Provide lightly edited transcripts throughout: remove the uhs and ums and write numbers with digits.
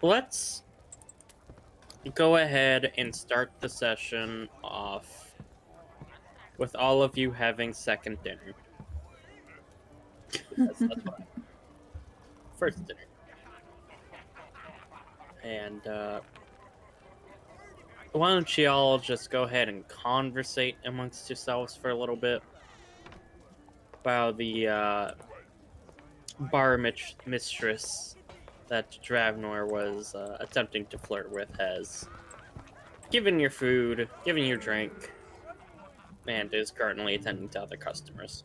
Let's go ahead and start the session off with all of you having second dinner. That's fine. First dinner. And why don't you all just go ahead and conversate amongst yourselves for a little bit while the mistress that Dravnor was attempting to flirt with has given your food, given your drink, and is currently attending to other customers.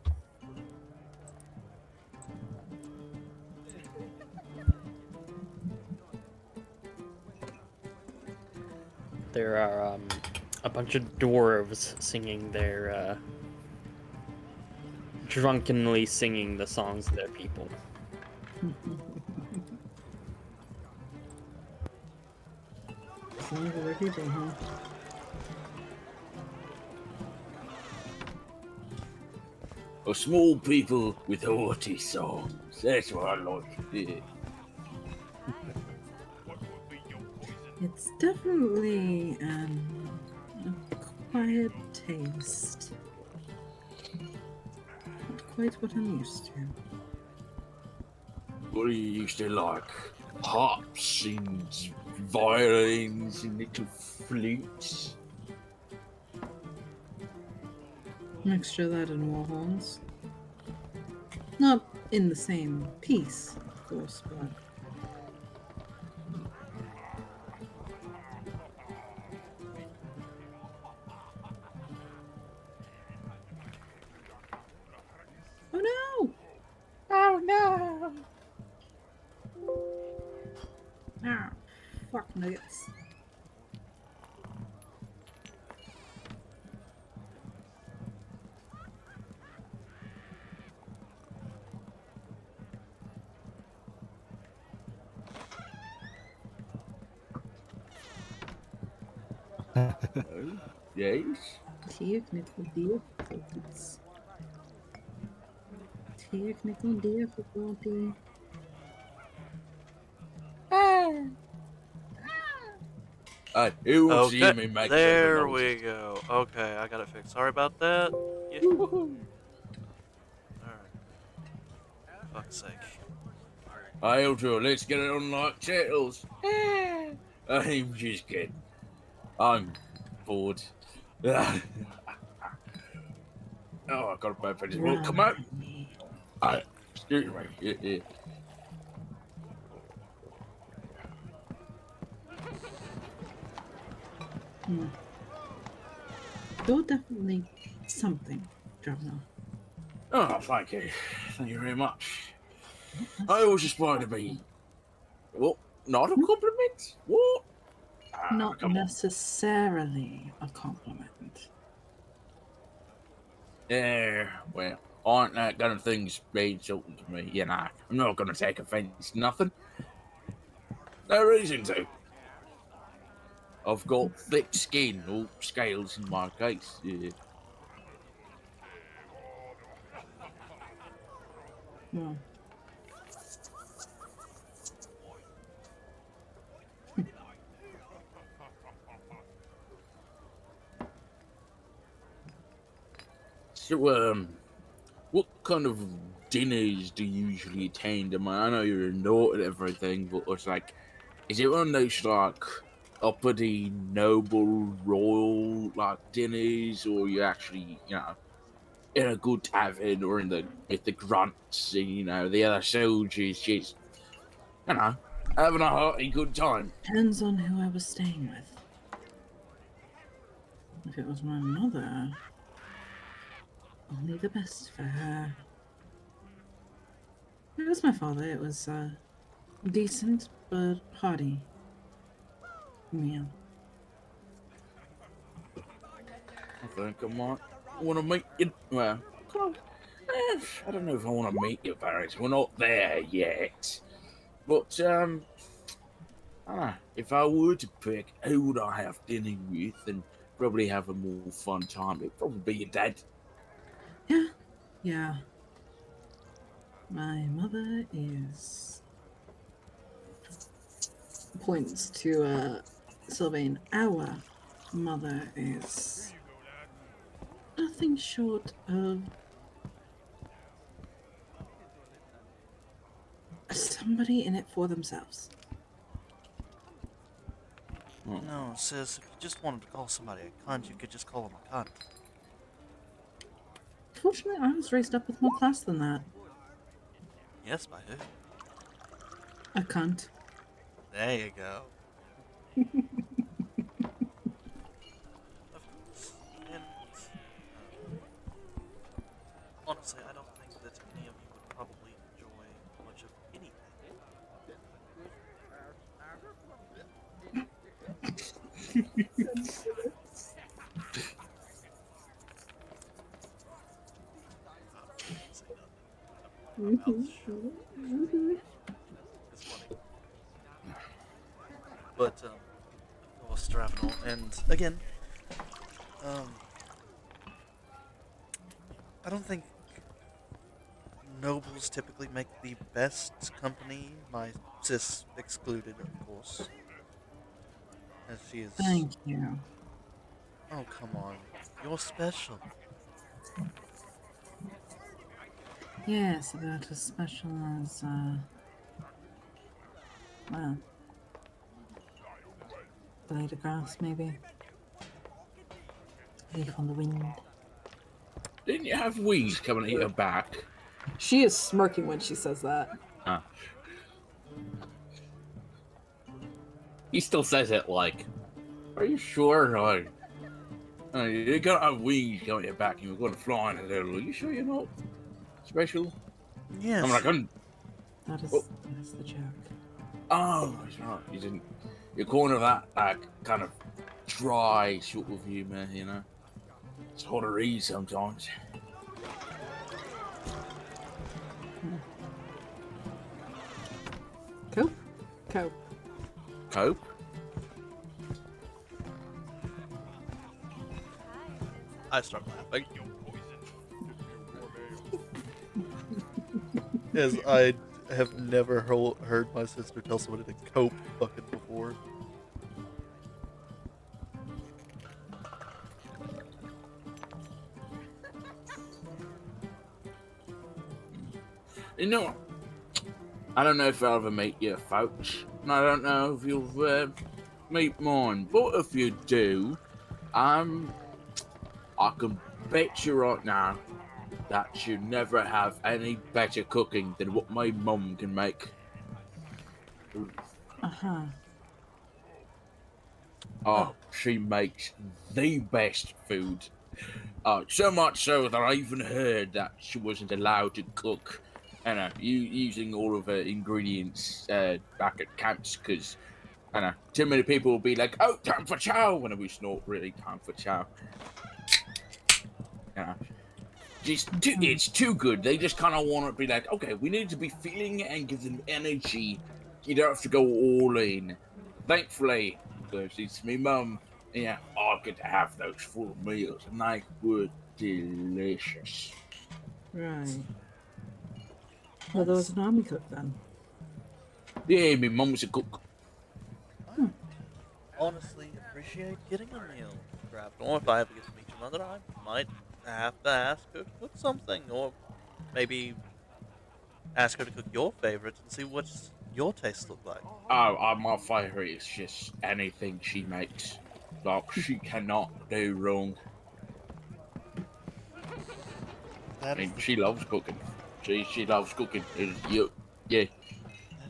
There are a bunch of dwarves singing their drunkenly singing the songs of their people. Songs of their people, huh? A small people with haughty songs. That's what I like to hear. It's definitely a quiet taste. Not quite what I'm used to. What are you used to like? Harps and violins and little flutes? Mixture of that and war horns. Not in the same piece, of course, but oh no! Oh no! Ah, fuck nuggets. Yes? Technical difficulties. Technical difficulty. Who wants to hear Okay, me make there those we noises? go. Okay, I got it fixed. Sorry about that. Yeah. Woo-hoo. Alright. Fuck's sake. Hey, Eldra, let's get it on like turtles. I'm just kidding. I'm bored. Oh, I got a bad finish. Well, come out. Excuse me. Yeah. You're definitely something, Drummer. Oh, thank you. Thank you very much. I always aspire to be. Well, not a compliment? What? Not Come on. necessarily a compliment. Yeah, well, aren't that kind of things be insulting to me? You know, I'm not going to take offence to nothing. No reason to. I've got thick skin, or scales in my case. Yeah. Well, So, what kind of dinners do you usually attend? I know you're a naught and everything, but it's like, is it one of those like uppity, noble, royal like dinners, or you actually, in a good tavern or in the with the grunts and the other soldiers just, you know, having a hearty good time? depends on who I was staying with. If it was my mother, only the best for her. If it was my father, it was decent but hearty meal. I think I might want to meet you. Well, I don't know if I want to meet your parents. We're not there yet. But if I were to pick who would I have dinner with and probably have a more fun time, it'd probably be your dad. Yeah. My mother is points to Sylvain. Our mother is nothing short of somebody in it for themselves. No, sis, if you just wanted to call somebody a cunt, you could just call him a cunt. Fortunately, I was raised up with more class than that. Yes, by who? A cunt. There you go. Of course. And honestly, I don't think that any of you would probably enjoy much of anything. Can't say nothing. My mouth's shut. It's funny. But, of course, Dravenor, and again, I don't think nobles typically make the best company, my sis excluded, of course. As she is. Thank you. Oh, come on. You're special. Yes, about as special as, well, blade of grass, maybe. Leaf on the wind. Didn't you have wings coming at your back? She is smirking when she says that. Huh. He still says it like, are you sure? Like, you gotta have wings coming at your back and you're going to fly in a little. Are you sure you're not special? Yes. I'm like, That is, Oh. that is the joke. oh, it's right. You didn't. You're going to that kind of dry sort of humor, you know. It's hard to read sometimes. Cope? Cope. Cope? I start laughing. As I have never heard my sister tell somebody to cope fucking before. You know, I don't know if I'll ever meet you folks, and I don't know if you'll meet mine, but if you do, I can bet you right now that you never have any better cooking than what my mum can make. Uh-huh. Oh, she makes the best food. So much so that I even heard that she wasn't allowed to cook, using all of her ingredients back at camps, because too many people will be like, "Oh, time for chow," when it was not really time for chow. It's too good. They just kind of want to be like, okay, we need to be feeling it and give them energy. You don't have to go all in. Thankfully, because it's me mum, yeah, I get to have those full meals, and they were delicious. Right. Well, there was an army cook then. Yeah, my mum was a cook. I honestly appreciate getting a meal, Dravenor. If I ever get to meet your mother, I might have to ask her to cook something, or maybe ask her to cook your favorites and see what your tastes look like. Oh, my favourite is just anything she makes. Like, she cannot do wrong. That I is mean, the, she loves cooking. She loves cooking. Yeah. that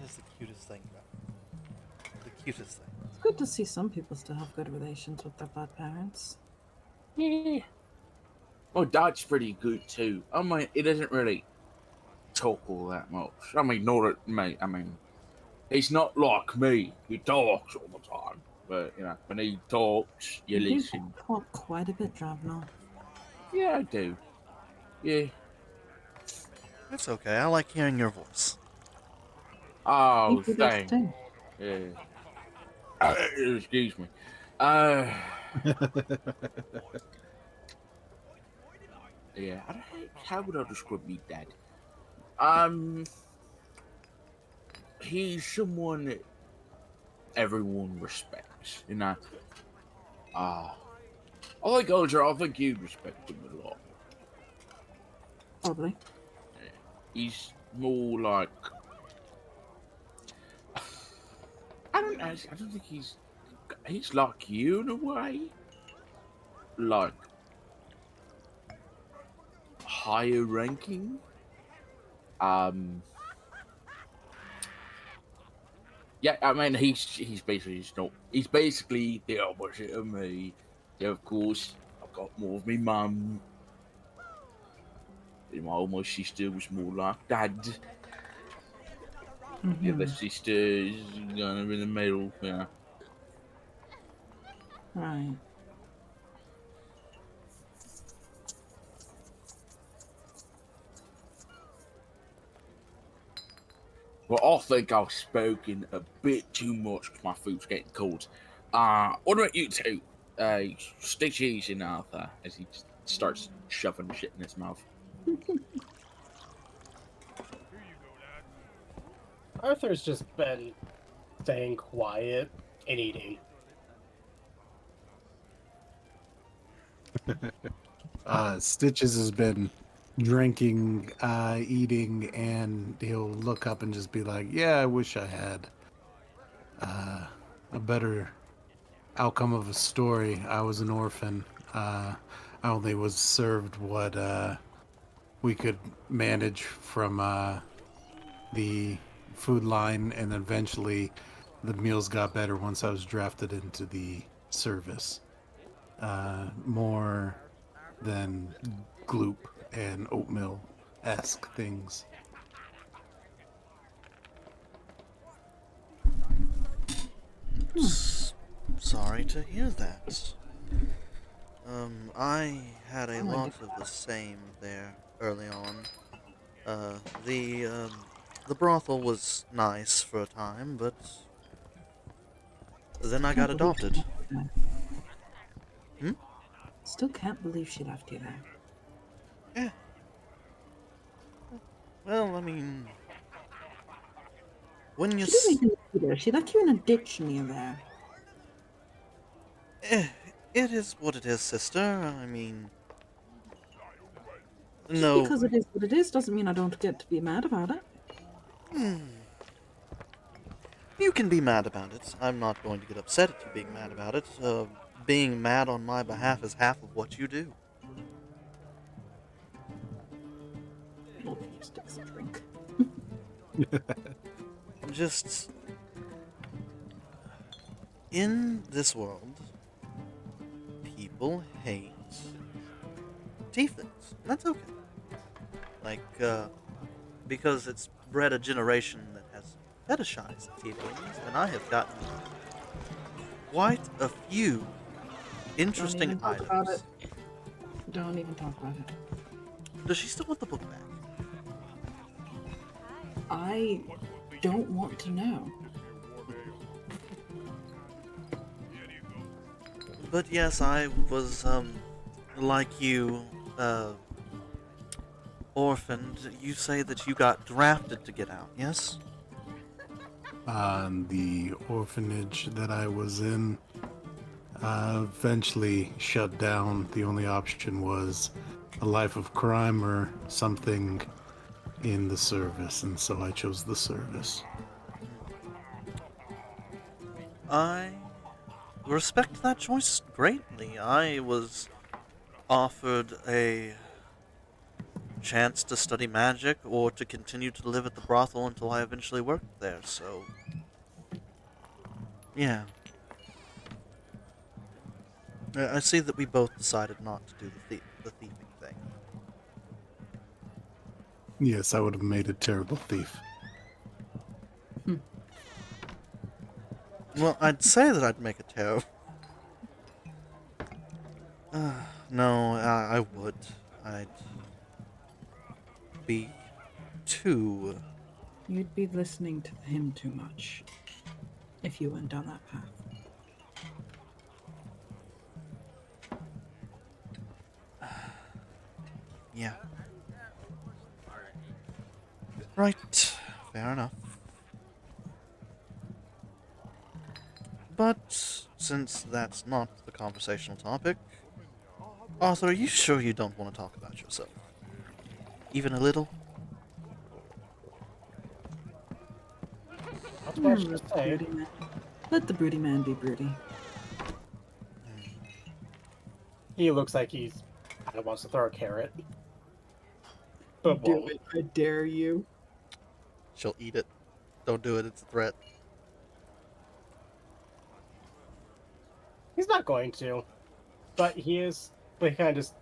is the cutest thing, Dravenor. The cutest thing. It's good to see some people still have good relations with their blood parents. Yeah. Well, Dad's pretty good too. I mean, he doesn't really talk all that much. I mean, not at me. I mean, he's not like me. He talks all the time. But, when he talks, you You do listen. talk quite a bit, Dravenor. Yeah, I do. Yeah. It's okay. I like hearing your voice. Oh, He does thanks. too. Yeah. Excuse me. Uh, yeah. I don't know, how would I describe my dad? He's someone everyone respects. I think Ultra, I think you'd respect him a lot. Probably. He's more like I don't know. I don't think he's like you in a way, like higher ranking. Um, yeah, I mean he's basically the opposite of me. Yeah, of course, I've got more of me mum. My sister was more like dad. The other Mm-hmm. sister is kind of in the middle. Yeah. Right. Well, I think I've spoken a bit too much because my food's getting cold. What about you two? Stick cheese in Arthur as he just starts shoving shit in his mouth. Arthur's just been staying quiet and eating. Stitches has been drinking, eating, and he'll look up and just be like, "Yeah, I wish I had a better outcome of a story. I was an orphan. I only was served what we could manage from the food line, and eventually the meals got better once I was drafted into the service. More than gloop and oatmeal esque things. Sorry to hear that. I had a Oh, I lot did of the same there early on. Uh, the um, the brothel was nice for a time, but then I got Can't believe she adopted. left you there. Hmm? Still can't believe she left you there. Yeah. Well, I mean, when you She didn't s- even leave you there. She left you in a ditch near there. eh, it is what it is, sister. I mean, Just no. because it is what it is doesn't mean I don't get to be mad about it. Hmm. You can be mad about it. I'm not going to get upset at you being mad about it. Being mad on my behalf is half of what you do. Well, just takes a drink. Just in this world, people hate tieflings. And that's okay. Like, because it's bred a generation that has fetishized tieflings, and I have gotten quite a few Don't interesting even talk about it. items. Don't even talk about it. Does she still want the book back? I don't want to know. But yes, I was, like you, orphaned. You say that you got drafted to get out, yes? The orphanage that I was in eventually shut down. The only option was a life of crime or something in the service, and so I chose the service. I respect that choice greatly. I was offered a chance to study magic or to continue to live at the brothel until I eventually worked there, so. Yeah. I see that we both decided not to do the thieving thing. Yes, I would have made a terrible thief. Well, I'd say that I'd make a terrible. No, I would. I'd be too. You'd be listening to him too much if you went down that path. Yeah. Right. Fair enough. But since that's not the conversational topic, Arthur, are you sure you don't want to talk about yourself? Even a little? Not much to Let the say. broody man, let the broody man be broody. He looks like he's kind of wants to throw a carrot. But Do won't. it, I dare you. She'll eat it. Don't do it, it's a threat. He's not going to. But he is. But he kind of just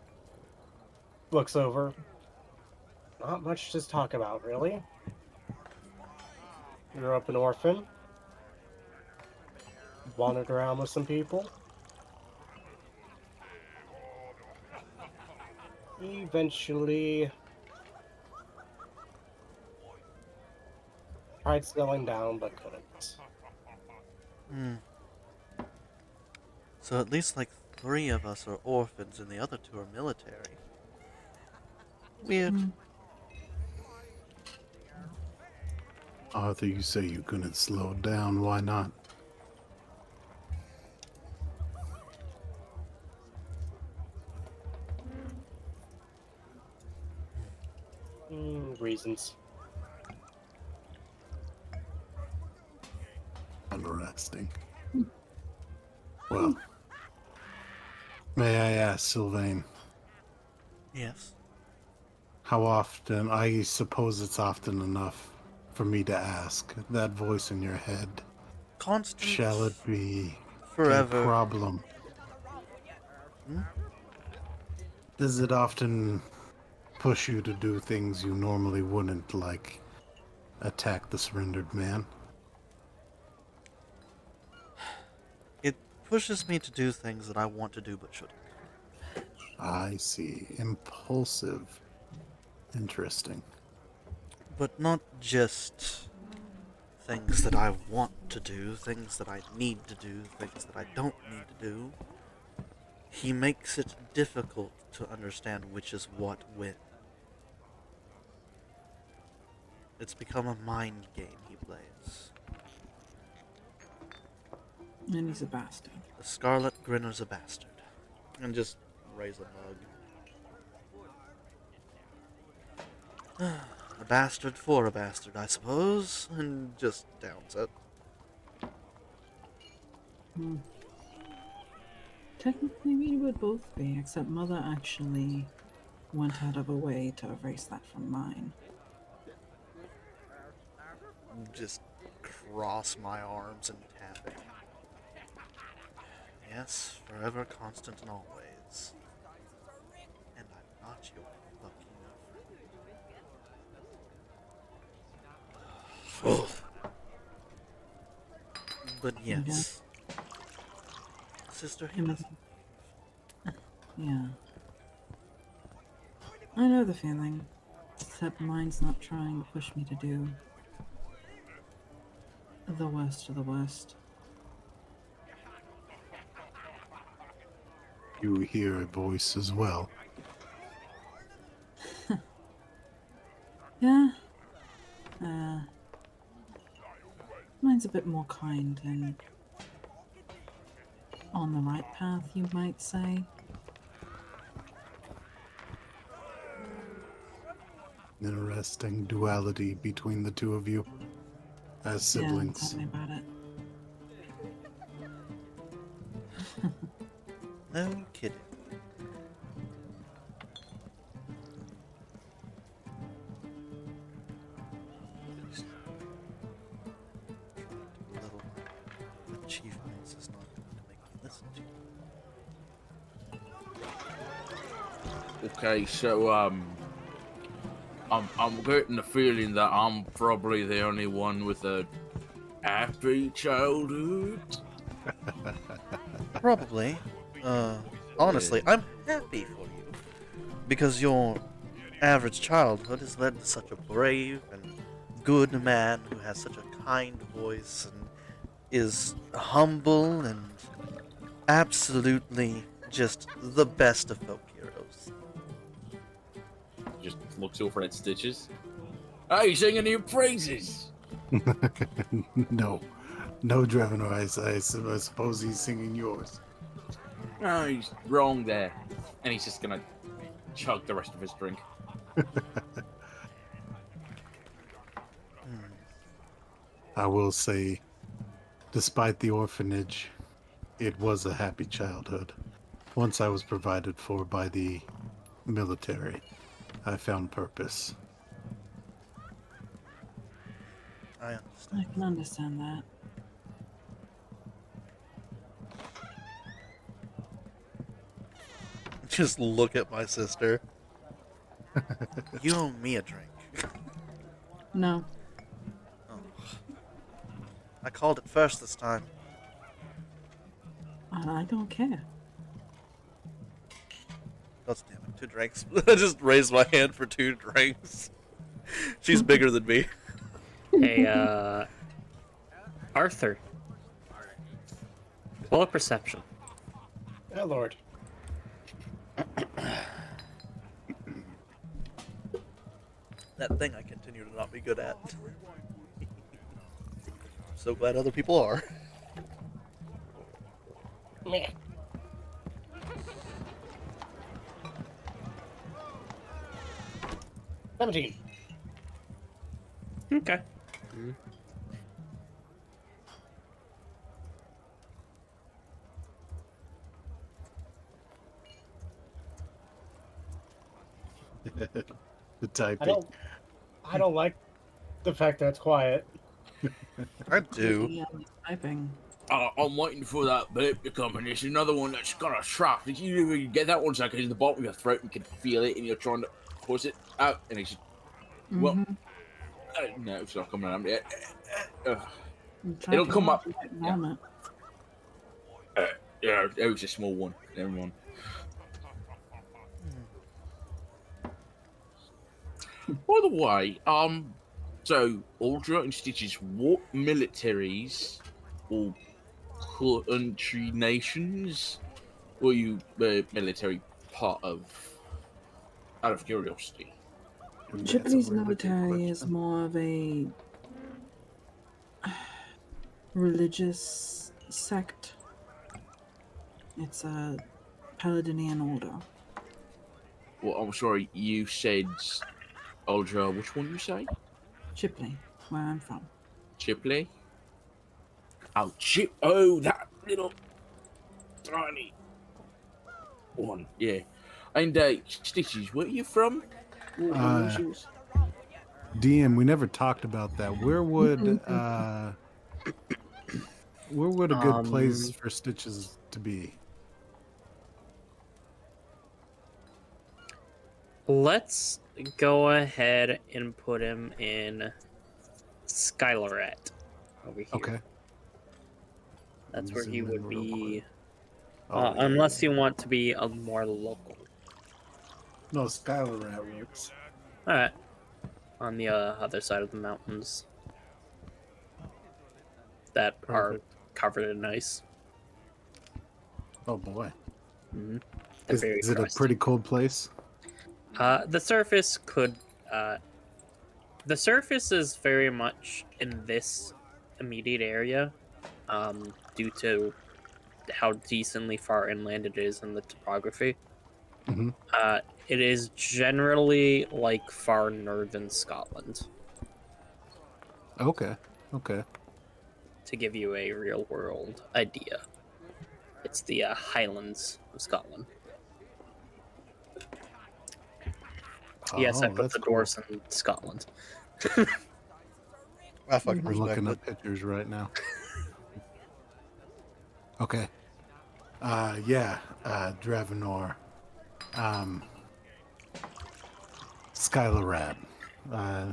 looks over. Not much to talk about, really. Grew up an orphan. Wandered around with some people. Eventually tried settling down, but couldn't. Hmm. So at least like 3 of us are orphans and the other 2 are military. Weird. Hmm. Arthur, you say you couldn't slow down. Why not? Reasons. Interesting. Well, may I ask, Sylvain, Yes. how often, I suppose it's often enough for me to ask, that voice in your head, Constant. shall it be a Forever. problem? Hmm? Does it often push you to do things you normally wouldn't, like attack the surrendered man? It pushes me to do things that I want to do but shouldn't. I see. Impulsive. Interesting. But not just things that I want to do, things that I need to do, things that I don't need to do. He makes it difficult to understand which is what when. It's become a mind game he plays. And he's a bastard. The Scarlet Grinner's a bastard. And just raise a mug. A bastard for a bastard, I suppose, and just downs it. Hmm. Technically, we would both be, except Mother actually went out of her way to erase that from mine. Just cross my arms and tap it. Yes, forever, constant, and always. And I'm not your fucking friend. But yes. Sister, he You know- doesn't. Yeah. I know the feeling, except mine's not trying to push me to do the worst of the worst. You hear a voice as well. Yeah. Mine's a bit more kind and on the right path, you might say. Interesting duality between the two of you as siblings. Yeah, tell me about it. No kidding. Little achievements is not going to make me listen to you. Okay, so I'm getting the feeling that I'm probably the only one with a happy childhood. Probably. Honestly, I'm happy for you. Because your average childhood has led to such a brave and good man who has such a kind voice and is humble and absolutely just the best of folk heroes. Just looks over at Stitches. Hey, singing your praises. No, No, Dravenor, I suppose he's singing yours. No, he's wrong there. And he's just gonna chug the rest of his drink. I will say, despite the orphanage, it was a happy childhood. Once I was provided for by the military, I found purpose. I I understand. can understand that. Just look at my sister. You owe me a drink. No. Oh. I called it first this time. I don't care. God damn it, 2 drinks. I just raised my hand for 2 drinks. She's bigger than me. Hey, Arthur. Roll a perception. Oh, Lord. That thing I continue to not be good at. So glad other people are. Meh. $17. Okay. The typing. I don't like the fact that it's quiet. I do. Yeah, typing. I'm waiting for that blip to come, and there's another one that's got a trap. Did you ever get that one? So it's in the bottom of your throat, and you can feel it, and you're trying to push it out, and it's well, Mhm. no, it's not coming out. I'm trying It'll to come up. vomit. Yeah, it was a small one. Never mind. By the way, so Aldra and Stitches, what militaries or country nations were you military part of? Out of curiosity. That's a Chipley's really good military is question. more of a religious sect. It's a Paladinian order. Well, I'm sorry, you said Aldra. Which one you say? Chipley, where I'm from. Chipley? Oh, Chip. Oh, that little tiny one. Yeah. And Stitches, where are you from? What was yours? DM, we never talked about that. Where would a good place for Stitches to be? Let's go ahead and put him in Skylaret over here. Okay. That's where he Zoom in would real be, quick. Oh, yeah. unless you want to be a more local. No, Skylar works. All right, on the other side of the mountains that are Perfect. covered in ice. Oh boy. Mm-hmm. Is it a pretty cold place? The surface could. The surface is very much in this immediate area, due to how decently far inland it is in the topography. Mm-hmm. It is generally like far northern Scotland, Okay. Okay. to give you a real world idea. It's the Highlands of Scotland. Yes, I Oh, put that's the cool. dwarves in Scotland. I fucking I'm respect looking it. up pictures right now. Okay. Yeah, Dravenor. Skylarad.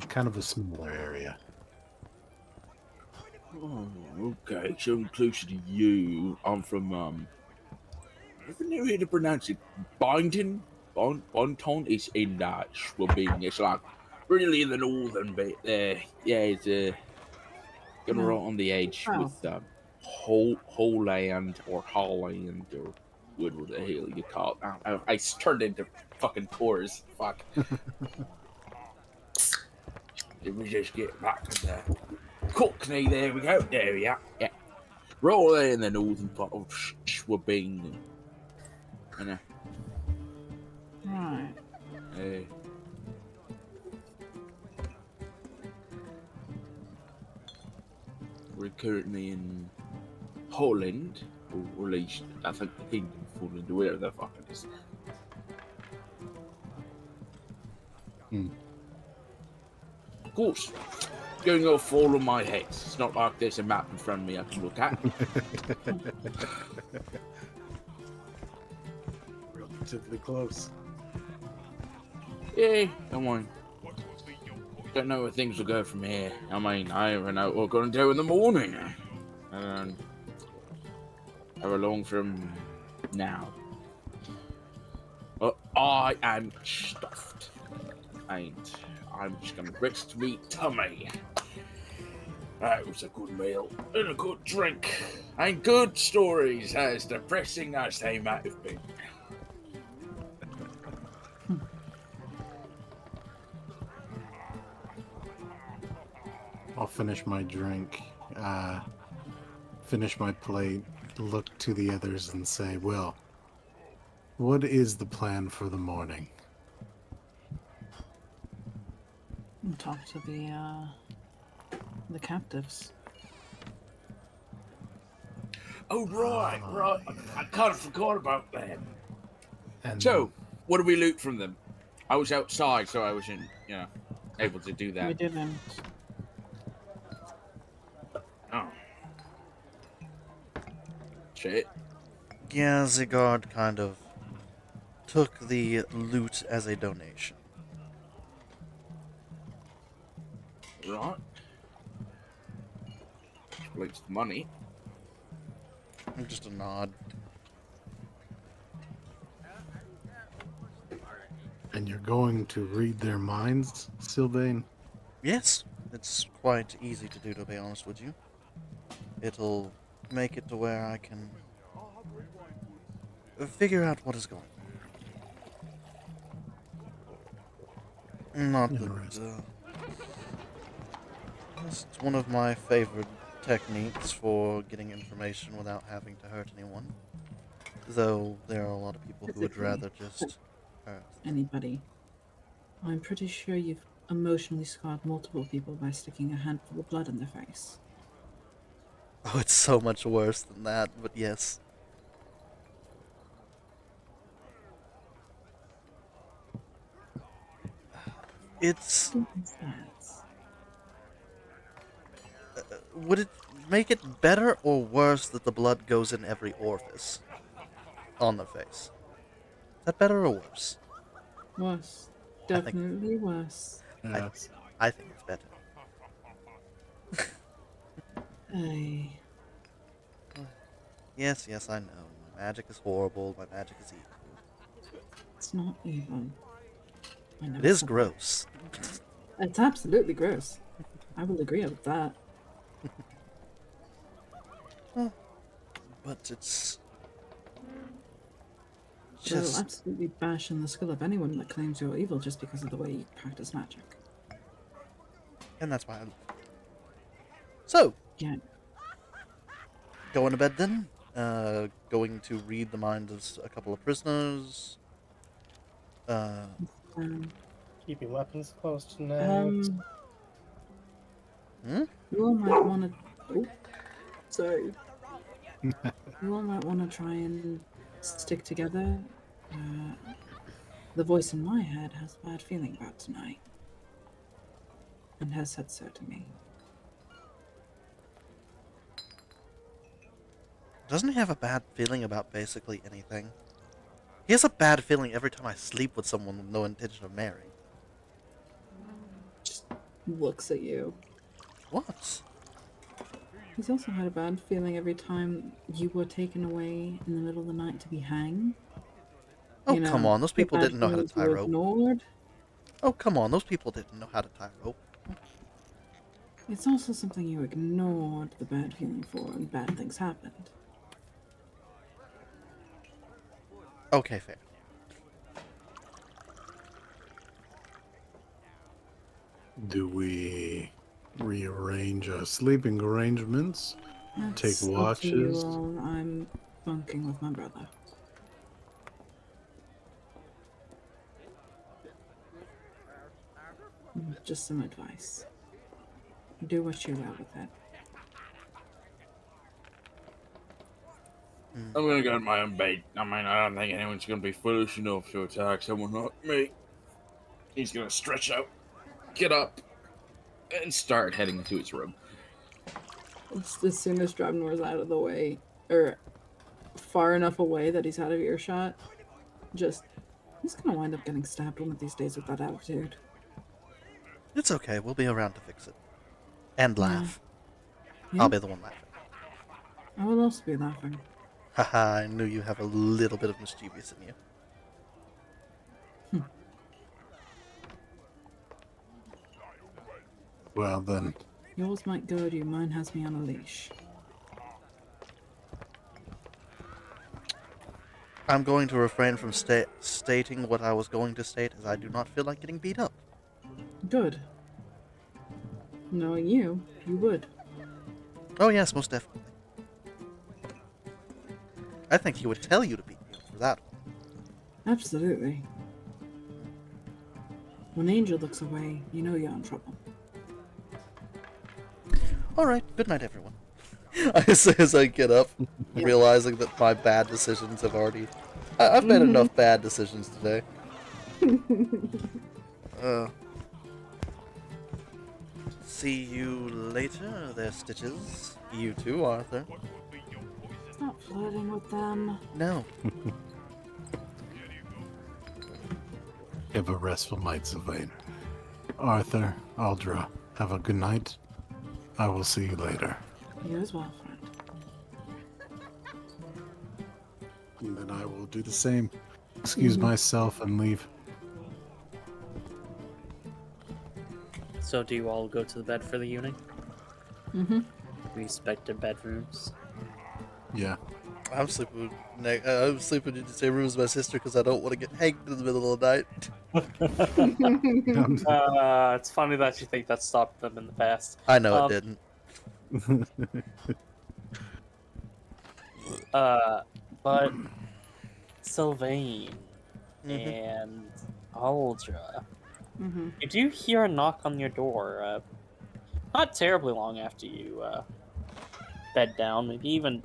Kind of a similar area. Oh, okay. So I'm closer to you. I'm from I don't know how to pronounce it. Boynton? Bonton is in Schwabing. It's like really in the northern bit there. Yeah, it's gonna No. right on the edge Oh. with Holland or Holland or whatever the hell you call it. I turned into fucking chorus. Fuck. Let me just get back to the Cockney. There we go. There we are. Yeah. Right there in the northern part of Schwabing. You know, Right. uh, we're currently in Holland, or at least I think the Kingdom of Holland, or whatever the fuck it is. Hmm. Of course, going off all of my head. It's not like there's a map in front of me I can look at. Relatively close. Yeah, I mean, don't know where things will go from here. I mean, I don't know what we're going to do in the morning. And how long from now? But I am stuffed. And I'm just going to rest me tummy. That was a good meal and a good drink and good stories, as depressing as they might have been. I'll finish my drink, finish my plate, look to the others and say, well, what is the plan for the morning? And talk to the captives. Oh, right. I kind of forgot about that. And So, what do we loot from them? I was outside, so I wasn't, able to do We that. didn't. Oh. Shit. Yeah, the guard kind of took the loot as a donation. Right. Explains the money. Just a nod. and you're going to read their minds, Sylvain? Yes, it's quite easy to do, to be honest with you. It'll make it to where I can figure out what is going on. Not that, Interesting. it's one of my favorite techniques for getting information without having to hurt anyone. Though there are a lot of people who would Physically. rather just hurt. Anybody. I'm pretty sure you've emotionally scarred multiple people by sticking a handful of blood in their face. Oh, it's so much worse than that, but yes. It's... That's would it make it better or worse that the blood goes in every orifice on the face? Is that better or worse? worse. I think- Definitely worse. Yes. I think it's better. Hey. Yes, I know. My magic is horrible. My magic is evil. It's not even. I know It is it's not. gross. It's absolutely gross. I will agree with that. But it's... They'll just... absolutely bash in the skull of anyone that claims you're evil just because of the way you practice magic. And that's why I... So, Yeah. going to bed then. Going to read the minds of a couple of prisoners. Um, Keeping weapons close to now. You all might want to. Oh, sorry. You all might want to try and stick together. The voice in my head has a bad feeling about tonight, and has said so to me. Doesn't he have a bad feeling about basically anything? He has a bad feeling every time I sleep with someone with no intention of marrying. Just looks at you. What? He's also had a bad feeling every time you were taken away in the middle of the night to be hanged. Oh, You know, come on. Those the people bad didn't know how to feelings tie you rope. ignored. Oh, come on. Those people didn't know how to tie rope. It's also something you ignored the bad feeling for, and bad things happened. Okay, fair. Do we rearrange our sleeping arrangements, Take That's up to you watches. all. I'm bunking with my brother. Just some advice. Do what you will with it. I'm gonna go to my own bait. I mean, I don't think anyone's gonna be foolish enough to attack someone like me. He's gonna stretch out, get up, and start heading to his room. As soon as Drabnor's out of the way, or far enough away that he's out of earshot, he's gonna wind up getting stabbed one of these days with that attitude. It's okay. We'll be around to fix it. And laugh. Yeah. I'll be the one laughing. I will also be laughing. Haha, I knew you have a little bit of mischievous in you. Well then, Yours might goad you, mine has me on a leash. I'm going to refrain from stating what I was going to state, as I do not feel like getting beat up. Good. Knowing you, you would. Oh yes, most definitely. I think he would tell you to beat me up for that one. Absolutely. When Angel looks away, you know you're in trouble. Alright, good night everyone. As I get up, realizing that my bad decisions have already... I've made enough bad decisions today. See you later, there, Stitches. You too, Arthur. Stop flirting with them. No. have a restful night, Sylvain. Arthur, Aldra, have a good night. I will see you later. You as well, friend. And then I will do the same. Excuse myself and leave. So do you all go to the bed for the evening? Mm-hmm. Respective bedrooms. Yeah. I'm sleeping in the same room as my sister because I don't want to get hanged in the middle of the night. It's funny that you think that stopped them in the past. I know it didn't. But Sylvain and Aldra, you do hear a knock on your door. Not terribly long after you bed down. Maybe even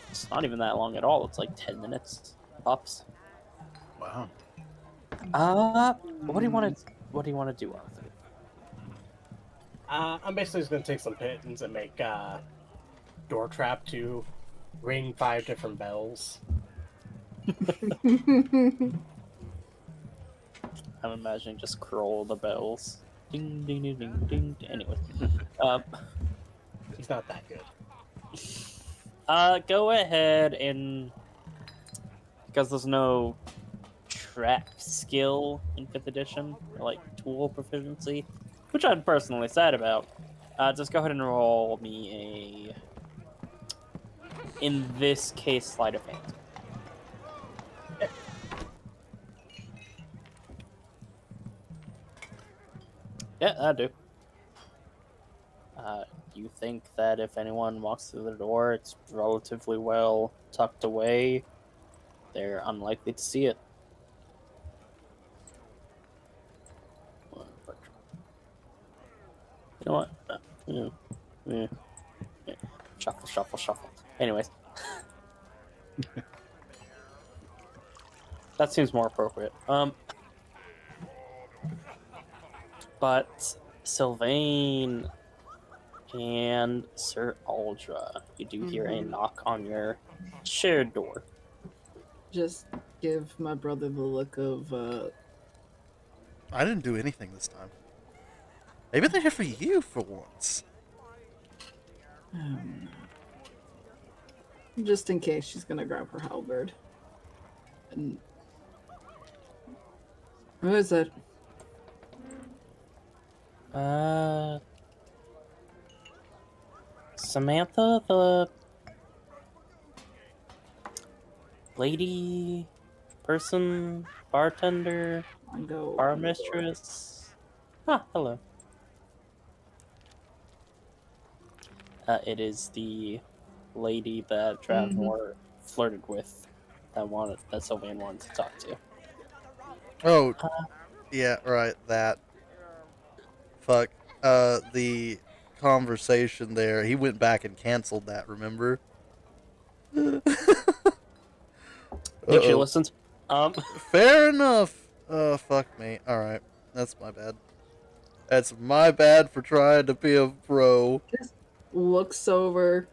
it's not even that long at all. It's like 10 minutes tops. Wow. What do you want to? What do you want to do, Arthur? I'm basically just gonna take some pittance and make door trap to ring 5 different bells. I'm imagining just curl the bells. Ding, ding, ding, ding, ding. Anyway. He's not that good. Go ahead and... Because there's no trap skill in 5th edition, or like tool proficiency, which I'm personally sad about, just go ahead and roll me a... In this case, sleight of hand. Yeah, that'll do. You think that if anyone walks through the door, it's relatively well tucked away. They're unlikely to see it. You know what? Yeah. Shuffle, shuffle, shuffle. Anyways. That seems more appropriate. But Sylvain and Sir Aldra, you do hear a knock on your shared door. Just give my brother the look of, I didn't do anything this time. Maybe they're here for you for once. just in case she's gonna grab her halberd. And who is it? Samantha, the lady, person, bartender, I go. bar mistress. Ah, hello. It is the lady that Mhm. Dravnor flirted with that Sylvain wanted to talk to. Oh, Uh, yeah, right. That. Fuck. The conversation there. He went back and canceled that. Remember? think she Uh-oh. listened. Fair enough. Fuck me. Alright. That's my bad. That's my bad for trying to be a bro. Just looks over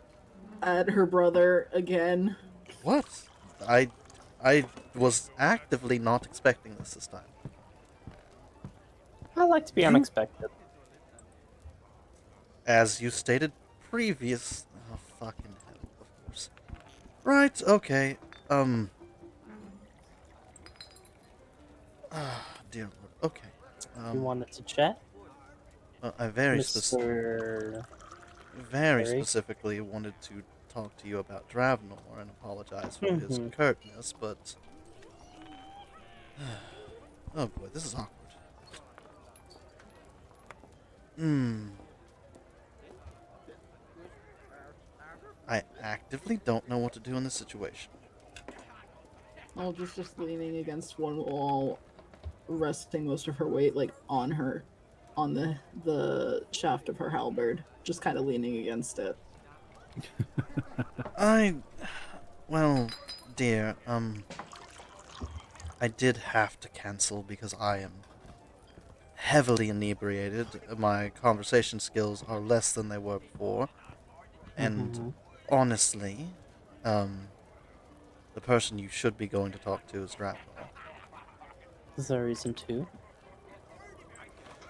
at her brother again. What? I was actively not expecting this time. I like to be You- unexpected. As you stated previous... Oh, fucking hell, of course. Right, okay. Dear Lord. Okay. You wanted to chat, I Mr. very Harry? specifically wanted to talk to you about Dravnor and apologize for his Mhm. curtness, but... Oh boy, this is awkward. I actively don't know what to do in this situation. Just leaning against one wall, resting most of her weight like on the shaft of her halberd, just kind of leaning against it. Well, dear, I did have to cancel because I am heavily inebriated. My conversation skills are less than they were before. And Mhm. honestly, the person you should be going to talk to is Dravnor. Is there a reason to?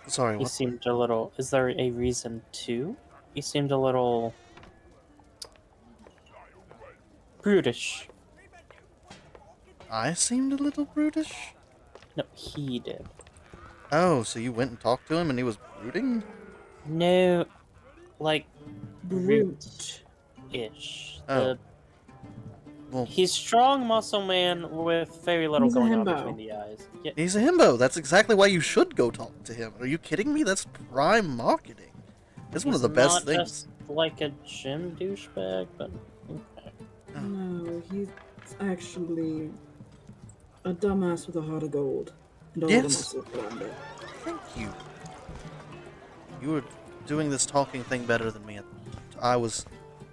Sorry, He what? seemed a little. Is there a reason to? He seemed a little brutish. I seemed a little brutish? No, he did. Oh, so you went and talked to him and he was brooding? No, like Brute. ish. Oh. Well, He's strong muscle man with very little He's a going on himbo. between the eyes. Yeah, he's a himbo. That's exactly why you should go talk to him. Are you kidding me? That's prime marketing. It's one of the best not things. just like a gym douchebag, but okay. No, he's actually a dumbass with a heart of gold and a lot of Yes. muscle around it. Thank you. You were doing this talking thing better than me. I was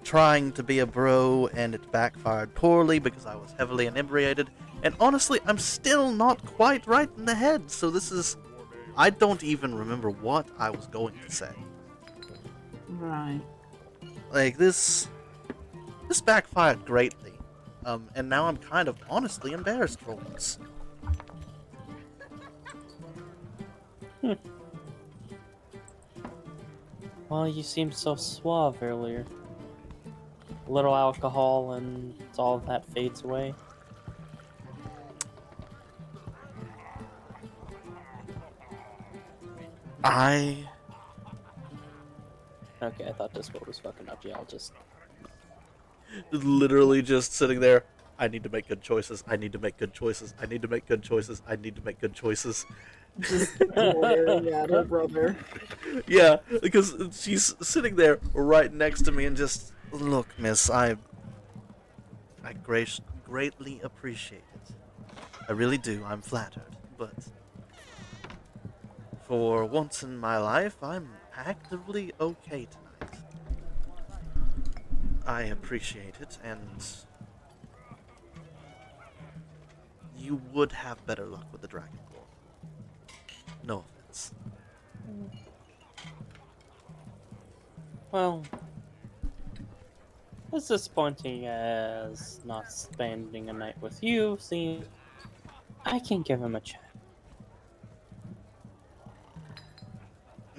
trying to be a bro, and it backfired poorly because I was heavily inebriated. And honestly, I'm still not quite right in the head, so this is... I don't even remember what I was going to say. Right. Like, this backfired greatly. And now I'm kind of honestly embarrassed for once. Well, you seemed so suave earlier. A little alcohol and all of that fades away. Okay, I thought Discord was fucking up. Yeah, I'll just... Literally just sitting there. I need to make good choices. I need to make good choices. I need to make good choices. I need to make good choices. Just glaring at her brother. Yeah, because she's sitting there right next to me and just, look, miss, I greatly appreciate it. I really do. I'm flattered. But for once in my life, I'm actively okay tonight. I appreciate it, and you would have better luck with the Dragon Ball. No offense. Well, as disappointing as not spending a night with you seems, I can give him a chat.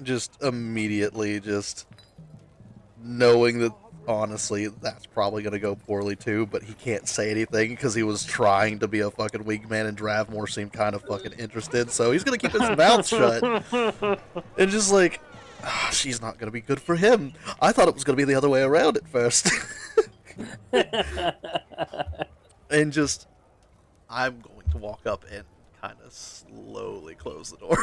Just immediately, just knowing that, honestly, that's probably going to go poorly too, but he can't say anything because he was trying to be a fucking wingman and Dravmore seemed kind of fucking interested, so he's going to keep his mouth shut. And just like, she's not going to be good for him. I thought it was going to be the other way around at first. And just, I'm going to walk up and kind of slowly close the door.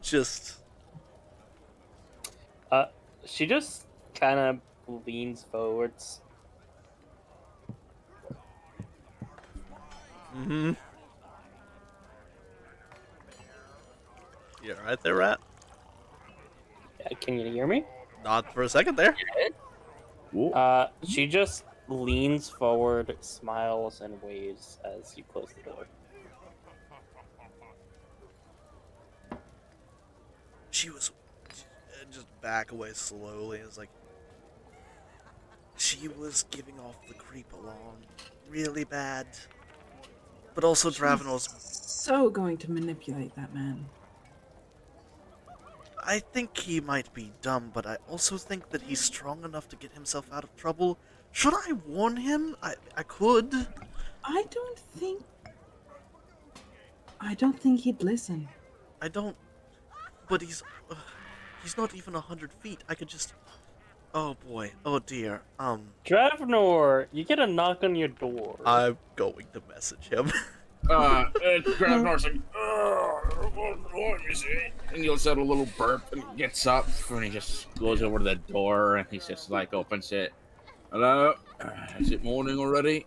Just... She just kind of leans forwards. Mm-hmm. You right there, Rat? Can you hear me? Not for a second there. What? She just leans forward, smiles, and waves as you close the door. She was just back away slowly. It's like she was giving off the creep along really bad, but also Dravenel's. So going to manipulate that man. I think he might be dumb, but I also think that he's strong enough to get himself out of trouble. Should I warn him? I could. I don't think. I don't think he'd listen. I don't. But he's not even 100 feet. I could just. Oh boy. Oh dear. Dravenor, you get a knock on your door. I'm going to message him. Grabnor's like, what is it? And you'll set a little burp and he gets up and he just goes over to the door and he's just like opens it. Hello? Is it morning already?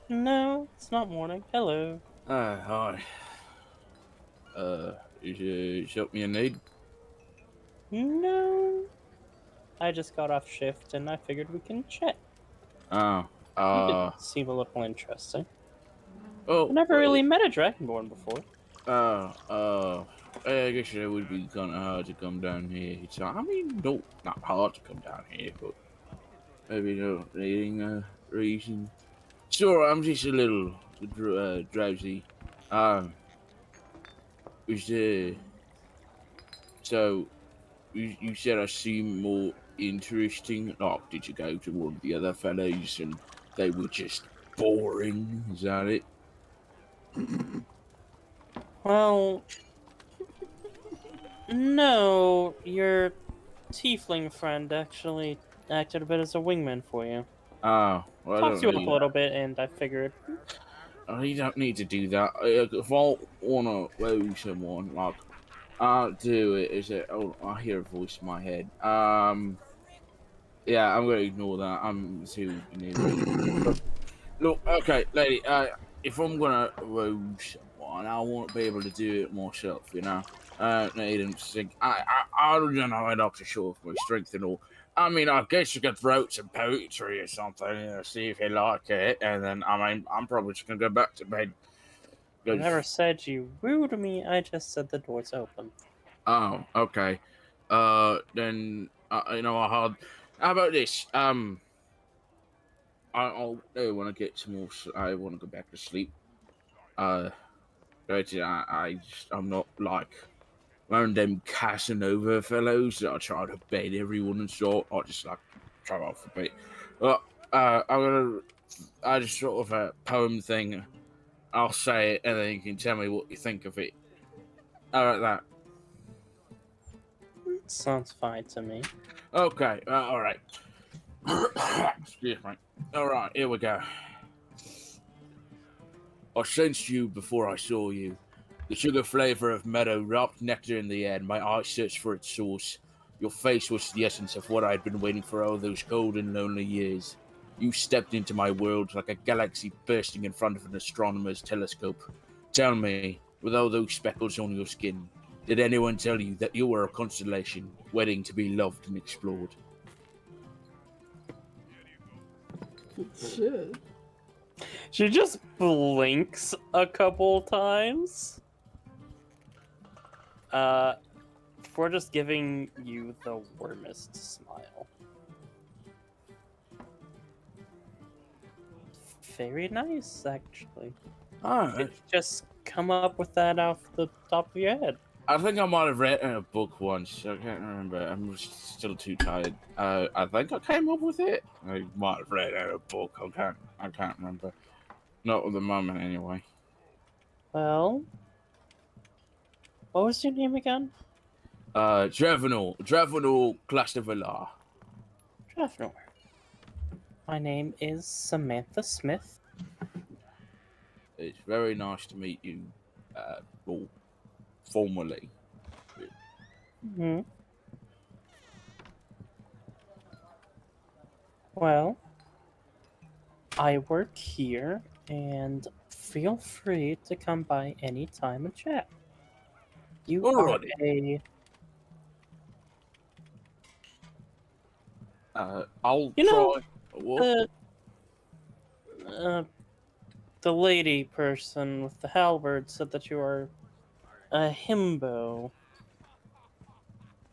No, it's not morning. Hello. Hi. Is there something you need? No. I just got off shift and I figured we can chat. Oh, You did seem a little interesting. oh, I never really met a Dragonborn before. I guess it would be kind of hard to come down here. I mean, no, not hard to come down here, but maybe no needing a reason. Sure, I'm just a little drowsy. Was so you said I seem more interesting. Oh, did you go to one of the other fellows and they were just boring? Is that it? Well, no, your tiefling friend actually acted a bit as a wingman for you. Oh, well, I Talked don't you up really. a little bit, and I figured, You don't need to do that. If I wanna woo someone, like I'll do it. Is it? Oh, I hear a voice in my head. Yeah, I'm gonna ignore that. I'm too near. Look, okay, lady. If I'm gonna woo someone, I want to be able to do it myself. You know. Need them to think. I don't know. I'd like to show off my strength and all. I mean, I guess you could write some poetry or something, see if you like it, and then I mean, I'm probably just gonna go back to bed. I never said you wooed me, I just said the door's open. Oh, okay. Then you know, how about this? I want to get some more. I want to go back to sleep. But I'm not like one of them Casanova fellows that I try to bait everyone and so I just like try off a bit. But I just sort of a poem thing. I'll say it and then you can tell me what you think of it. How about Sounds fine to me. that? Okay, all right. Excuse me. All right, here we go. I sensed you before I saw you. The sugar flavor of meadow wrapped nectar in the air, and my eyes searched for its source. Your face was the essence of what I had been waiting for all those cold and lonely years. You stepped into my world like a galaxy bursting in front of an astronomer's telescope. Tell me, with all those speckles on your skin, did anyone tell you that you were a constellation waiting to be loved and explored? Shit. She just blinks a couple times. For just giving you the warmest smile. Very nice, actually. Oh, Did you just come up with that off the top of your head? I think I might have read it in a book once. I can't remember. I'm just still too tired. I think I came up with it. I might have read it in a book. I can't remember. Not at the moment, anyway. Well, what was your name again? Dravenor Clastavillar. Dravenor. My name is Samantha Smith. It's very nice to meet you, all formally. Hmm. Well, I work here, and feel free to come by any time and chat. You are Alrighty. a I'll You know, try. What? the the lady person with the halberd said that you are a himbo.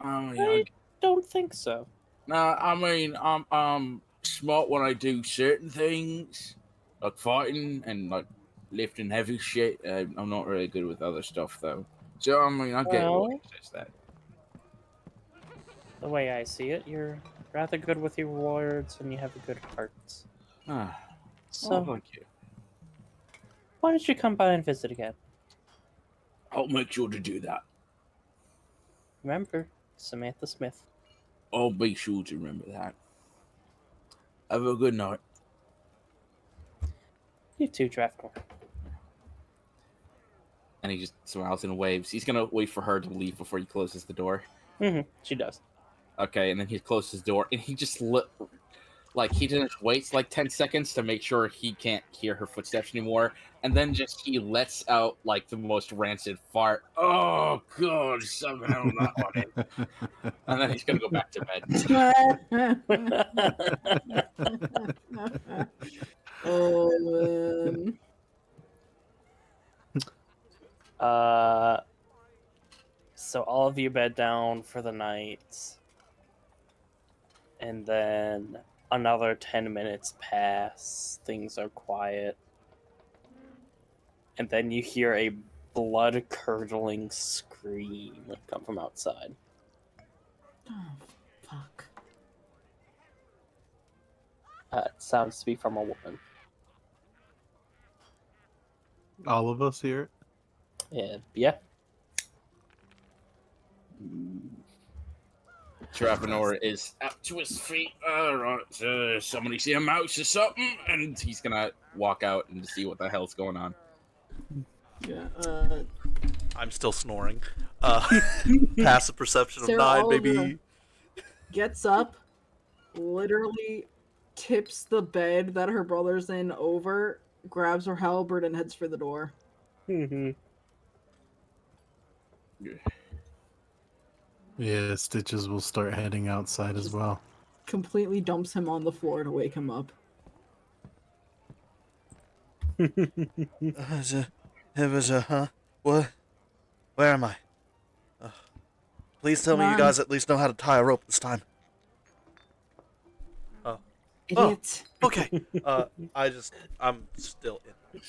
Yeah, I don't think so. nah, I mean, I'm smart when I do certain things, like fighting and like lifting heavy shit. I'm not really good with other stuff though. So I mean, I get why Well, he says that. the way I see it, you're rather good with your words and you have a good heart. Ah, oh, So, thank you. why don't you come by and visit again? I'll make sure to do that. Remember, Samantha Smith. I'll be sure to remember that. Have a good night. You too, Draftmore. And he just smiles and waves. He's gonna wait for her to leave before he closes the door. She does. Okay, and then he closes the door, and he just he just waits like 10 seconds to make sure he can't hear her footsteps anymore, and then just he lets out like the most rancid fart. Oh god, somehow not on it. And then he's gonna go back to bed. Oh man. So all of you bed down for the night. And then another 10 minutes pass. Things are quiet. And then you hear a blood-curdling scream come from outside. Oh fuck. It sounds to be from a woman. All of us here. Yeah. Travanor is up to his feet. Alright, somebody see a mouse or something? And he's gonna walk out and see what the hell's going on. Yeah. I'm still snoring. Passive perception of Sarah 9, Oliver maybe. gets up, literally tips the bed that her brother's in over, grabs her halberd, and heads for the door. Yeah, Stitches will start heading outside as well. Completely dumps him on the floor to wake him up. Huh? What? Where am I? Please tell me you Come on. guys at least know how to tie a rope this time. Oh. Idiot. Okay. I'm still in.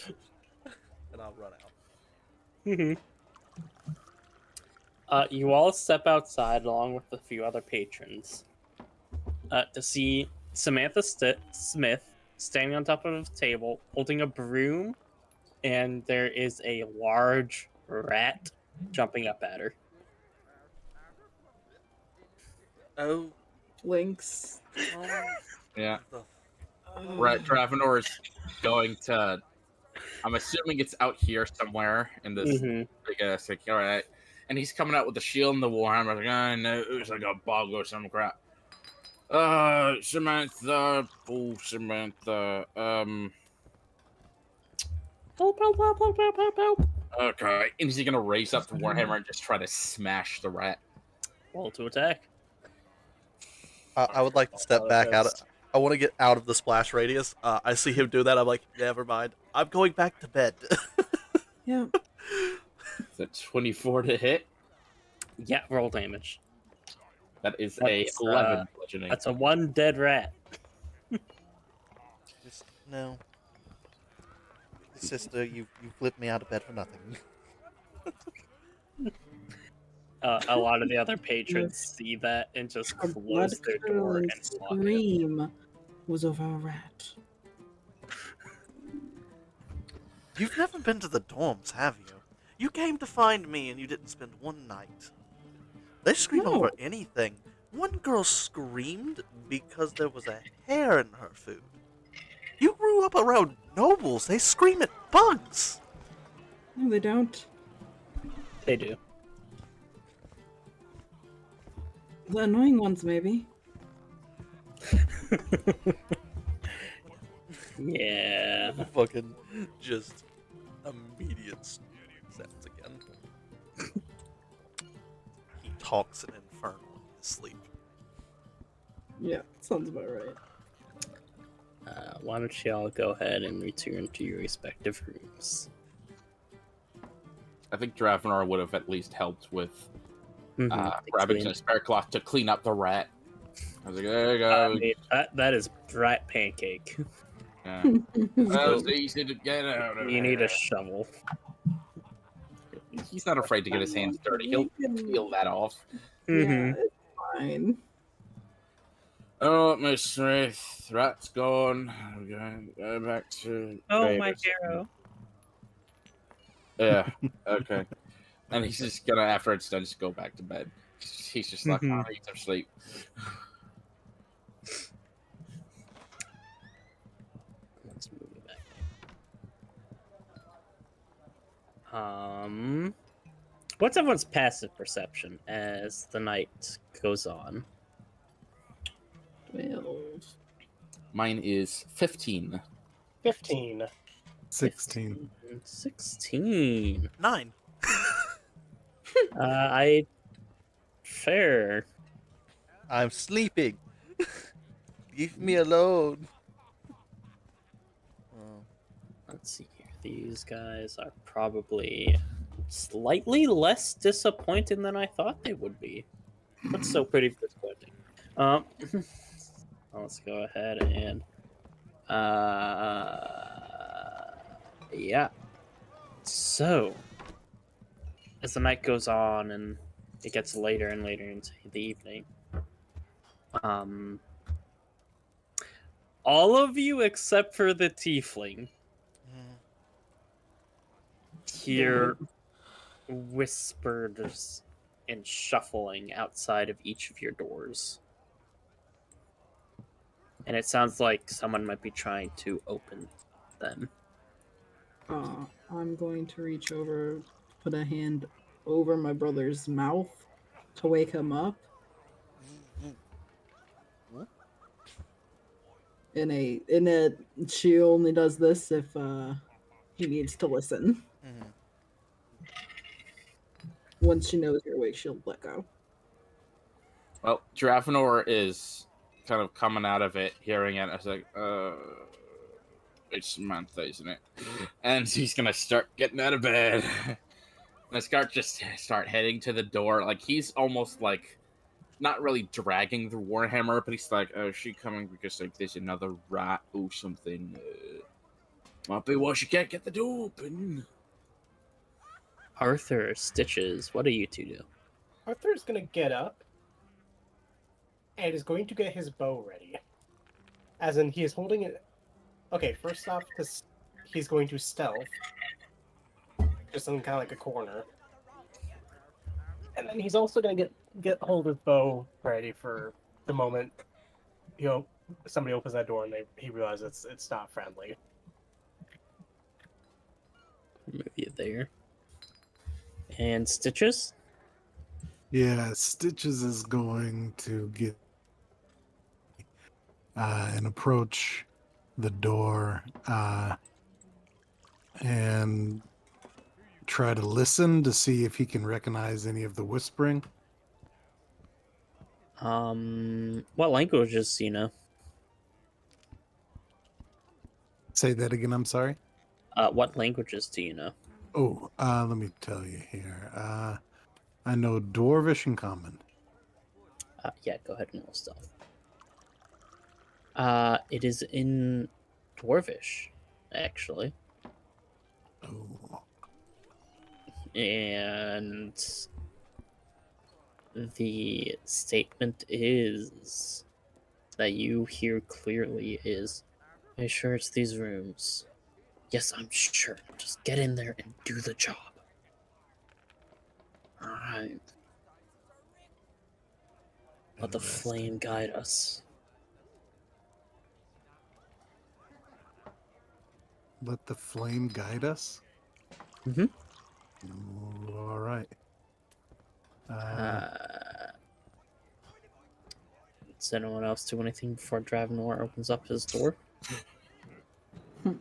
And I'll run out. You all step outside along with a few other patrons to see Samantha Smith standing on top of a table holding a broom, and there is a large rat jumping up at her. Oh. Lynx. Yeah. Right, Travanor is going to. I'm assuming it's out here somewhere in this big ass thing. All right. And he's coming out with the shield and the warhammer. Like, I know it was like a bug or some crap. Samantha. Oh, Samantha. Help, help, help, help, help, help, help. Okay. And is he going to raise up the warhammer and just try to smash the rat? Roll to attack. I would like to step back out. I want to get out of the splash radius. I see him do that. I'm like, never mind. I'm going back to bed. Yeah. It's a 24 to hit. Yeah, roll damage. That is That's, a 11 bludgeoning. That's a one dead rat. No. Sister, you flipped me out of bed for nothing. A lot of the other patrons see that and just A close their door blood-curdling and walk in. scream was of a rat. You've never been to the dorms, have you? You came to find me and you didn't spend one night. They scream No. over anything. One girl screamed because there was a hair in her food. You grew up around nobles. They scream at bugs. No, they don't. They do. The annoying ones, maybe. Yeah. Fucking just immediate sounds again. He talks in Infernal in his sleep. Yeah, sounds about right. Why don't y'all go ahead and return to your respective rooms? I think Dravenor would have at least helped with grabbing Clean. a spare cloth to clean up the rat. I was like, there you I go. mean, that is rat pancake. Yeah. That was So, easy to get out of You need a there. shovel. He's not afraid to get his hands dirty. He'll peel that off. yeah, it's fine. Oh, Miss Smith, rat's gone. We're going to go back to Oh, my Davis. hero. Yeah, okay. And he's just gonna, after it's done, just go back to bed. He's just like, I need some sleep. Let's move it back. What's everyone's passive perception as the night goes on? 12. Mine is 15. 15. 16. 16. 9. Fair. I'm sleeping. Leave me alone. Oh. Let's see here. These guys are probably slightly less disappointed than I thought they would be. That's so pretty disappointing. Let's go ahead and yeah. So as the night goes on and it gets later and later into the evening, all of you except for the tiefling hear whispers and shuffling outside of each of your doors. And it sounds like someone might be trying to open them. I'm going to reach over, put a hand over my brother's mouth to wake him up. In a she only does this if he needs to listen. Once she knows you're awake, she'll let go. Well, Dravenor is kind of coming out of it, hearing it. I was like, it's Samantha, isn't it? And he's gonna start getting out of bed. And start heading to the door. Like, he's almost like not really dragging the Warhammer, but he's like, oh, is she coming because like there's another rat or something? Might be why she can't get the door open. Arthur, Stitches, what do you two do? Arthur's gonna get up and is going to get his bow ready. As in, he is holding it. Okay, first off, he's going to stealth. Just in kind of like a corner. And then he's also gonna get hold of bow ready for the moment, somebody opens that door and he realizes it's not friendly. Move you there. And Stitches? Yeah, Stitches is going to get and approach the door and try to listen to see if he can recognize any of the whispering. What languages do you know? Say that again, I'm sorry. What languages do you know? Oh, let me tell you here. I know Dwarvish and Common. Yeah, go ahead and roll stealth. It is in Dwarvish, actually. Oh. And the statement is that you hear clearly is, are you sure it's these rooms? Yes, I'm sure. Just get in there and do the job. Alright. Let the flame guide us. Let the flame guide us? Mm-hmm. All right. Does anyone else do anything before Dravenor opens up his door? Uh,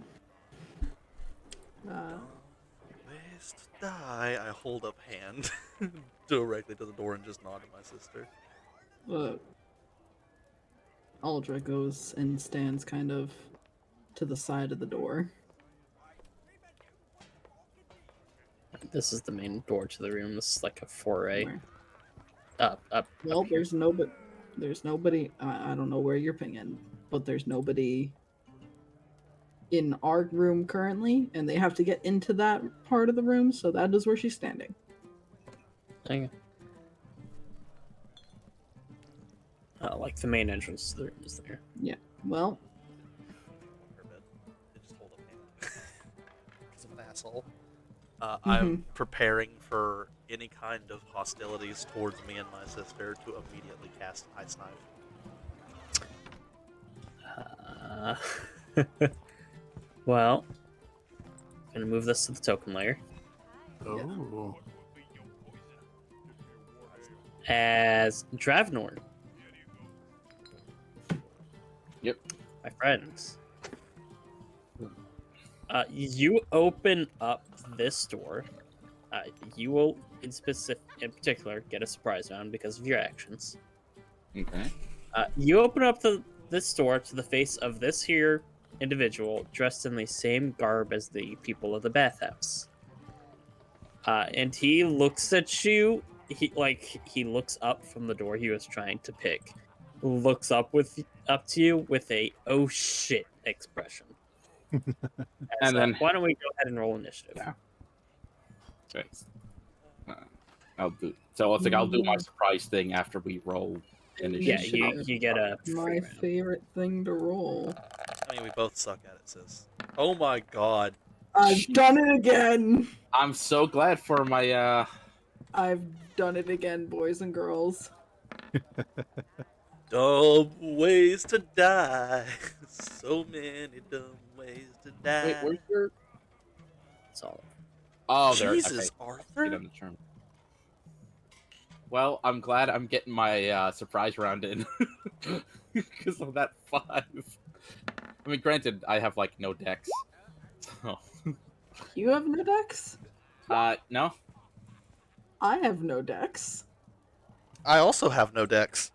Ways to die. I hold up hand directly to the door and just nod to my sister. Aldra goes and stands kind of to the side of the door. This is the main door to the room. This is like a foray. Where? Up. Well, up here. there's nobody. I don't know where you're pinging, but there's nobody in our room currently, and they have to get into that part of the room, so that is where she's standing. Okay. Like the main entrance to the room is there. Yeah. Well, Her bed. They just hold up hand. Because I'm an asshole. Mm-hmm. I'm preparing for any kind of hostilities towards me and my sister to immediately cast Ice Knife. Well, gonna move this to the token layer. Oh. As Dravnor. Yep. My friends. You open up this door. You will, in particular, get a surprise round because of your actions. Okay. You open up this door to the face of this here individual dressed in the same garb as the people of the bathhouse. And he looks at you. He looks up from the door he was trying to pick. Looks up to you with a "oh shit" expression. And then Why don't we go ahead and roll initiative? Yeah. Okay. I'll do. So it's like I'll do my surprise thing after we roll. Yeah, you get a free my round. favorite thing to roll. I mean, we both suck at it, sis. Oh my god. I've done it again. I'm so glad for my. I've done it again, boys and girls. Dumb ways to die. So many dumb ways to die. Wait, where's your? That's all. Oh, there. Jesus, Okay. Arthur? Get on the term. Well, I'm glad I'm getting my surprise round in because of that 5. I mean, granted, I have like no decks. So. You have no decks? No. I have no decks. I also have no decks.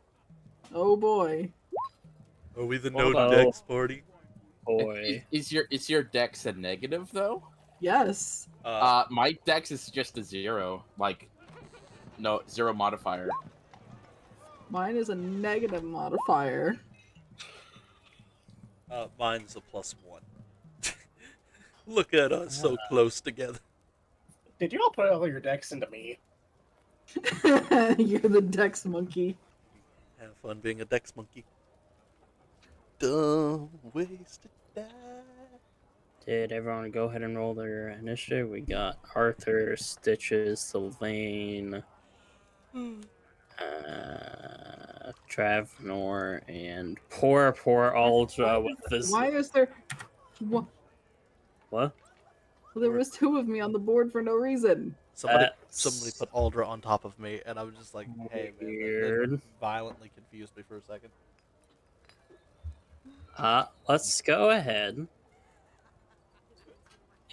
Oh boy. Are we the Hold no on. decks party? Boy. Is your dex a negative though? Yes. My dex is just a 0, like no 0 modifier. Mine is a negative modifier. Mine's a +1. Look at us, so close together. Did you all put all your decks into me? You're the dex monkey. Have fun being a dex monkey. Dumb ways to die. Did everyone go ahead and roll their initiative? We got Arthur, Stitches, Sylvain, Travnor, and poor Aldra with this. Why is there... What? What? Well, there was 2 of me on the board for no reason. Somebody That's put Aldra on top of me, and I was just like, hey, man. weird. That violently confused me for a second. Let's go ahead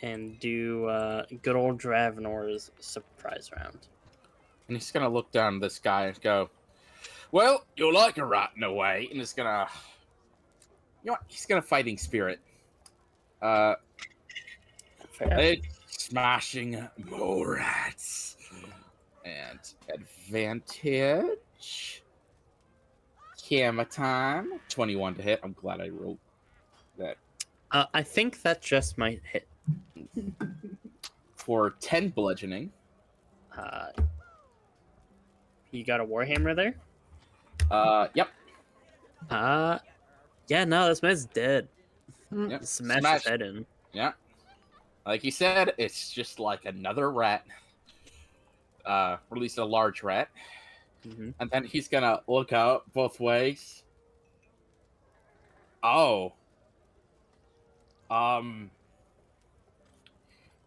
and do good old Dravnor's surprise round. And he's gonna look down at this guy and go, "Well, you're like a rat in a way," and he's gonna, you know what? He's gonna fighting spirit. Fair. Smashing more rats and advantage. Camera time. 21 to hit. I'm glad I rolled that. I think that just might hit. For 10 bludgeoning. You got a Warhammer there? Yep. Yeah, no, this man's dead. Yep. You smashed his head in. Yeah. Like he said, it's just like another rat. Or at least a large rat. Mm-hmm. And then he's gonna look out both ways. Oh.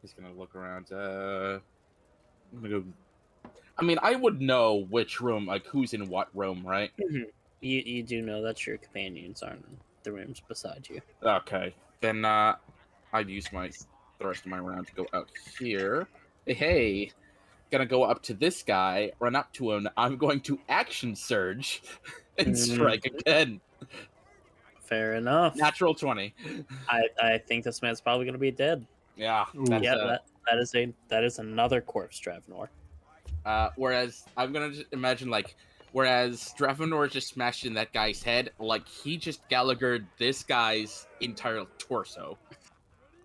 He's gonna look around. I'm gonna go. I mean, I would know which room, like who's in what room, right? Mm-hmm. You do know that your companions aren't in the rooms beside you. Okay. Then I'd use the rest of my round to go out here. Hey, gonna go up to this guy, run up to him. I'm going to action surge and strike again. Fair enough. Natural 20. I think this man's probably gonna be dead. Yeah, Ooh. that's Yeah, that is another corpse, Dravnor. whereas I'm gonna just imagine whereas Dravenor just smashed in that guy's head, he just Gallaghered this guy's entire torso.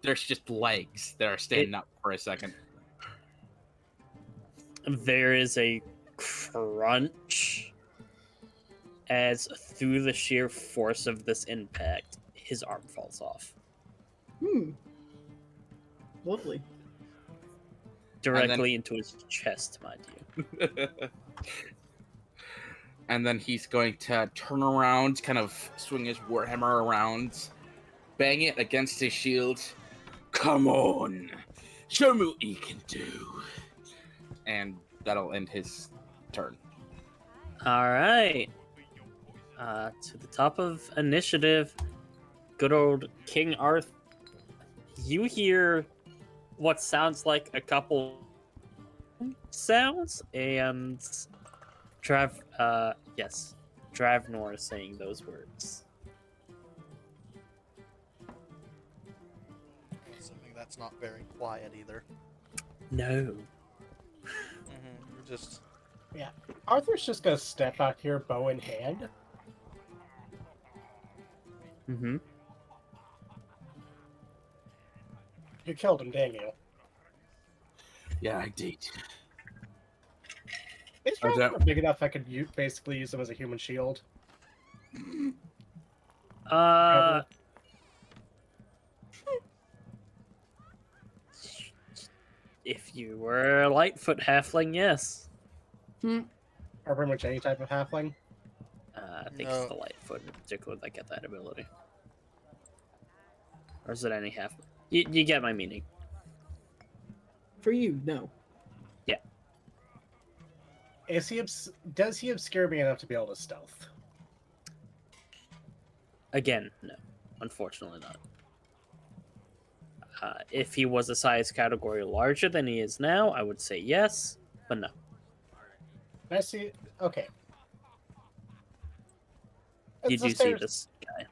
There's just legs that are standing up for a second. There is a crunch as through the sheer force of this impact, his arm falls off. Lovely. Directly into his chest, mind you. And then he's going to turn around, kind of swing his warhammer around, bang it against his shield. Come on, show me what you can do. And that'll end his turn. All right. To the top of initiative, good old King Arthur. You hear what sounds like a couple sounds, and Dravnor is saying those words. Assuming that's not very quiet either. No. We're just. Arthur's just gonna step out here, bow in hand. Mm-hmm. You killed him, didn't you? Yeah, I did. Is Oh, that- Dravenor big enough I could basically use him as a human shield? If you were a Lightfoot halfling, yes. Or pretty much any type of halfling? I think it's the Lightfoot in particular that get that ability. Or is it any half? You get my meaning. For you, no. Does he obscure me enough to be able to stealth? Again, no. Unfortunately not. If he was a size category larger than he is now, I would say yes, but no. I see. Okay. You It's do just see there's- this guy.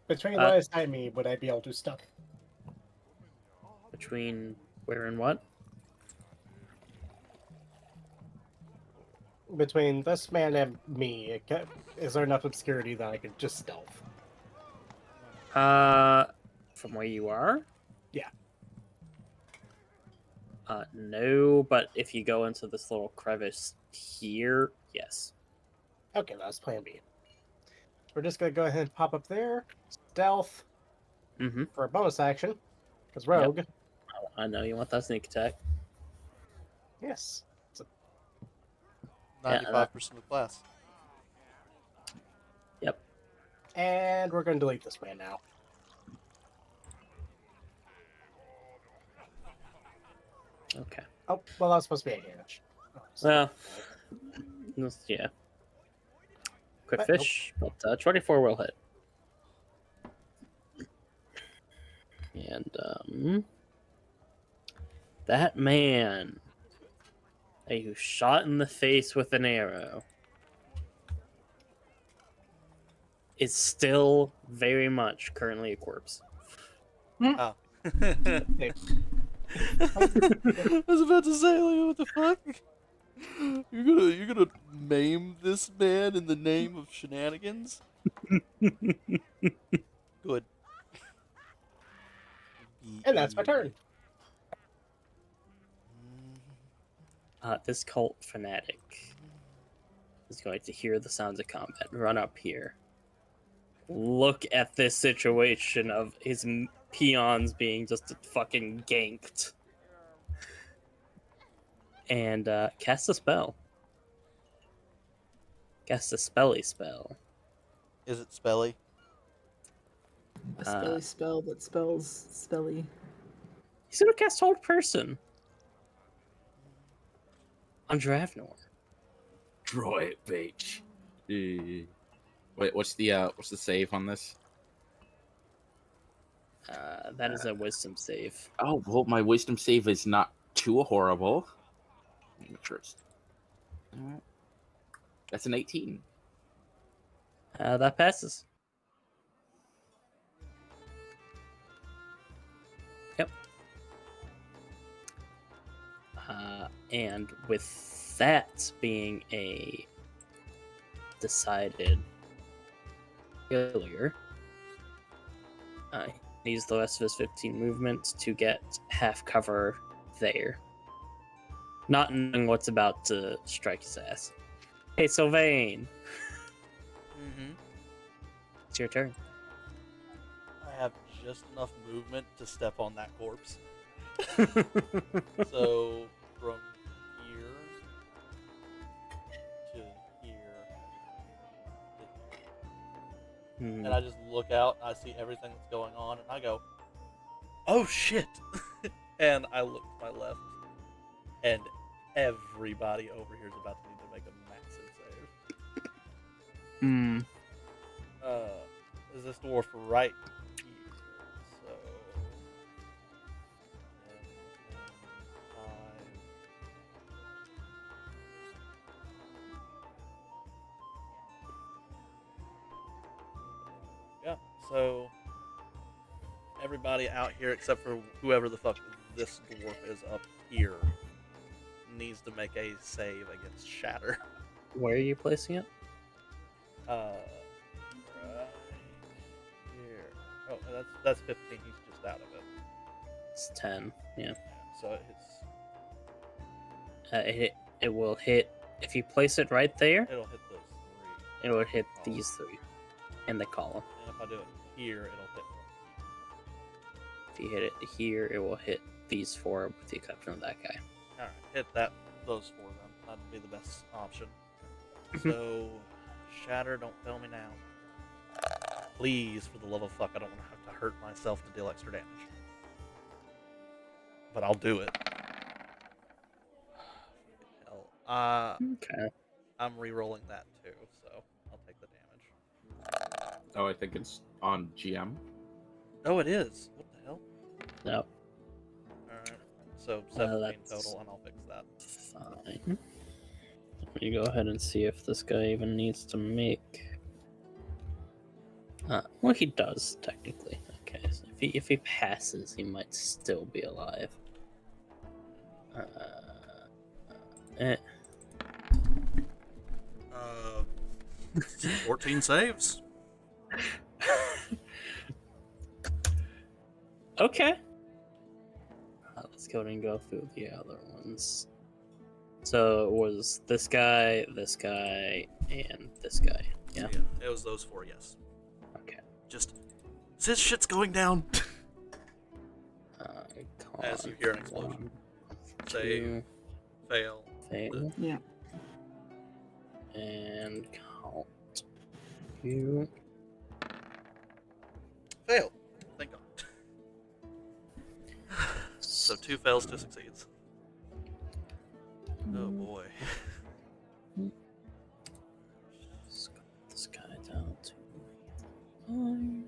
Between Elias and me, would I be able to stealth? Between where and what? Between this man and me, is there enough obscurity that I could just stealth? From where you are? Yeah. No, but if you go into this little crevice here, yes. Okay, that's plan B. We're just gonna go ahead and pop up there, stealth Mm-hmm. for a bonus action, because rogue. I know you want that sneak attack. Yes. 95% of class. Yep. And we're gonna delete this man now. Okay. Oh, well, that's supposed to be a damage. Oh, Well, yeah. Quick But fish, but 24 will hit. And, that man who shot in the face with an arrow is still very much currently a corpse. Oh. Hey, I was about to say, like, what the fuck? You're gonna maim this man in the name of shenanigans? Good. and that's my turn. This cult fanatic is going to hear the sounds of combat, run up here, look at this situation of his peons being just fucking ganked, and cast a spell. Cast a spelly spell. Is it spelly? A spelly spell that spells spelly. He's gonna cast Hold Person on Dravnor. Draw it, bitch. Wait, what's the save on this? That is a wisdom save. Oh, well, my wisdom save is not too horrible. Let me make sure it's... That's an 18. That passes. Yep. And with that being a decided failure, he used the rest of his 15 movements to get half cover there, not knowing what's about to strike his ass. Hey, Sylvain, Mm-hmm. it's your turn. I have just enough movement to step on that corpse. So from here to here to here. And I just look out, I see everything that's going on, and I go, oh shit! And I look to my left, and everybody over here is about to need to make a massive save. Is this dwarf right here? So, 10, 5. Yeah, so everybody out here except for whoever the fuck this dwarf is up here needs to make a save against shatter. Where are you placing it? Right here. Oh, that's 15. He's just out of it. It's 10. Yeah. So It will hit if you place it right there. it'll hit those three. It will hit these three in the column. And if I do it here, it'll hit them. If you hit it here, it will hit these four with the exception of that guy. Alright, hit those four then. That'd be the best option. So, shatter, don't fail me now. Please, for the love of fuck, I don't want to have to hurt myself to deal extra damage. But I'll do it. Hell. Okay. I'm re-rolling that too, so I'll take the damage. Oh, I think it's on GM. Oh, it is. What the hell? Nope. Alright. So 17 that's total, and I'll fix that. Fine. Let me go ahead and see if this guy even needs to make. Well, he does technically. Okay, so if he passes, he might still be alive. 14 saves. Okay. Let's go ahead and go through the other ones. So it was this guy, and this guy. Yeah. It was those four, yes. Okay. Just, this shit's going down. As you hear an explosion. 1, Save. 2, Fail. fail, Yeah. and count. You. Fail. Thank God. So 2 fails, 2 succeeds. Oh boy. Let's cut this guy down to 5.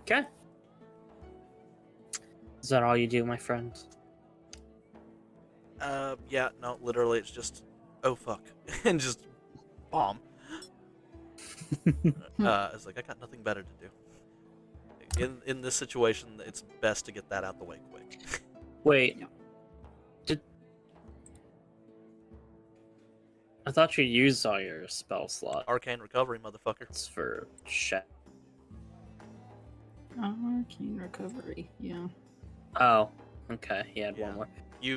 Okay. Is that all you do, my friend? Yeah, no, literally it's just, oh fuck, and just bomb. It's like, I got nothing better to do. In this situation, it's best to get that out the way quick. Wait. Yeah. I thought you used all your spell slot. Arcane recovery, motherfucker. It's for chat. Arcane recovery. Yeah. Oh, okay. He had Yeah. one more.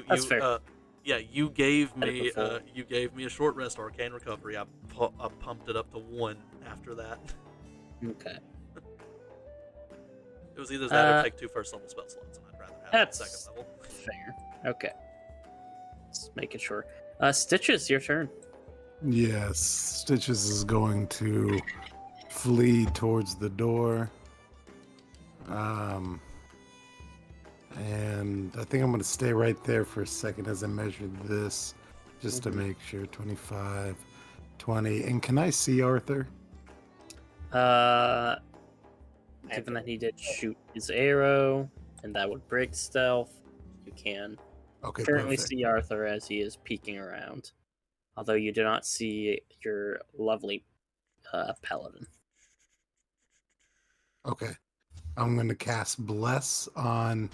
That's fair. Yeah, you gave Had it me before. a short rest arcane recovery. I pumped it up to 1 after that. Okay. It was either that or take 2 first level spell slots, and I'd rather have That's the second level. fair. Okay. Just making sure. Stitches, your turn. Yes, Stitches is going to flee towards the door. And I think I'm going to stay right there for a second as I measure this, just to make sure. 25, 20. And can I see Arthur? Given that he did shoot his arrow, and that would break stealth, you can currently see Arthur as he is peeking around. Although you do not see your lovely paladin. Okay. I'm going to cast Bless on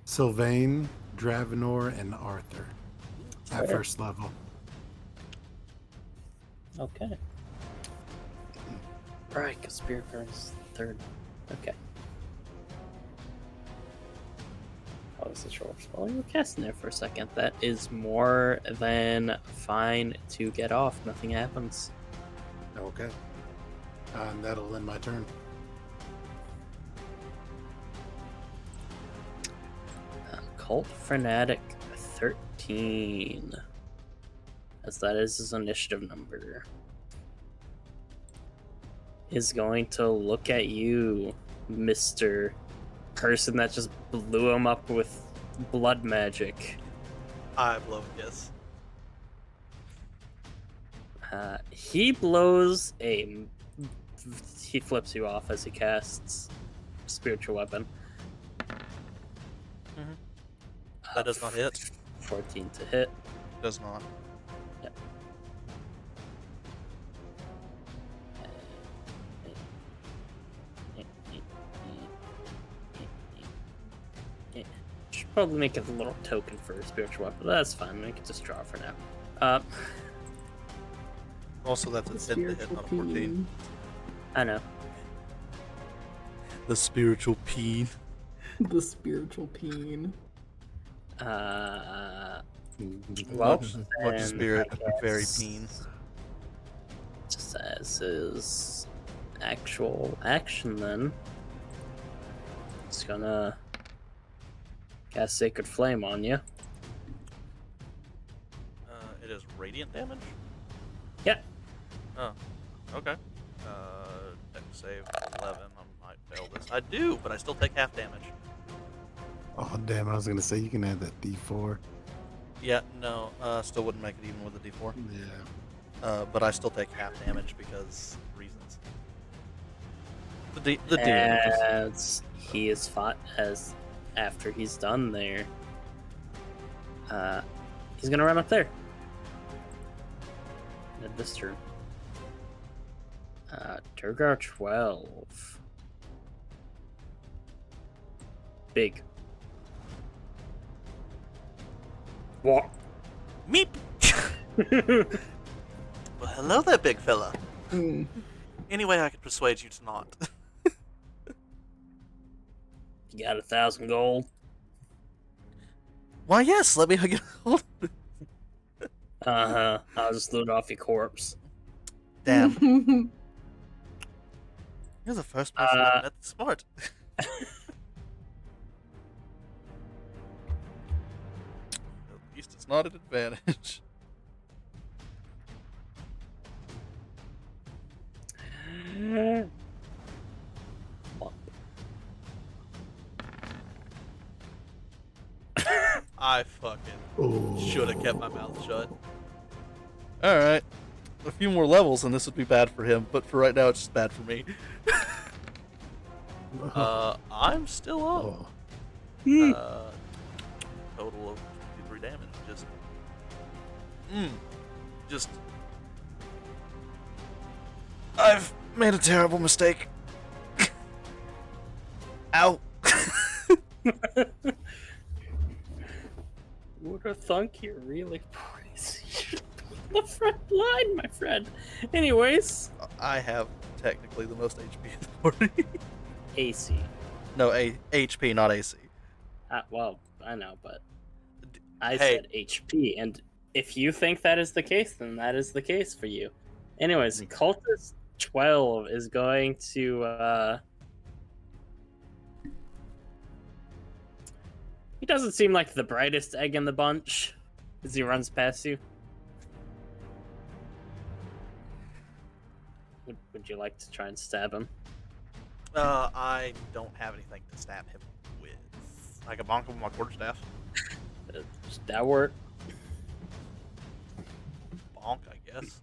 Sylvain, Dravenor, and Arthur at first level. Okay. Right, because Spirit Guard's third. Okay. I was the short spell you were casting there for a second. That is more than fine to get off. Nothing happens. Okay. And that'll end my turn. Cult Fanatic 13. As that is his initiative number. Is going to look at you, Mr. Person that just blew him up with blood magic. I blow a kiss. He blows a... He flips you off as he casts Spiritual Weapon. That does not hit. 14 to hit. Does not. Yep. Should probably make it a little token for a spiritual weapon, but that's fine. We can just draw for now. Also, that's a 10 to hit, not a 14. I know. The spiritual peen. The spiritual peen. Well, Much spirit, very peen. Just as his actual action, then it's gonna cast Sacred Flame on you. It is radiant damage? Yeah. Oh, okay. Dex save 11. I might fail this. I do, but I still take half damage. Oh, damn. I was going to say, you can add that D4. Yeah, no, still wouldn't make it even with a D4. Yeah. But I still take half damage because reasons. The As he is fought as after he's done there, he's gonna run up there. At this turn. Durgar 12. Big. What? Meep! Well, hello there, big fella. Any way I could persuade you to not? You got 1,000 gold? Why, yes, let me get hold. Uh-huh. I'll just loot off your corpse. Damn. You're the first person I've met that's smart. At least it's not an advantage. I fucking should have kept my mouth shut. Alright. A few more levels and this would be bad for him, but for right now it's just bad for me. I'm still up. Oh. Total of 23 damage. Just. I've made a terrible mistake. Ow. Would have thunk you're really crazy. You should be on the front line, my friend. Anyways. I have technically the most HP in the party. AC. No, HP, not AC. Well, I know, but I Hey. said HP, and if you think that is the case, then that is the case for you. Anyways, Cultist 12 is going to, he doesn't seem like the brightest egg in the bunch, As he runs past you. Would you like to try and stab him? I don't have anything to stab him with. I can bonk him with my quarterstaff. Does that work? Bonk, I guess.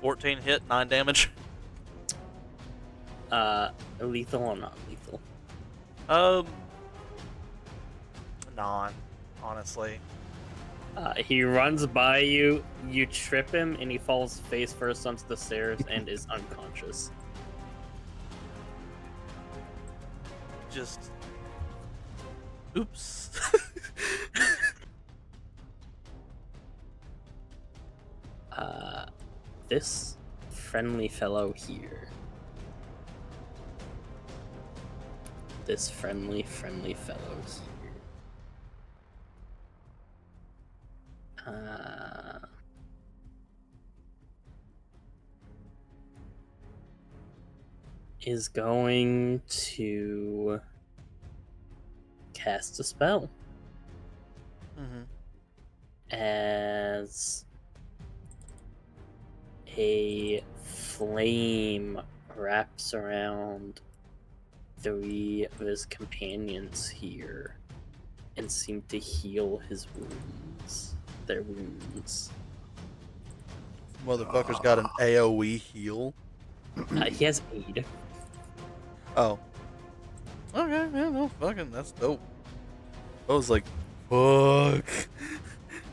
14 hit, 9 damage. Lethal or not lethal? Non, honestly. He runs by you, you trip him, and he falls face first onto the stairs and is unconscious. Just. Oops. This friendly fellow here. This friendly fellows here. Is going to cast a spell. As a flame wraps around 3 of his companions here and seem to heal their wounds. Motherfucker's got an AoE heal. He has aid. Oh. Okay, yeah, no, fucking, that's dope. I was like, fuck.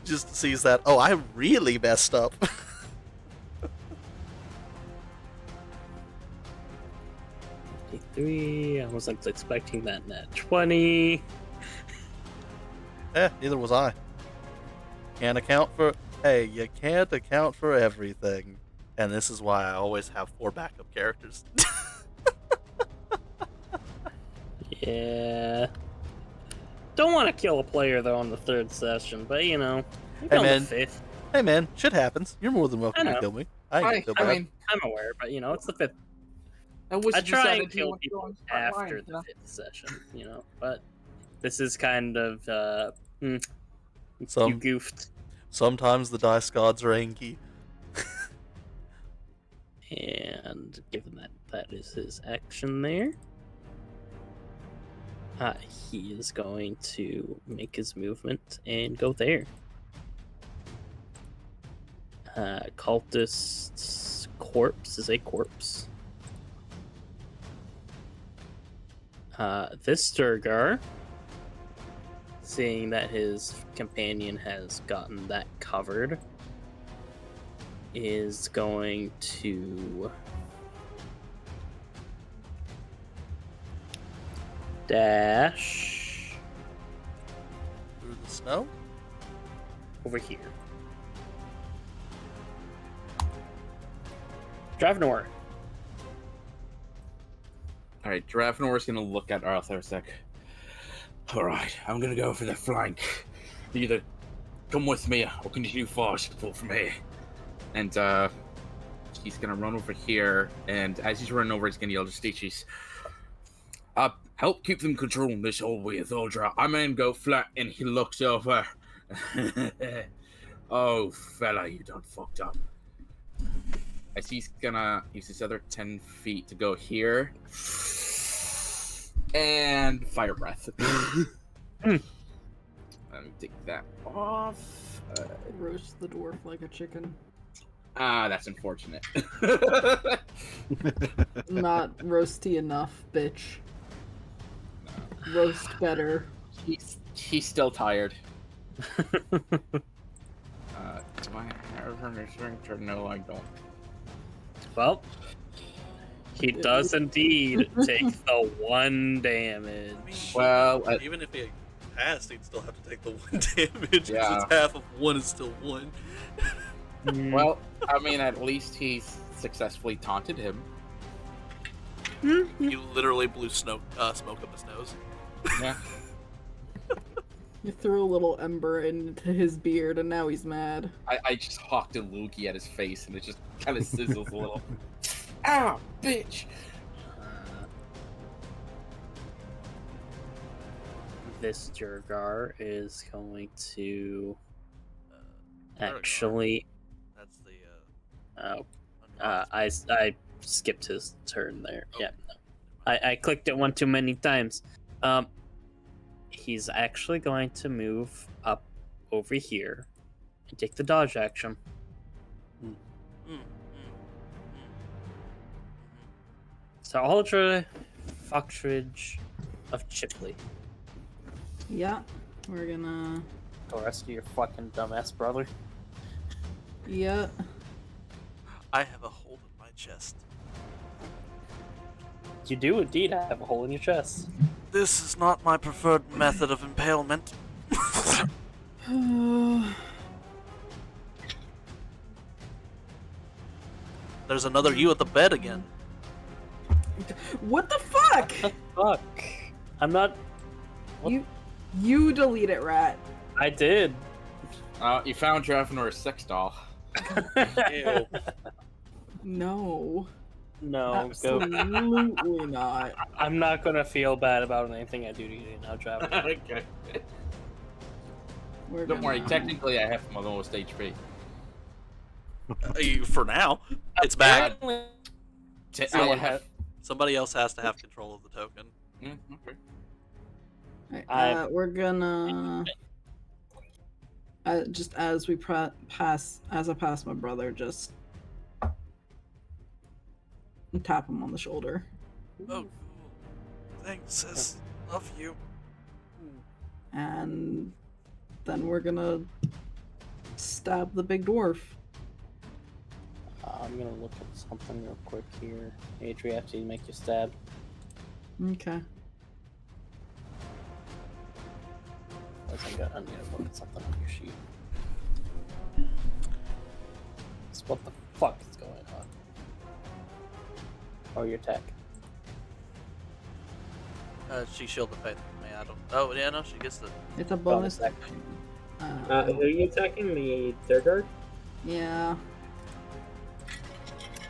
Just sees that, oh, I really messed up. 53. I wasn't expecting that nat 20. Neither was I. Can't account for... Hey, you can't account for everything. And this is why I always have 4 backup characters. Yeah. Don't want to kill a player, though, on the 3rd session, but, you know, maybe Hey, on man. the 5th. Hey, man, shit happens. You're more than welcome to kill me. I ain't gonna feel bad. I'm aware, but, you know, it's the 5th. I I try and kill people after the 5th session, you know, but this is kind of, you goofed. Sometimes the dice gods are angry. And given that that is his action there, he is going to make his movement and go there. Cultist's corpse is a corpse. This Sturgar, seeing that his companion has gotten that covered, is going to dash Through the snow? over here. Dravenor. Alright, Dravenor's gonna look at Arthur a sec. Alright, I'm gonna go for the flank. Either come with me or continue fast from here. And he's gonna run over here, and as he's running over, he's gonna yell to Stitches. Help keep them controlling this whole way, Tholdra. I'm gonna go flat, and he looks over. Oh, fella, you done fucked up. As he's gonna use his other 10 feet to go here. And fire breath. Let me take that off. Roast the dwarf like a chicken. That's unfortunate. Not roasty enough, bitch. Roast better. He's still tired. Do I have her strength or no? I don't. Well, he does indeed take the 1 damage. Well, Even if he passed, he'd still have to take the 1 damage. Yeah. Since half of 1 is still 1. well, I mean, at least he's successfully taunted him. You literally blew smoke up his nose. Yeah. You threw a little ember into his beard, and now he's mad. I just hawked a loogie at his face, and it just kind of sizzles a little. Ow, bitch! this Durgar is going to Durgar. actually. That's the Oh, unmonster. I skipped his turn there. Oh. Yeah, no. I clicked it one too many times. He's actually going to move up over here and take the dodge action. Mm, mm, mm, So Ultra Foxridge of Chipley. Yeah, we're gonna. Go rescue your fucking dumbass brother. Yeah. I have a hole in my chest. You do indeed have a hole in your chest. This is not my preferred method of impalement. There's another you at the bed again. What the fuck? What the fuck? I'm not. What? You delete it, rat. I did. You found Dravenor's sex doll. Ew. No. No, go. Absolutely not. I'm not gonna feel bad about anything I do to you now, Travis. Okay. We're Don't worry, gonna- technically I have my lowest HP. For now, it's bad. I have... Somebody else has to have control of the token. Okay. Alright, we're gonna just as we pass, as I pass my brother, just tap him on the shoulder. Oh, cool. Thanks, sis. Love you. And then we're gonna stab the big dwarf. I'm gonna look at something real quick here. Adri, after you make your stab. Okay. I need to look at something on your sheet. So what the fuck is going on? Oh, your tech. She shielded faith with me. I don't. Oh yeah, no, she gets the. It's a bonus. Who are you attacking? The Durgar? Yeah.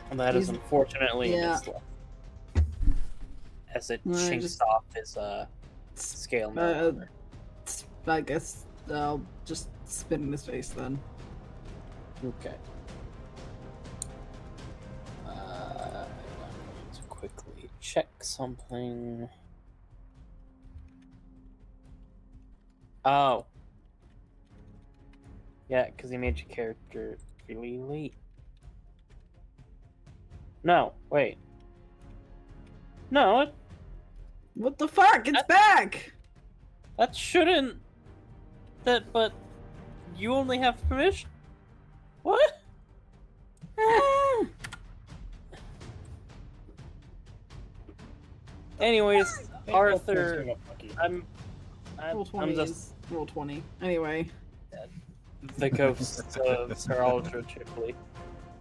And that is He's- unfortunately in yeah. its left. As it Well, I chinks just- off his scale now. I guess I'll just spit in his face then. Okay. I'm going to quickly check something. Oh. Yeah, because he made your character really late. No, wait. No, What the fuck? It's back! that shouldn't. But you only have permission. What? Ah. Anyways, Arthur, Roll I'm 20 just is roll 20. Anyway. the ghost of Sir Ultra Chipley.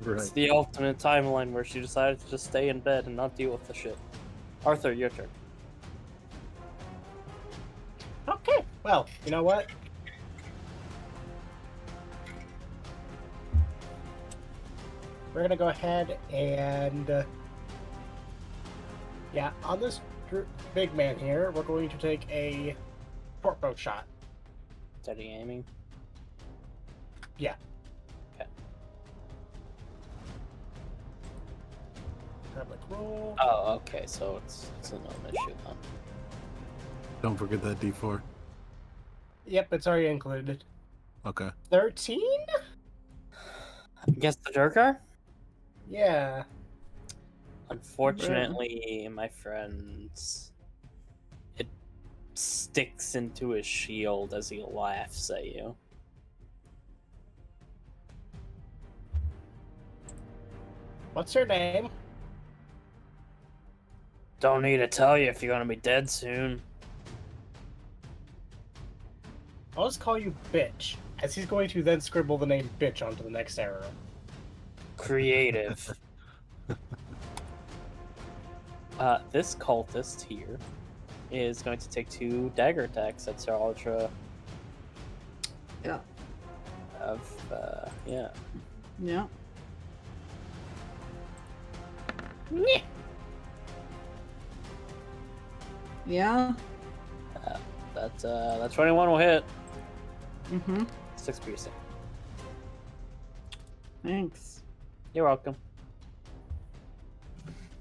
It's Right. the ultimate timeline where she decided to just stay in bed and not deal with the shit. Arthur, your turn. Okay, well, you know what? We're gonna go ahead and yeah, on this big man here, we're going to take a short bow shot. Steady aiming. Yeah. Okay. Public roll. Oh, okay. So it's a no issue then. Don't forget that D4. Yep, it's already included. Okay. 13? Against the Durgar? Yeah. Unfortunately, my friends, it sticks into his shield as he laughs at you. What's her name? Don't need to tell you if you're gonna be dead soon. I'll just call you Bitch, as he's going to then scribble the name Bitch onto the next arrow. Creative. This cultist here is going to take 2 dagger attacks at Sir Ultra. Yeah. Yeah. Yeah. Nyeh. Yeah. That 21 will hit. Mm-hmm. 6 piercing. Thanks. You're welcome.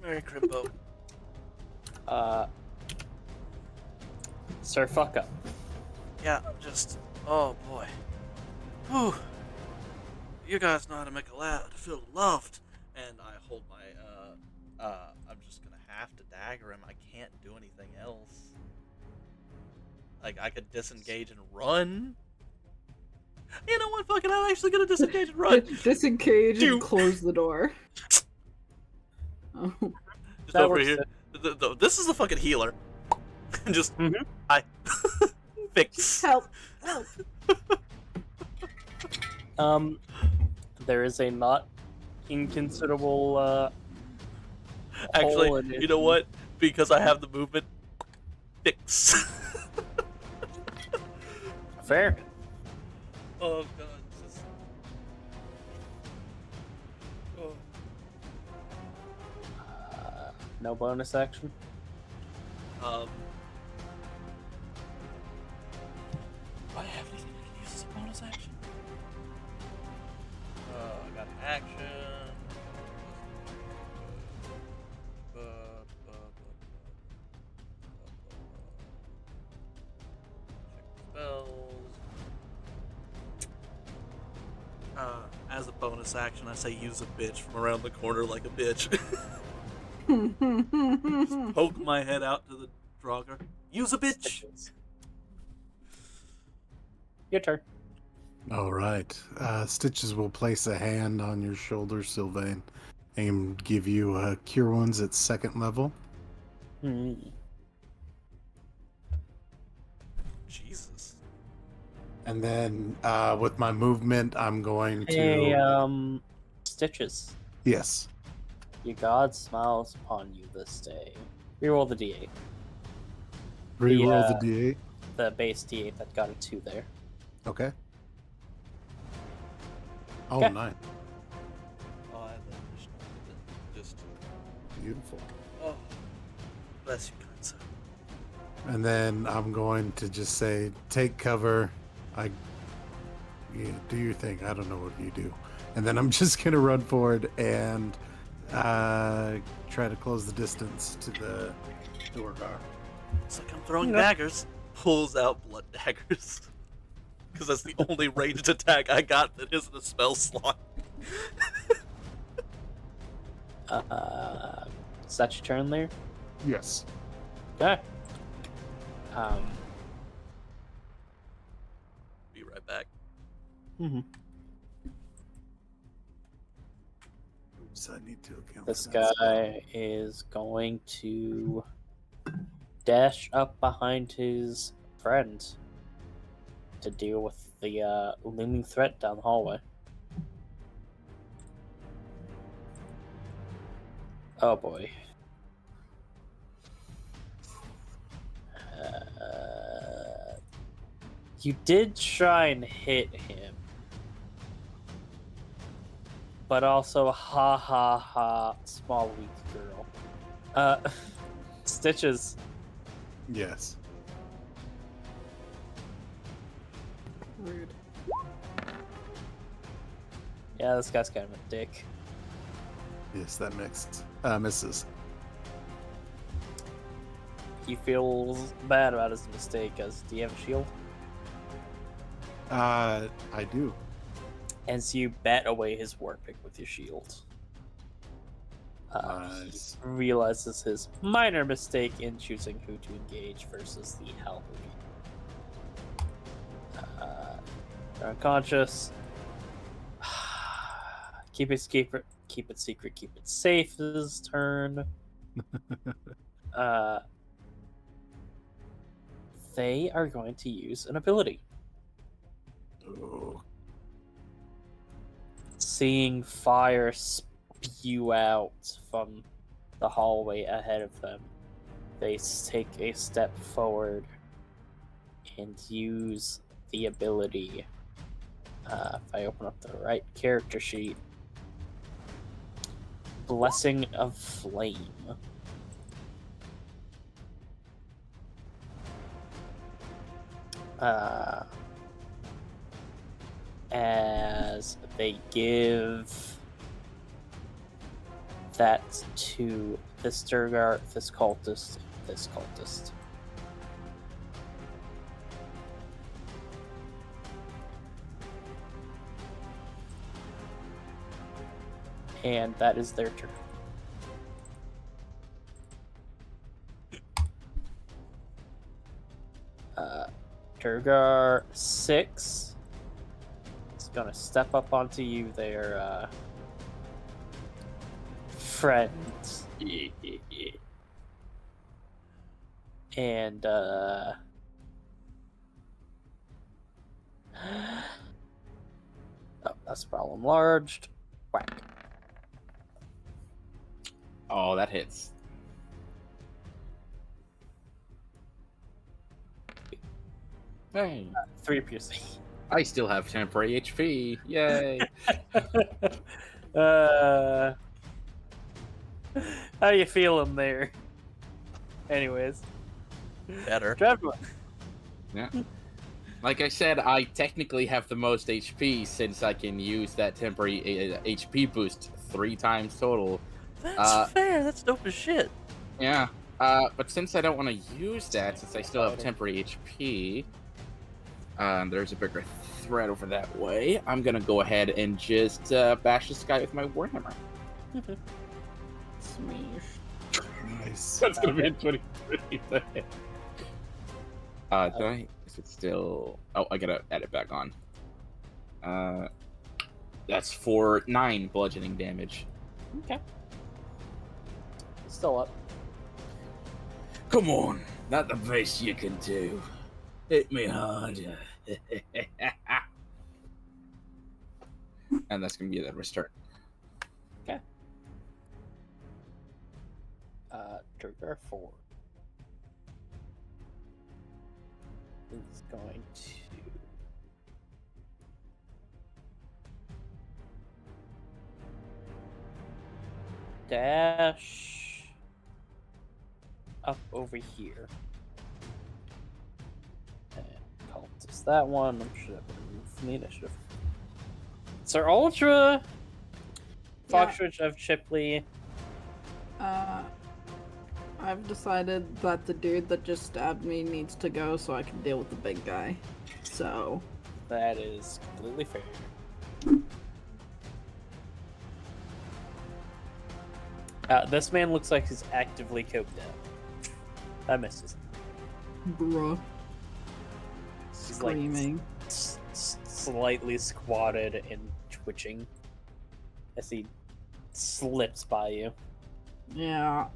Merry Crimbo. Sir, fuck up. Yeah, oh boy. Whew. You guys know how to make a lad feel loved. And I hold my, I'm just gonna have to dagger him. I can't do anything else. Like, I could disengage and run. You know what? Fuck it, I'm actually gonna disengage and run. Disengage Dude. and close the door. Oh. Just That over works here. This is the fucking healer. And just, I fix. Help! Help! There is a not inconsiderable Actually, hole in it. you know what? Because I have the movement, fix. Fair. Oh god, this is... Oh. No bonus action. Do I have anything I can use as a bonus action? I got an action. Check spells. As a bonus action, I say use a bitch from around the corner like a bitch. Just poke my head out to the Draugr. Use a bitch! Stitches. Your turn. All right. Stitches will place a hand on your shoulder, Sylvain, and give you Cure Wounds at 2nd level. Jesus. And then with my movement, I'm going to... Hey, Stitches. Yes. Your god smiles upon you this day. Reroll the d8. Reroll the D8. The base d8 that got a 2 there. Okay. Oh, Okay. 9. Oh, I have that additional. Just. Beautiful. Oh. Bless you, kind sir. And then I'm going to just say, take cover. Do your thing. I don't know what you do. And then I'm just going to run forward and try to close the distance to the door guard. It's like I'm throwing daggers. Pulls out blood daggers. Because that's the only ranged attack I got that isn't a spell slot. Is that your turn there? Yes. Okay. Be right back. So I need to account This for that. guy is going to dash up behind his friend to deal with the looming threat down the hallway. Oh boy. You did try and hit him. But also, ha ha ha, small weak girl. Stitches. Yes. Rude. Yeah, this guy's kind of a dick. Yes, that misses. He feels bad about his mistake. Do you have a shield? I do. And so you bat away his war pick with your shield. Nice. He realizes his minor mistake in choosing who to engage versus the halberd. You're unconscious. Keep it secret. Keep it secret. Keep it safe. His turn. They are going to use an ability. Oh. Seeing fire spew out from the hallway ahead of them, they take a step forward and use the ability. If I open up the right character sheet, Blessing of Flame. as they give that to this Durgar, this cultist, this cultist. And that is their turn. Durgar 6 is gonna step up onto you there, friend. And oh, that's problem larged. Whack. Oh, that hits. Hey, 3 piercing. I still have temporary HP. Yay! How you feeling there? Anyways, Better. Trevor. Yeah. Like I said, I technically have the most HP since I can use that temporary HP boost 3 times total. That's fair. That's dope as shit. Yeah. But since I don't want to use that, since I still have temporary HP, there's a bigger threat over that way. I'm gonna go ahead and just bash this guy with my warhammer. Smash. Nice. That's gonna be a 23. Is it still? Oh, I gotta add it back on. That's for 9 bludgeoning damage. Okay. Still up. Come on, not the best you can do. Hit me harder. And that's gonna be the restart. Okay. Trigger 4 is going to dash up over here. And cultist that one. I'm sure that would remove from the initiative. Sir Ultra Foxridge of Chipley. I've decided that the dude that just stabbed me needs to go so I can deal with the big guy. So That is completely fair. This man looks like he's actively coked out. That misses. bruh. He's like Screaming. slightly squatted and twitching as he slips by you. Yeah.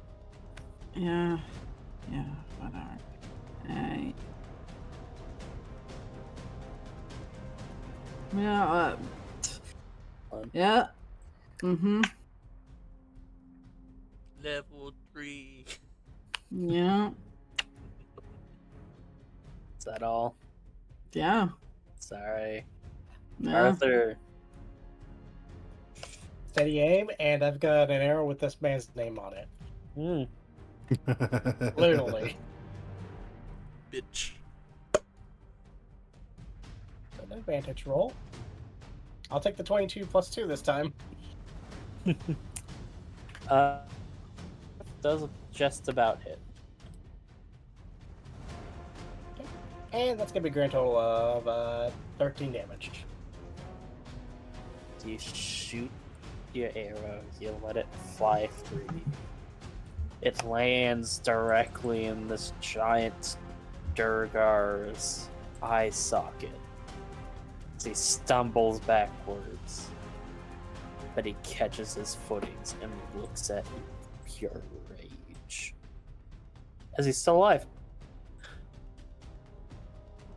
Yeah. Yeah, whatever. Hey. Yeah, yeah. Mm-hmm. Level 3. Yeah. Is that all? Yeah. Sorry. Yeah. Arthur. Steady aim, and I've got an arrow with this man's name on it. Hmm. Literally. Bitch. An advantage roll. I'll take the 22 plus 2 this time. Does just about hit. And that's going to be a grand total of 13 damage. You shoot your arrow, you let it fly free. It lands directly in this giant Durgar's eye socket as he stumbles backwards. But he catches his footings and looks at you with pure rage. As he's still alive.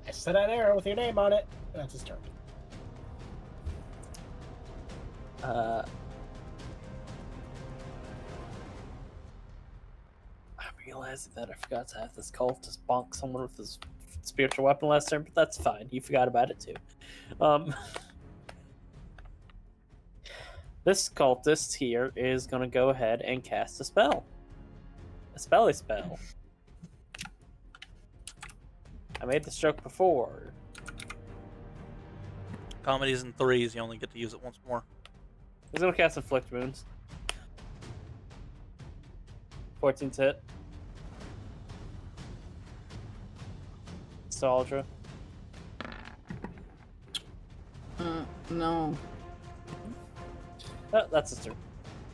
I set an arrow with your name on it. That's his turn. I'm realizing that I forgot to have this cultist bonk someone with his spiritual weapon last turn, but that's fine. You forgot about it too. This cultist here is going to go ahead and cast a spell. A spelly spell. I made this joke before. Comedy's in threes. You only get to use it once more. He's gonna cast Inflict Wounds. 14's hit. Saldra. No. Oh, that's his turn.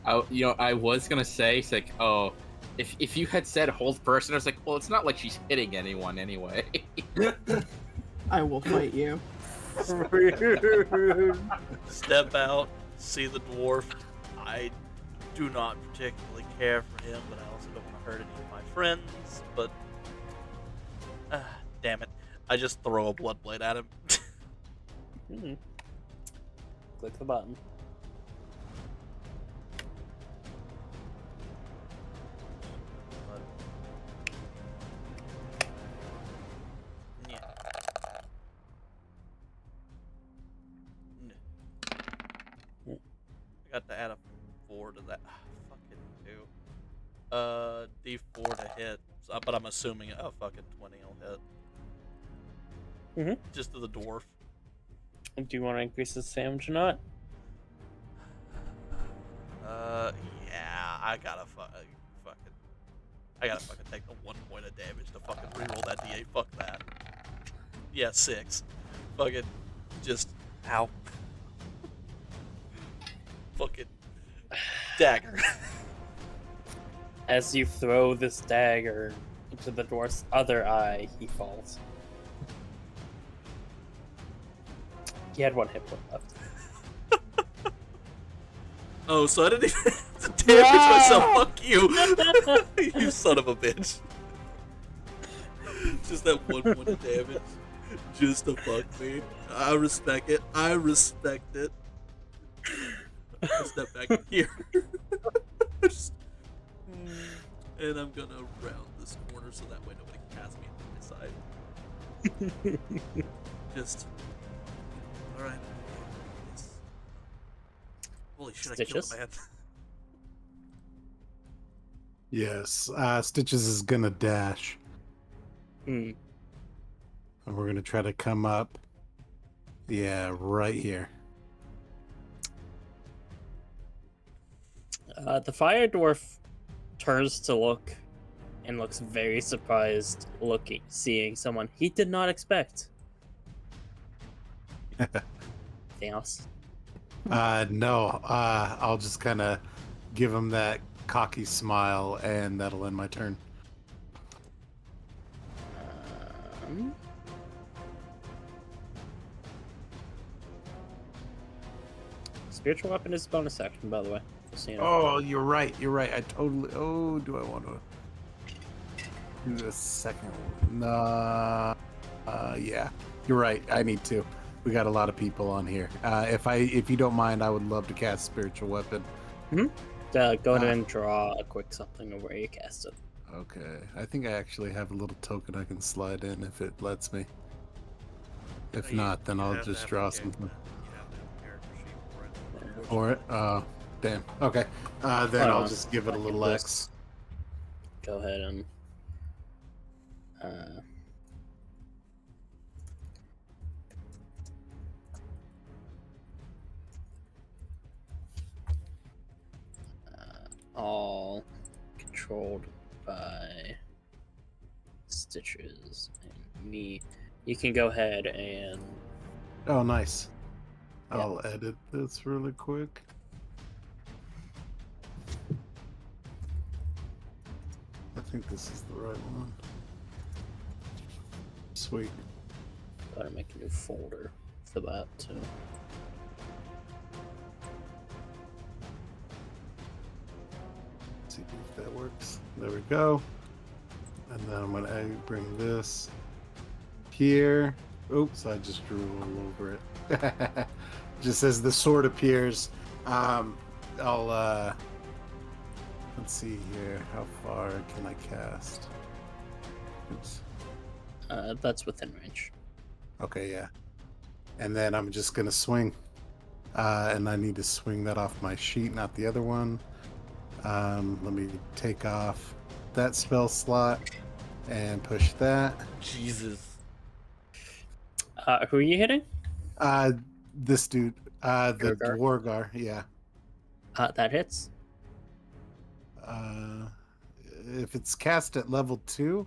I was gonna say, it's like, oh, if you had said hold person, I was like, well, it's not like she's hitting anyone anyway. I will fight you. Step out, see the dwarf. I do not particularly care for him, but I also don't want to hurt any of my friends. But damn it, I just throw a blood blade at him. Click the button. Yeah. I got to add a 4 to that. Fucking 2. D4 to hit, but I'm assuming a fucking 20 will hit. Just to the dwarf. Do you want to increase the damage or not? Yeah, I gotta fucking take the 1 point of damage to fucking reroll that D8. Fuck that. Yeah, 6. Fucking just ow. Fucking dagger. As you throw this dagger into the dwarf's other eye, he falls. He had 1 hit point left. Oh, so I didn't even have to damage myself. Fuck you. You son of a bitch. Just that 1 point of damage. Just to fuck me. I respect it. I respect it. I'll step back in here. And I'm gonna round this corner so that way nobody can pass me on my side. Just. Alright. Holy shit, Stitches? I killed a man. Yes, Stitches is gonna dash. Hmm. And we're gonna try to come up. Yeah, right here. The fire dwarf turns to look and looks very surprised seeing someone he did not expect. Anything else? No, I'll just kind of give him that cocky smile, and that'll end my turn. Spiritual weapon is bonus action, by the way. Just so you know. Oh, you're right. You're right. I totally. Oh, do I want to do the second one? Nah. Yeah, you're right. I need to. We got a lot of people on here. If you don't mind, I would love to cast spiritual weapon. Go ahead and draw a quick something of where you cast it. Okay. I think I actually have a little token I can slide in if it lets me. If not, then I'll just draw something. You have to have a character sheet for it. For it? Oh, damn. Okay. Then I'll just give it a little X. Go ahead and all controlled by Stitches and me. You can go ahead and Oh, nice. I'll edit this really quick. I think this is the right one. Sweet. go ahead and make a new folder for that too. See if that works. There we go. And then I'm gonna bring this here. Oops, I just drew all over it. Just as the sword appears, I'll let's see here. How far can I cast? Oops. That's within range. Okay, yeah. And then I'm just gonna swing. And I need to swing that off my sheet, not the other one. Let me take off that spell slot and push that. Jesus. Who are you hitting? This dude, the Dwargar? Dwargar, yeah. That hits. If it's cast at level 2,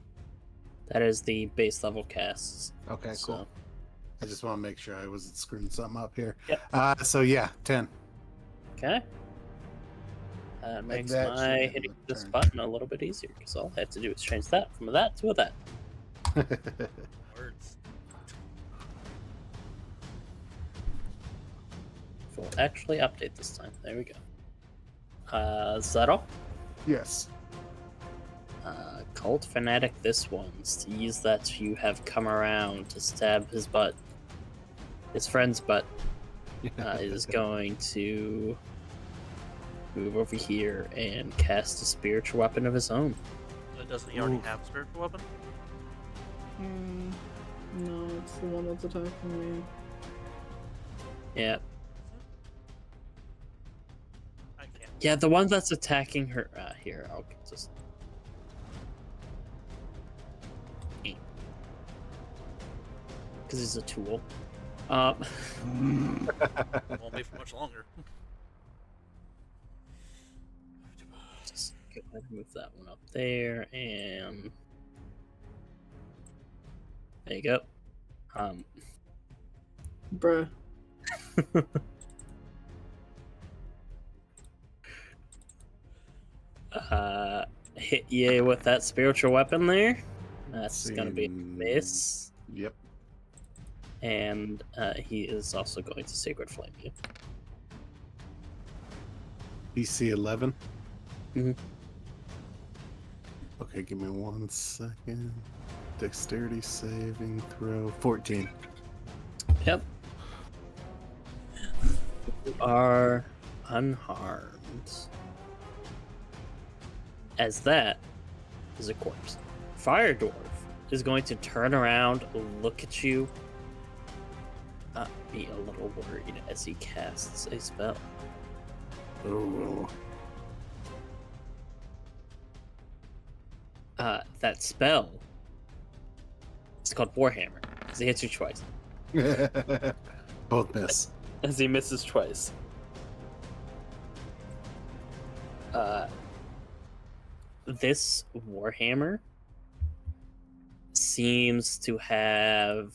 That is the base level casts. okay, So, cool. I just want to make sure I wasn't screwing something up here. Yep. So yeah, 10. Okay. That makes that should my end hitting the this turn. button a little bit easier because all I have to do is change that from a that to a that. Words. We'll actually update this time. There we go. Is that all? Yes. Cult Fanatic this one sees that you have come around to stab his butt. His friend's butt is going to move over here and cast a spiritual weapon of his own. Doesn't he already have a spiritual weapon? No, it's the one that's attacking me. Yeah. I can't. Yeah, the one that's attacking her. Here, I'll just. Because he's a tool. Won't be for much longer. Just go ahead and move that one up there, and there you go. Bruh. Hit you with that spiritual weapon there. That's gonna be a miss. Yep. And he is also going to Sacred Flame you. DC 11. Mhm. Okay, give me 1 second. Dexterity saving throw 14. Yep. You are unharmed. As that is a corpse. Fire Dwarf is going to turn around, look at you, be a little worried as he casts a spell. Oh. That spell is called Warhammer, because he hits you twice. Both miss. As he misses twice. This Warhammer seems to have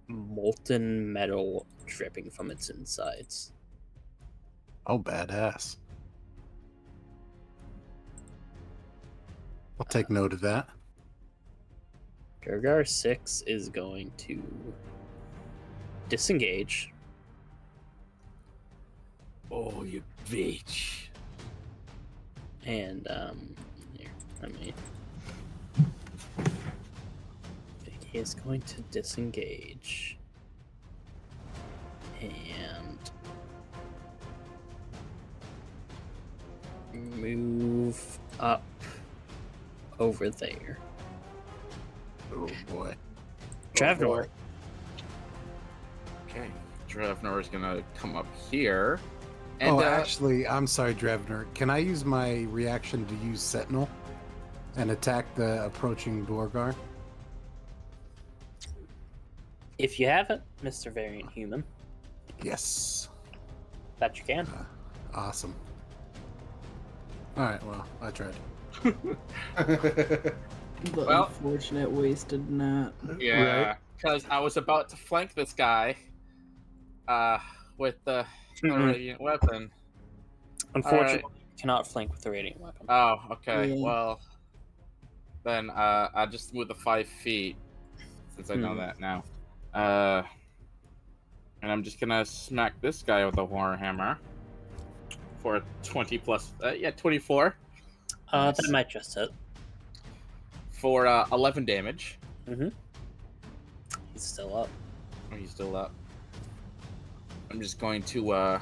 molten metal dripping from its insides. Oh, badass. I'll take note of that. Gergar 6 is going to disengage. Oh, you bitch. And, here, let me. He is going to disengage. And move up over there. Oh boy. Travnor. Okay. Dravnor is gonna come up here. And, Actually, I'm sorry, Drevner. Can I use my reaction to use Sentinel and attack the approaching Dwargar? If you haven't, Mr. Variant Human, Yes. that you can. Awesome. Alright, well, I tried. The Well- unfortunate wasted nut. yeah, because I was about to flank this guy with the radiant weapon. Unfortunately, you cannot flank with a radiant weapon. Oh, okay. Yeah. Well, then I just moved the 5 feet since I know that now. And I'm just gonna smack this guy with a Warhammer for a 20 plus, 24 That might just hit. for 11 damage. He's still up. Oh, he's still up. I'm just going to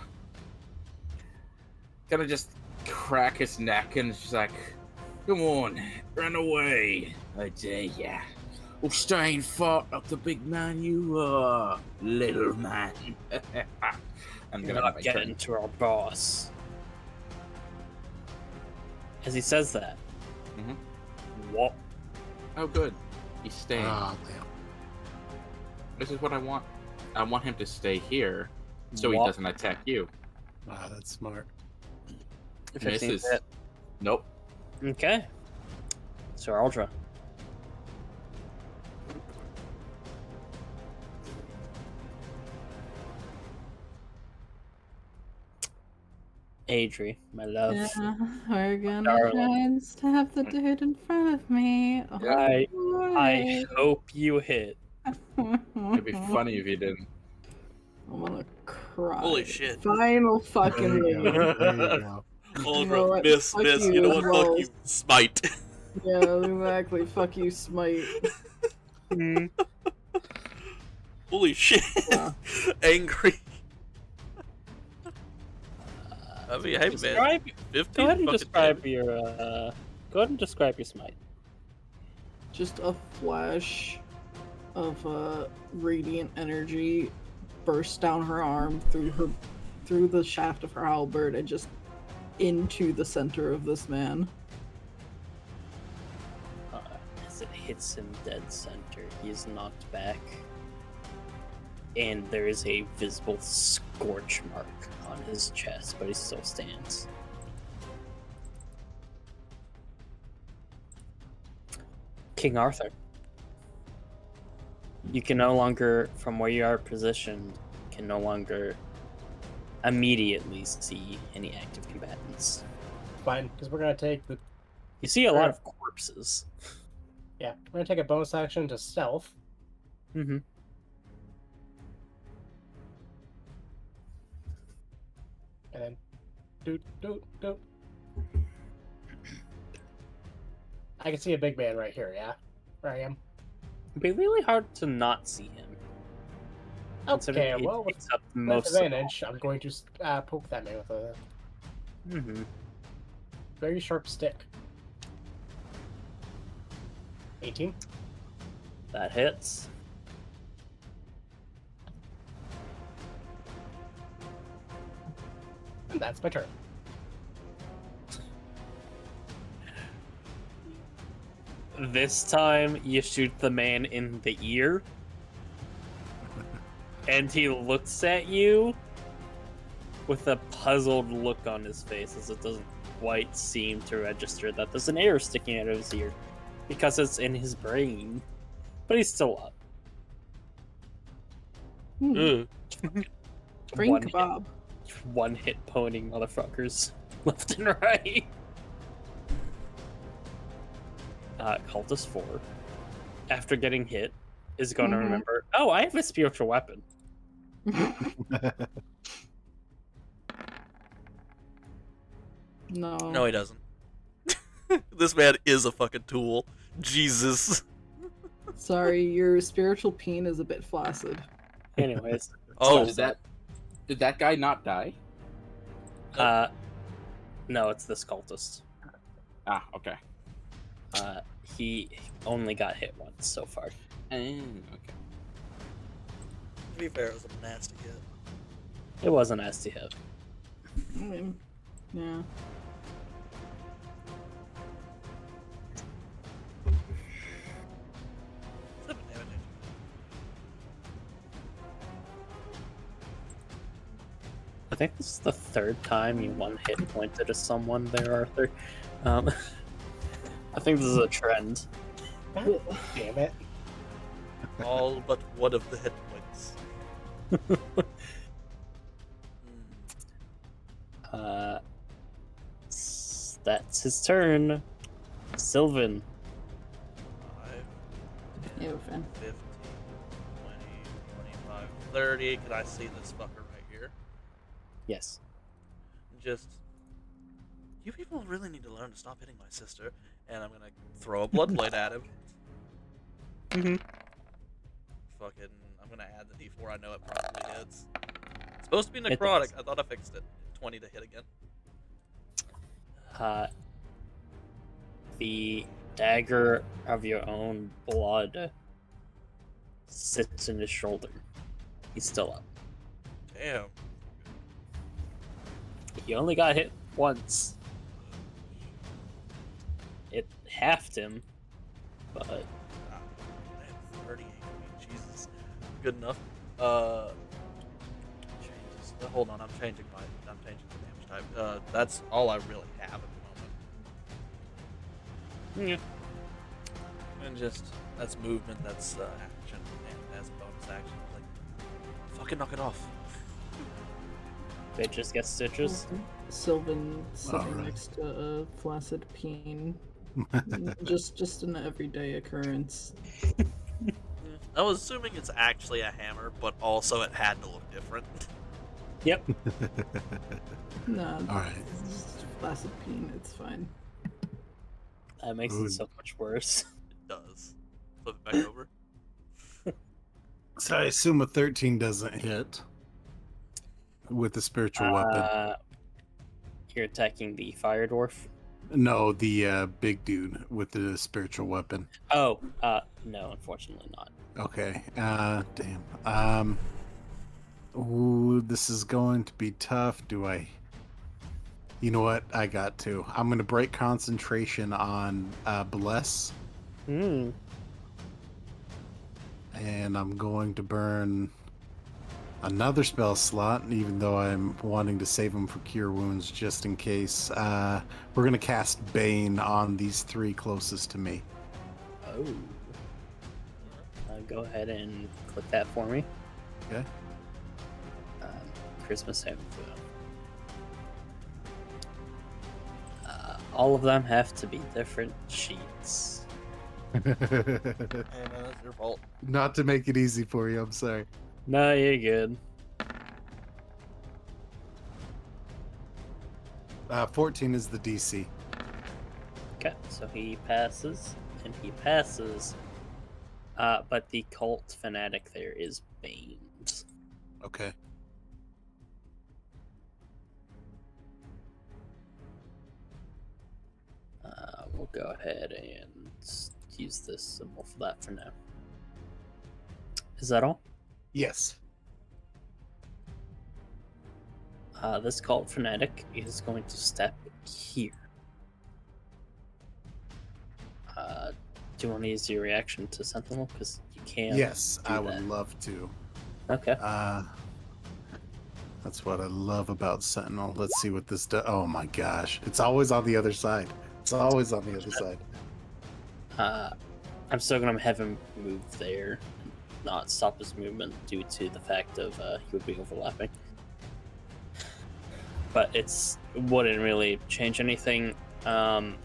gonna just crack his neck and just like, come on, run away, I dare ya. Oh, stay and fought up the big man, you little man. I'm You're gonna not have my getting turn. to our boss. As he says that, Mhm. what? Oh, good. He's staying. Ah, damn. This is what I want. I want him to stay here so he Walk. doesn't attack you. Wow, that's smart. 15 Misses. hit. Nope. Okay. Sir Aldra. Adri, my love. Yeah, we're gonna Darling. try and stab the dude in front of me. Oh, I boy. hope you hit. It'd be funny if you didn't. I'm gonna cry. Holy shit. Final fucking There you win. go. There you go. Oh, You know bro, what? miss, Fuck miss. you You know as what? well. Fuck you. Smite. Yeah, exactly. Fuck you, Smite. Holy shit. Yeah. Angry. I mean, hey, man. Describe, 15 go ahead and fucking describe damage. your go ahead and describe your smite. Just a flash of radiant energy burst down her arm through the shaft of her halberd and just into the center of this man. As it hits him dead center, he is knocked back, and there is a visible scorch mark on his chest, but he still stands. King Arthur. You can no longer, from where you are positioned, can no longer immediately see any active combatants. Fine, because we're gonna take the You see a lot of corpses. we're gonna take a bonus action to stealth. Mm-hmm. And then do. I can see a big man right here, yeah? Where I am. It'd be really hard to not see him. considering Okay, it well, with takes up most advantage, I'm going to poke that man with a Mm-hmm. very sharp stick. 18. That hits. And that's my turn. This time, you shoot the man in the ear, and he looks at you with a puzzled look on his face, as it doesn't quite seem to register that there's an arrow sticking out of his ear, because it's in his brain. But he's still up. Brain One kebab. One hit ponying motherfuckers left and right. Cultist 4, after getting hit, is going to remember, oh, I have a spiritual weapon. No. No, he doesn't. This man is a fucking tool. Jesus. Sorry, your spiritual peen is a bit flaccid. Anyways, Oh, Did that guy not die? no, it's this cultist. Ah, okay. He only got hit once so far. Okay. to be fair, it was a nasty hit. It was a nasty hit. I mean, yeah. 7 damage. I think this is the third time you one hit pointed at someone there, Arthur. I think this is a trend. God damn it. All but one of the hit points. That's his turn. Sylvan. 5, Ew, Finn. 15, 20, 25, 30. Can I see this fucker right here? Yes. Just, you people really need to learn to stop hitting my sister. And I'm gonna throw a blood blade at him. Mm-hmm. Fucking, I'm gonna add the D4. I know it probably hits. It's supposed to be It necrotic. does. I thought I fixed it. 20 to hit again. The dagger of your own blood sits in his shoulder. He's still up. Damn. He only got hit once. It halved him, but Ah, I had 30 HP. Jesus. good enough. Changes. Hold on, I'm changing the damage type. That's all I really have at the moment. Yeah. And just that's movement, that's action, and that's bonus action. Like, fucking knock it off. They just get stitches. Sylvan sitting Alright. next to a flaccid peen. just an everyday occurrence. I was assuming it's actually a hammer, but also it had to look different. Yep. Nah, Alright. it's just a flaccid peen, it's fine. That makes Ooh. it so much worse. It does. Flip it back over. So I assume a 13 doesn't hit with the spiritual weapon. You're attacking the fire dwarf. No, the big dude with the spiritual weapon. Oh, no, unfortunately not. Okay. Damn. Ooh, this is going to be tough. Do I? You know what? I got to. I'm going to break concentration on Bless, Hmm. and I'm going to burn another spell slot, even though I'm wanting to save them for Cure Wounds just in case. We're going to cast Bane on these 3 closest to me. Oh. Go ahead and click that for me. Okay. Christmas info. All of them have to be different sheets. Hey man, that's your fault. Not to make it easy for you, I'm sorry. No, you're good. 14 is the DC. Okay, so he passes, and he passes. But the cult fanatic there is Banes. Okay. We'll go ahead and use this symbol for that for now. Is that all? Yes. This cult fanatic is going to step here. Do you want to use your reaction to Sentinel? Because you can. Yes, do I that. would love to. Okay. That's what I love about Sentinel. Let's see what this does. Oh my gosh. It's always on the other side. It's always on the other side. I'm still going to have him move there, not stop his movement due to the fact of he would be overlapping. But it wouldn't really change anything. And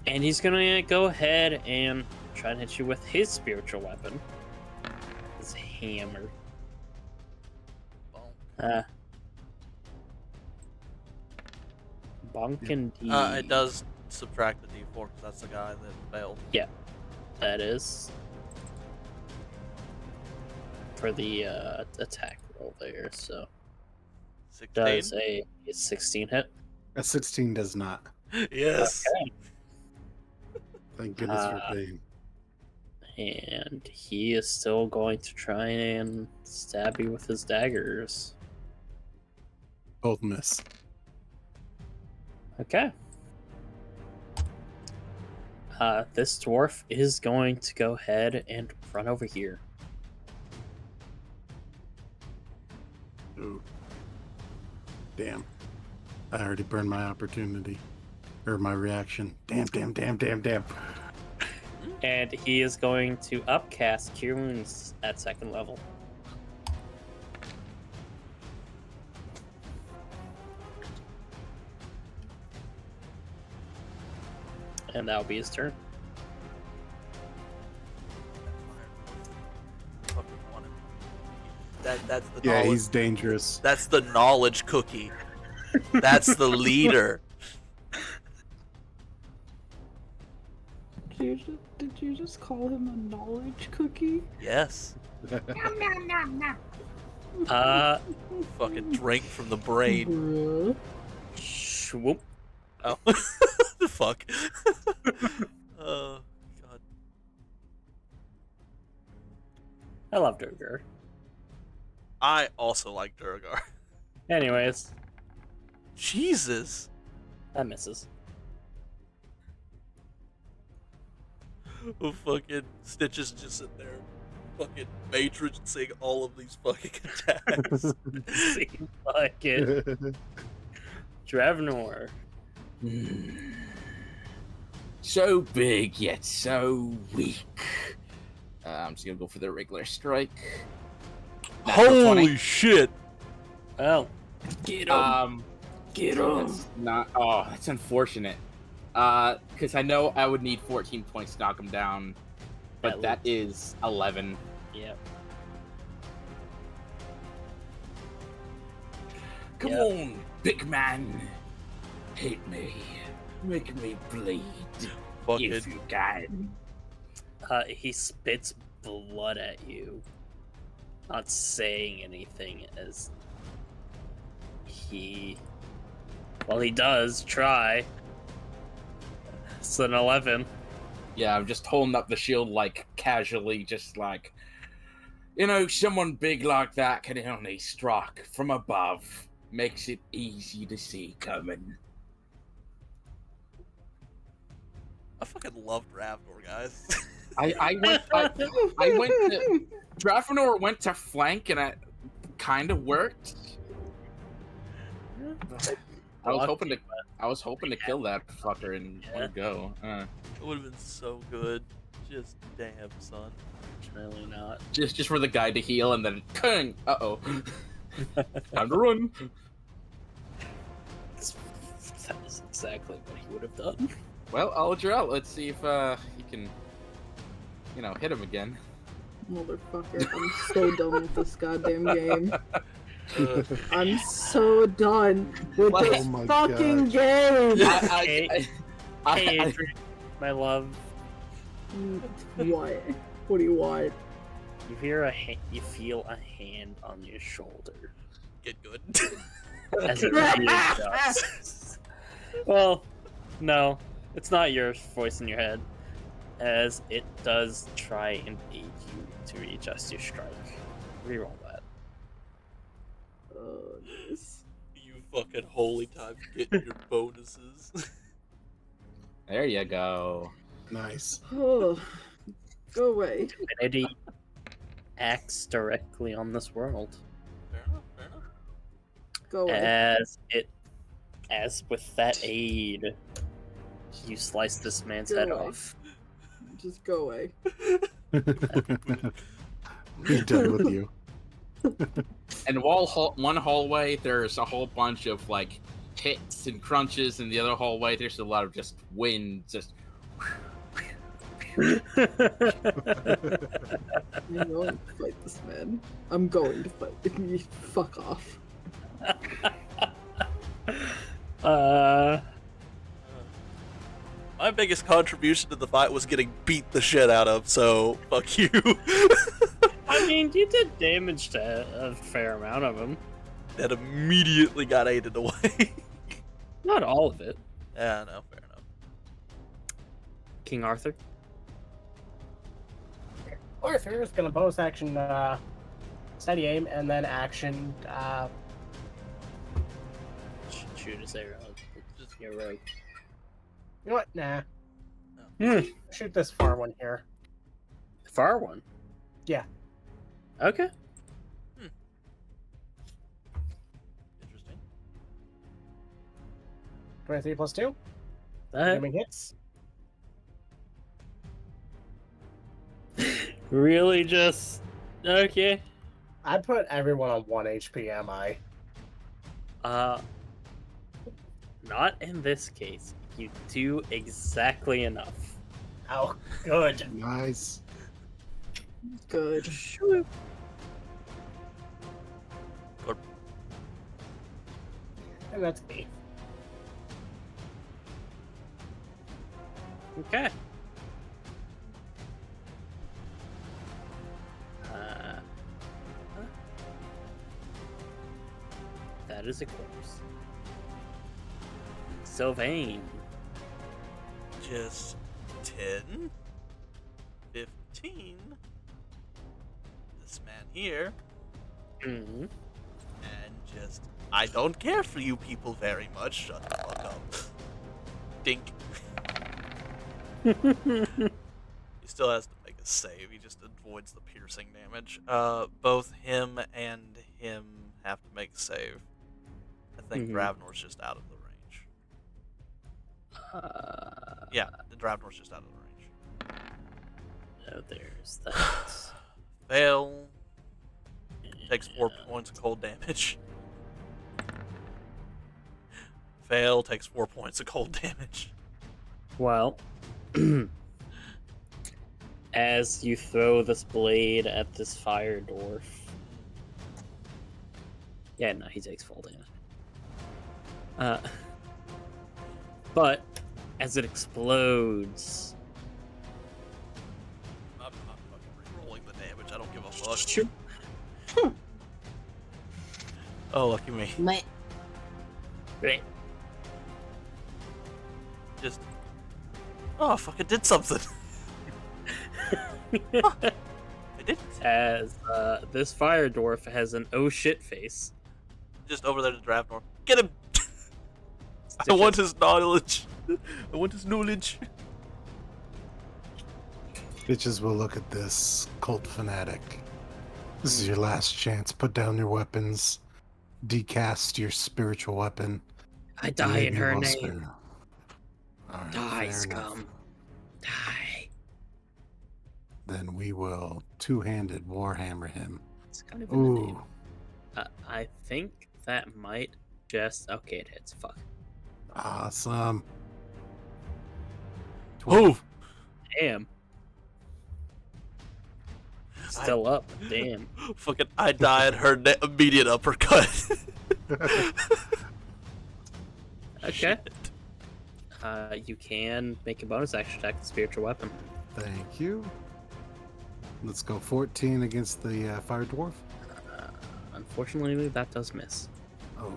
he's going to go ahead and try and hit you with his spiritual weapon. His hammer. Bonk indeed. It does subtract the d4 because that's the guy that failed. Yeah, that is for the attack roll there. So 16? does a 16 hit? A 16 does not. Yes. Okay. Thank goodness for Bane. And he is still going to try and stab you with his daggers. Both miss. Okay. This dwarf is going to go ahead and run over here. Ooh. Damn. I already burned my opportunity. Or my reaction. Damn. And he is going to upcast Cure Wounds at 2nd level. And that'll be his turn. Fucking want him. That's the Yeah, knowledge. he's dangerous. That's the knowledge cookie. That's the leader. Did you just call him a knowledge cookie? Yes. Fucking drink from the brain. Bruh. Swoop. Oh. Fuck. Oh, God. I love Durgar. I also like Durgar. Anyways, Jesus. that misses. Oh, fucking Stitch is just sitting there fucking matrixing all of these fucking attacks. Seems like it. Dravnor. So big yet so weak. I'm just gonna go for the regular strike. Natural 20. shit! Well, get him. Get him. That's not. Oh, that's unfortunate. Because I know I would need 14 points to knock him down, but that is 11. Yep. Come on, big man. Hit me. Make me bleed. Fucking If you can. He spits blood at you, not saying anything as he does try. It's an 11. Yeah, I'm just holding up the shield like casually, just like, you know, someone big like that can only strike from above. Makes it easy to see coming. I fucking love Ravnor, guys. I went to Drafnor went to flank and it kind of worked. I was hoping to kill that fucker in one go. It would have been so good. Just damn, son. Really not. Just for the guy to heal and then Kung! Uh-oh. Time to run. That is exactly what he would have done. Well, I'll draw. Let's see if he can, you know, hit him again. Motherfucker, I'm so done with this goddamn game. I'm so done with Oh this my fucking gosh. game. Hey, Adrian, my love. What? What do you want? You feel a hand on your shoulder. Get good. As it readjusts. Well, no, it's not your voice in your head. As it does try and aid you to readjust your strike. Reroll that. Oh, nice. You fucking holy time getting your bonuses. There you go. Nice. Oh, go away. Divinity acts directly on this world. Fair enough, fair enough. Go away. As with that aid, you slice this man's head Go away. off. Just go away. He's done with you. And while one hallway, there's a whole bunch of like hits and crunches, and the other hallway, there's a lot of just wind, just. I'm going to fight this man. I'm going to fight. Fuck off. My biggest contribution to the fight was getting beat the shit out of, so fuck you. I mean, you did damage to a fair amount of them. That immediately got aided away. Not all of it. Yeah, no, fair enough. King Arthur. Arthur is gonna bonus action, steady aim, and then action, Shoot his arrow. You're right. you know what? Nah. Hmm. Shoot this far one here. Far one. Yeah. Okay. Interesting. 23 plus 2. That Aiming hits. really just okay. I put everyone on 1 HP, am I? Not in this case. You do exactly enough. Oh, good. Nice. Good. Shoot. And that's me. Okay. That is a corpse. Sylvain. Just 10, 15. This man here, Mm-hmm. and just I don't care for you people very much. Shut the fuck up. Dink. He still has to make a save. He just avoids the piercing damage. Both him and him have to make a save. I think Dravnor's just out of the range. Yeah, the Dravnor's just out of the range. Oh, there's that. Fail. Takes 4 points of cold damage. Fail takes 4 points of cold damage. Well, as you throw this blade at this fire dwarf. Yeah, no, he takes full damage. But as it explodes. I'm not fucking re-rolling the damage. I don't give a fuck. Sure. Oh, lucky me. Meh. Right. Just. Oh, fuck, it did something. It did. As this fire dwarf has an oh shit face. Just over there to Dravnor. Get him! I want his knowledge. I want his knowledge. Bitches will look at this cult fanatic. This is your last chance. Put down your weapons. Decast your spiritual weapon. I die in her name. Spirit. Right, Die, fair enough. scum. Die. Then we will two-handed warhammer him. It's kind of in the Ooh. name. I think that might just... Okay, it hits. Fuck. Awesome. Oh! Damn. Still up. Damn. Fucking, I died her immediate uppercut. Okay. Shit. You can make a bonus action attack with spiritual weapon. Thank you. Let's go 14 against the fire dwarf. Unfortunately, that does miss. Oh,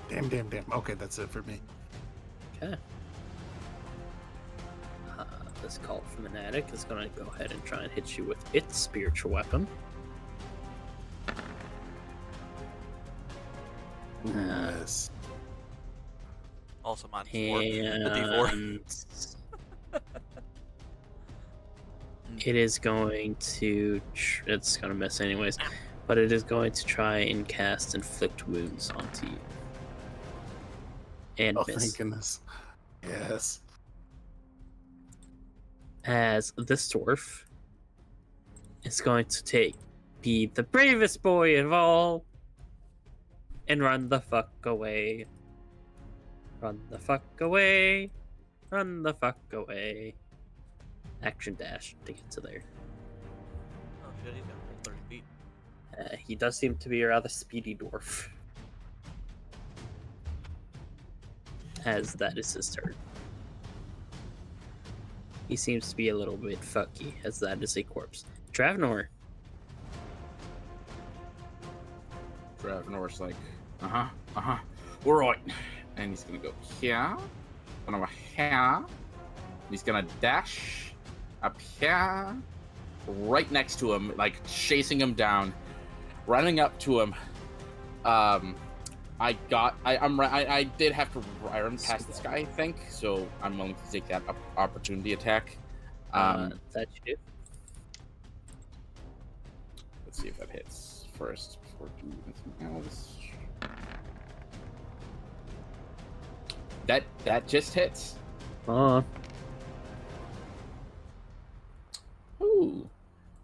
damn. Damn. Okay, that's it for me. Okay. This cult fanatic is going to go ahead and try and hit you with its spiritual weapon. Ooh, miss. Also minus 4. The D4. It is going to... It's going to miss anyways. But it is going to try and cast Inflict Wounds onto you. And Oh, miss. thank goodness. Yes. As this dwarf is going to be the bravest boy of all and run the fuck away. Run the fuck away. Run the fuck away. Action dash to get to there. Oh shit, he's got 30 feet. He does seem to be a rather speedy dwarf. As that is his turn. He seems to be a little bit fucky, as that is a corpse. Dravnor. Dravnor's like, all right. And he's gonna go here, gonna go here. He's gonna dash up here, right next to him, like chasing him down, running up to him. I did have to run past this guy, I think, so I'm willing to take that opportunity attack. That you do. Let's see if that hits first before doing anything else. That just hits. Ooh.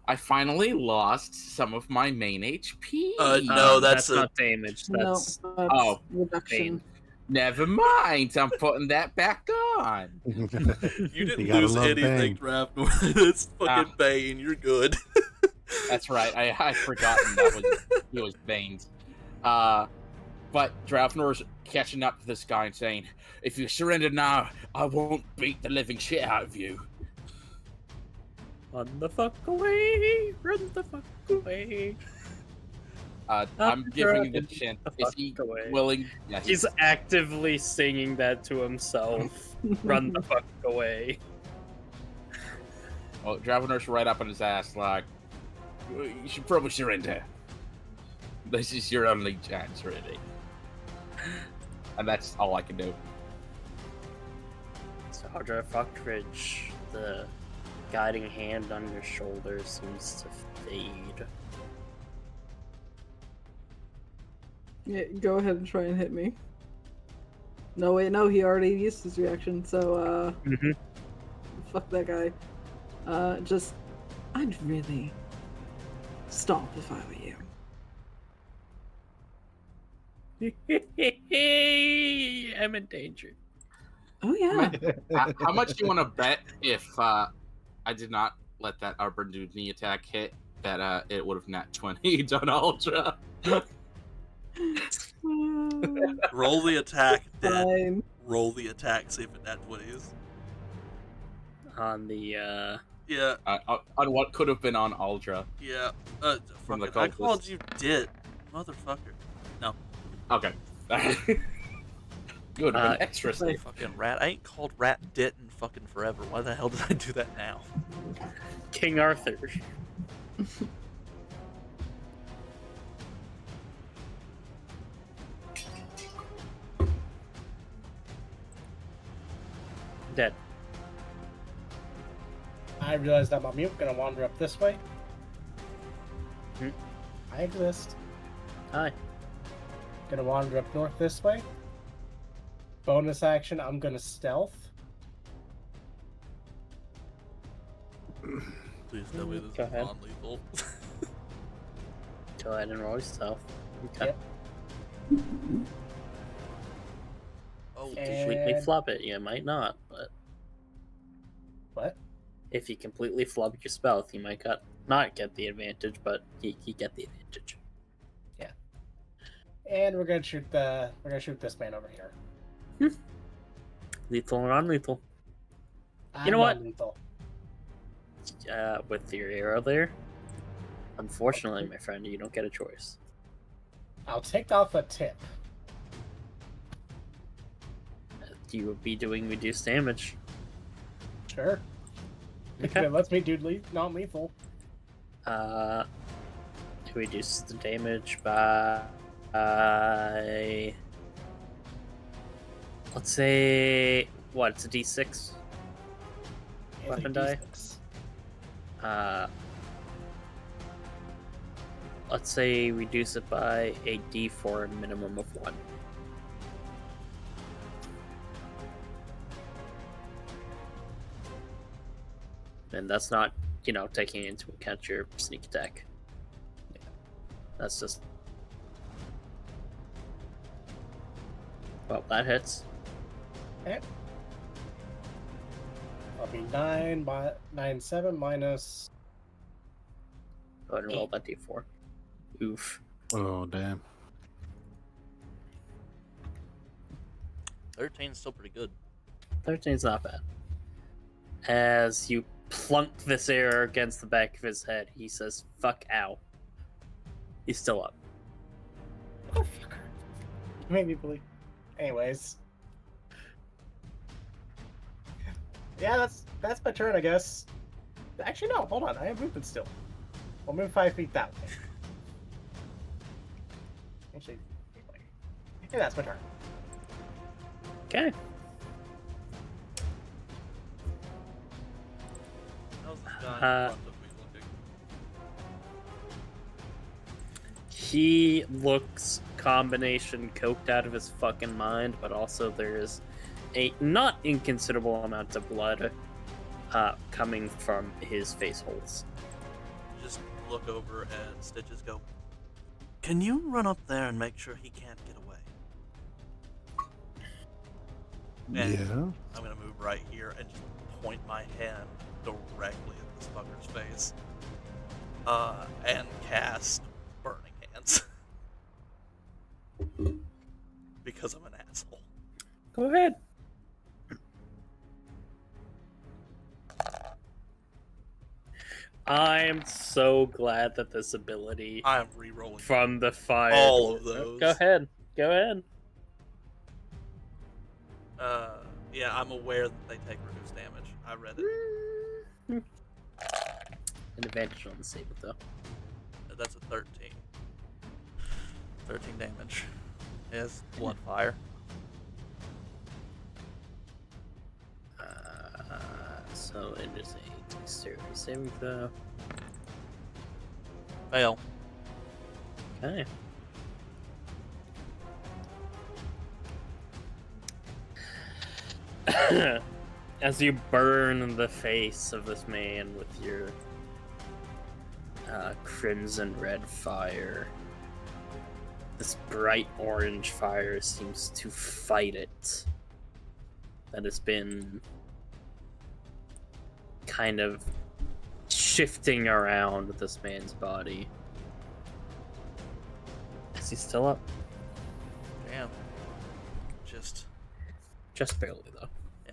I finally lost some of my main HP. No, that's not damage. That's no, reduction. pain. Never mind. I'm putting that back on. You didn't gotta lose love anything, Bane. Dravnor. That's fucking Bane. You're good. That's right. I forgotten he was Bane. But Dravnor's catching up to this guy and saying, "If you surrender now, I won't beat the living shit out of you." Run the fuck away! Run the fuck away! I'm giving you the chance. the Is fuck he away. willing? Yeah, He's actively singing that to himself. Run the fuck away. Well, Dravnor's right up on his ass, like, you should probably surrender. This is your only chance, really. And that's all I can do. Sardra Fuckridge, the guiding hand on your shoulder seems to fade. Yeah, go ahead and try and hit me. No, wait, no, he already used his reaction, so, fuck that guy. I'd really stop if I were you. I'm in danger. Oh, yeah. How much do you want to bet if I did not let that opportunity attack hit, that it would have nat 20'd on Ultra? Roll the attack, dead. Fine. Roll the attack, see if it nat 20s. On the, Yeah, On what could have been on Ultra. yeah. From the Fucking, I called cultists. you dit, motherfucker. No, Okay. Good, an extra safe. fucking rat. I ain't called rat dit in fucking forever. Why the hell did I do that now? King Arthur. Dead. I realized I'm on mute. Gonna wander up this way. Hmm. I exist. Hi. Gonna wander up north this way. Bonus action, I'm gonna stealth. Please tell me this Go is ahead. non-lethal. Go ahead and roll yourself. Okay. Yep. Oh, Completely And- flub it. You might not, but What? if you completely flub your spell, you might not get the advantage, but you get the advantage. And we're gonna shoot this man over here. Lethal or non-lethal. I'm know what? non-lethal. With your arrow there, unfortunately, my friend, you don't get a choice. I'll take off a tip. You would be doing reduced damage. Sure. If Okay. it lets me do non-lethal. It reduces the damage by let's say what? It's a D6. It's a Weapon die? D6. Let's say reduce it by a D for a minimum of 1. And that's not, taking into account your sneak attack. That's just. Well, that hits. Okay. I'll be 7 minus. Go ahead and roll that D4. Oof. Oh, damn. 13's still pretty good. 13's not bad. As you plunk this arrow against the back of his head, he says, "Fuck, ow." He's still up. Oh, fucker. Made me believe. Anyways. Yeah, that's my turn, I guess. Actually, no, hold on. I have movement still. I'll move 5 feet that way. Actually, yeah, that's my turn. Okay. How's this guy in front of me looking? He looks combination coked out of his fucking mind, but also there is a not inconsiderable amount of blood coming from his face holes. Just look over and Stitches go, "Can you run up there and make sure he can't get away?" And Yeah. I'm gonna move right here and just point my hand directly at this fucker's face. And cast Burning Hands. Because I'm an asshole. Go ahead. I'm so glad that this ability I am re-rolling from the fire. all of those. Go ahead. Go ahead. Yeah, I'm aware that they take reduced damage. I read it. An advantage on the save it though. That's a 13. 13 damage. Is blood fire. So it is a Saving throw. Fail. Okay. As you burn the face of this man with your crimson red fire, this bright orange fire seems to fight it. That has been kind of shifting around this man's body. Is he still up? Damn. Just barely, though. yeah.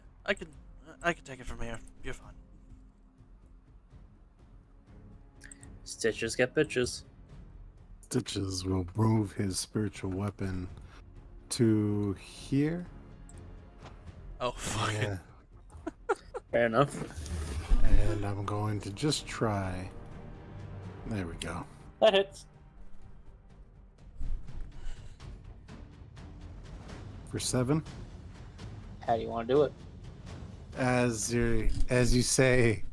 I can take it from here. You're fine. Stitches get bitches. Stitches will move his spiritual weapon to here. Oh fuck it. Yeah. Fair enough. And I'm going to just try. There we go. That hits. For 7. How do you want to do it? As you say,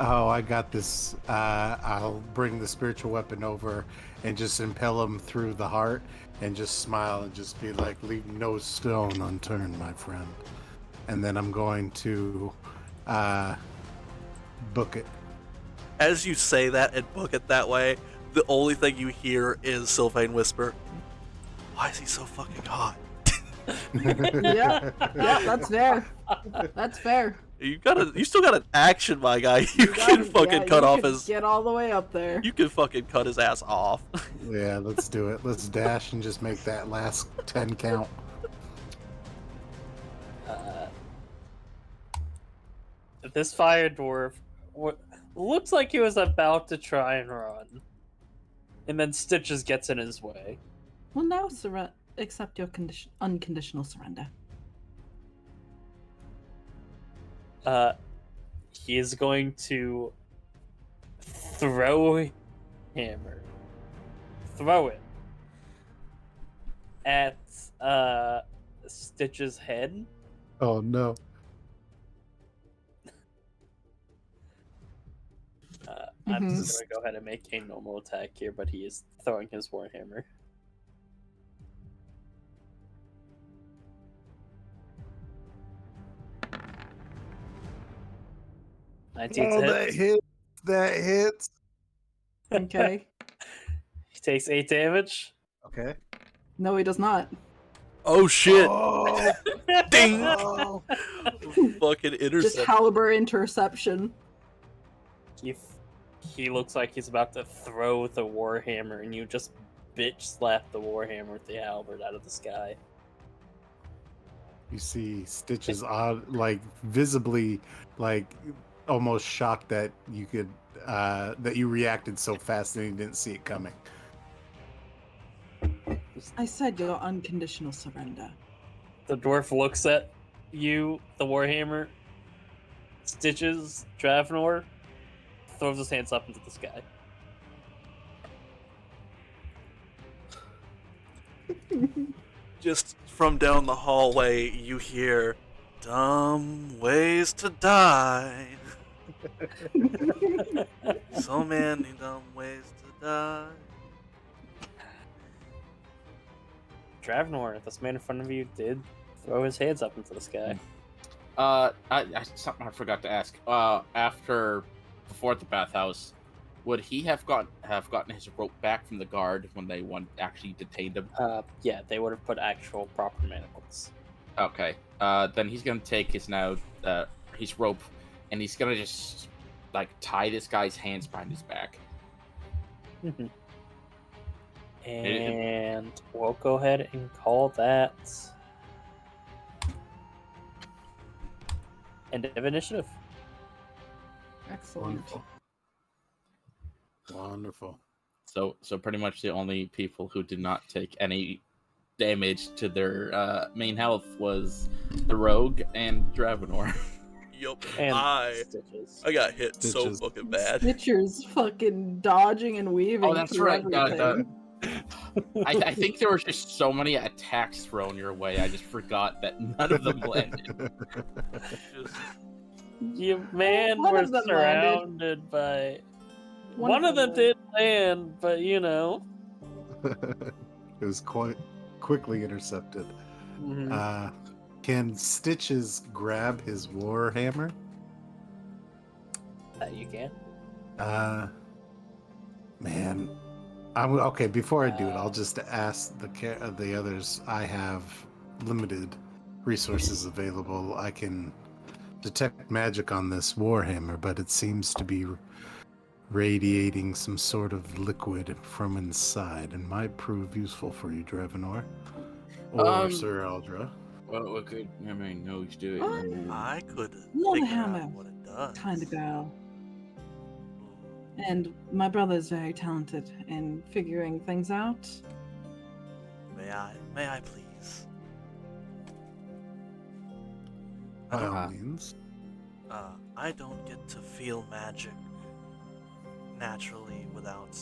oh, I got this. I'll bring the spiritual weapon over and just impel him through the heart, and just smile and just be like, "Leave no stone unturned, my friend." And then I'm going to book it. As you say that and book it that way, the only thing you hear is Sylvain whisper, "Why is he so fucking hot?" Yeah, that's fair. That's fair. You still got an action, my guy. You can fucking cut off his. Get all the way up there. You can fucking cut his ass off. Yeah, let's do it. Let's dash and just make that last 10 count. This fire dwarf looks like he was about to try and run, and then Stitches gets in his way. Well, now accept your unconditional surrender. He is going to throw a hammer. Throw it at Stitch's head. Oh no. I'm just going to go ahead and make a normal attack here, but he is throwing his warhammer. That hits. Okay. He takes 8 damage. Okay. No, he does not. Oh shit! Oh, Ding! oh. Fucking Just intercept. caliber interception. He looks like he's about to throw the warhammer, and you just bitch slap the warhammer with the halberd out of the sky. You see Stitches odd, like visibly, like almost shocked that you could, that you reacted so fast and you didn't see it coming. I said your unconditional surrender. The dwarf looks at you, the warhammer, Stitches, Dravnor, throws his hands up into the sky. Just from down the hallway, you hear, "Dumb ways to die. So many dumb ways to die." Dravnor, this man in front of you did throw his hands up into the sky. Something I forgot to ask. Before the bathhouse, would he have gotten his rope back from the guard when they actually detained him? Yeah, they would have put actual proper manacles. Okay. Then he's gonna take his rope, and he's gonna just like tie this guy's hands behind his back. And we'll go ahead and call that end of initiative. Excellent. Wonderful. So pretty much the only people who did not take any damage to their main health was the rogue and Dravenor. Yup. And I Stitches. got hit so Stitches. fucking bad. Snitcher's fucking dodging and weaving. Oh, that's through right. everything. I think there were just so many attacks thrown your way. I just forgot that none of them landed. Just You man One were of them landed. surrounded by. One One of of them them did land, but you know. It was quite quickly intercepted. Mhm. Can Stitches grab his war hammer? You can. Man, okay. Before I do it, I'll just ask the others. I have limited resources available. I can detect magic on this warhammer, but it seems to be radiating some sort of liquid from inside, and might prove useful for you, Dravenor, or Sir Aldra. Well, we could, I mean, always do it. And then, I could Not a figure hammer out what it does. kind of girl. And my brother's very talented in figuring things out. May I please? By all means. I don't get to feel magic naturally without.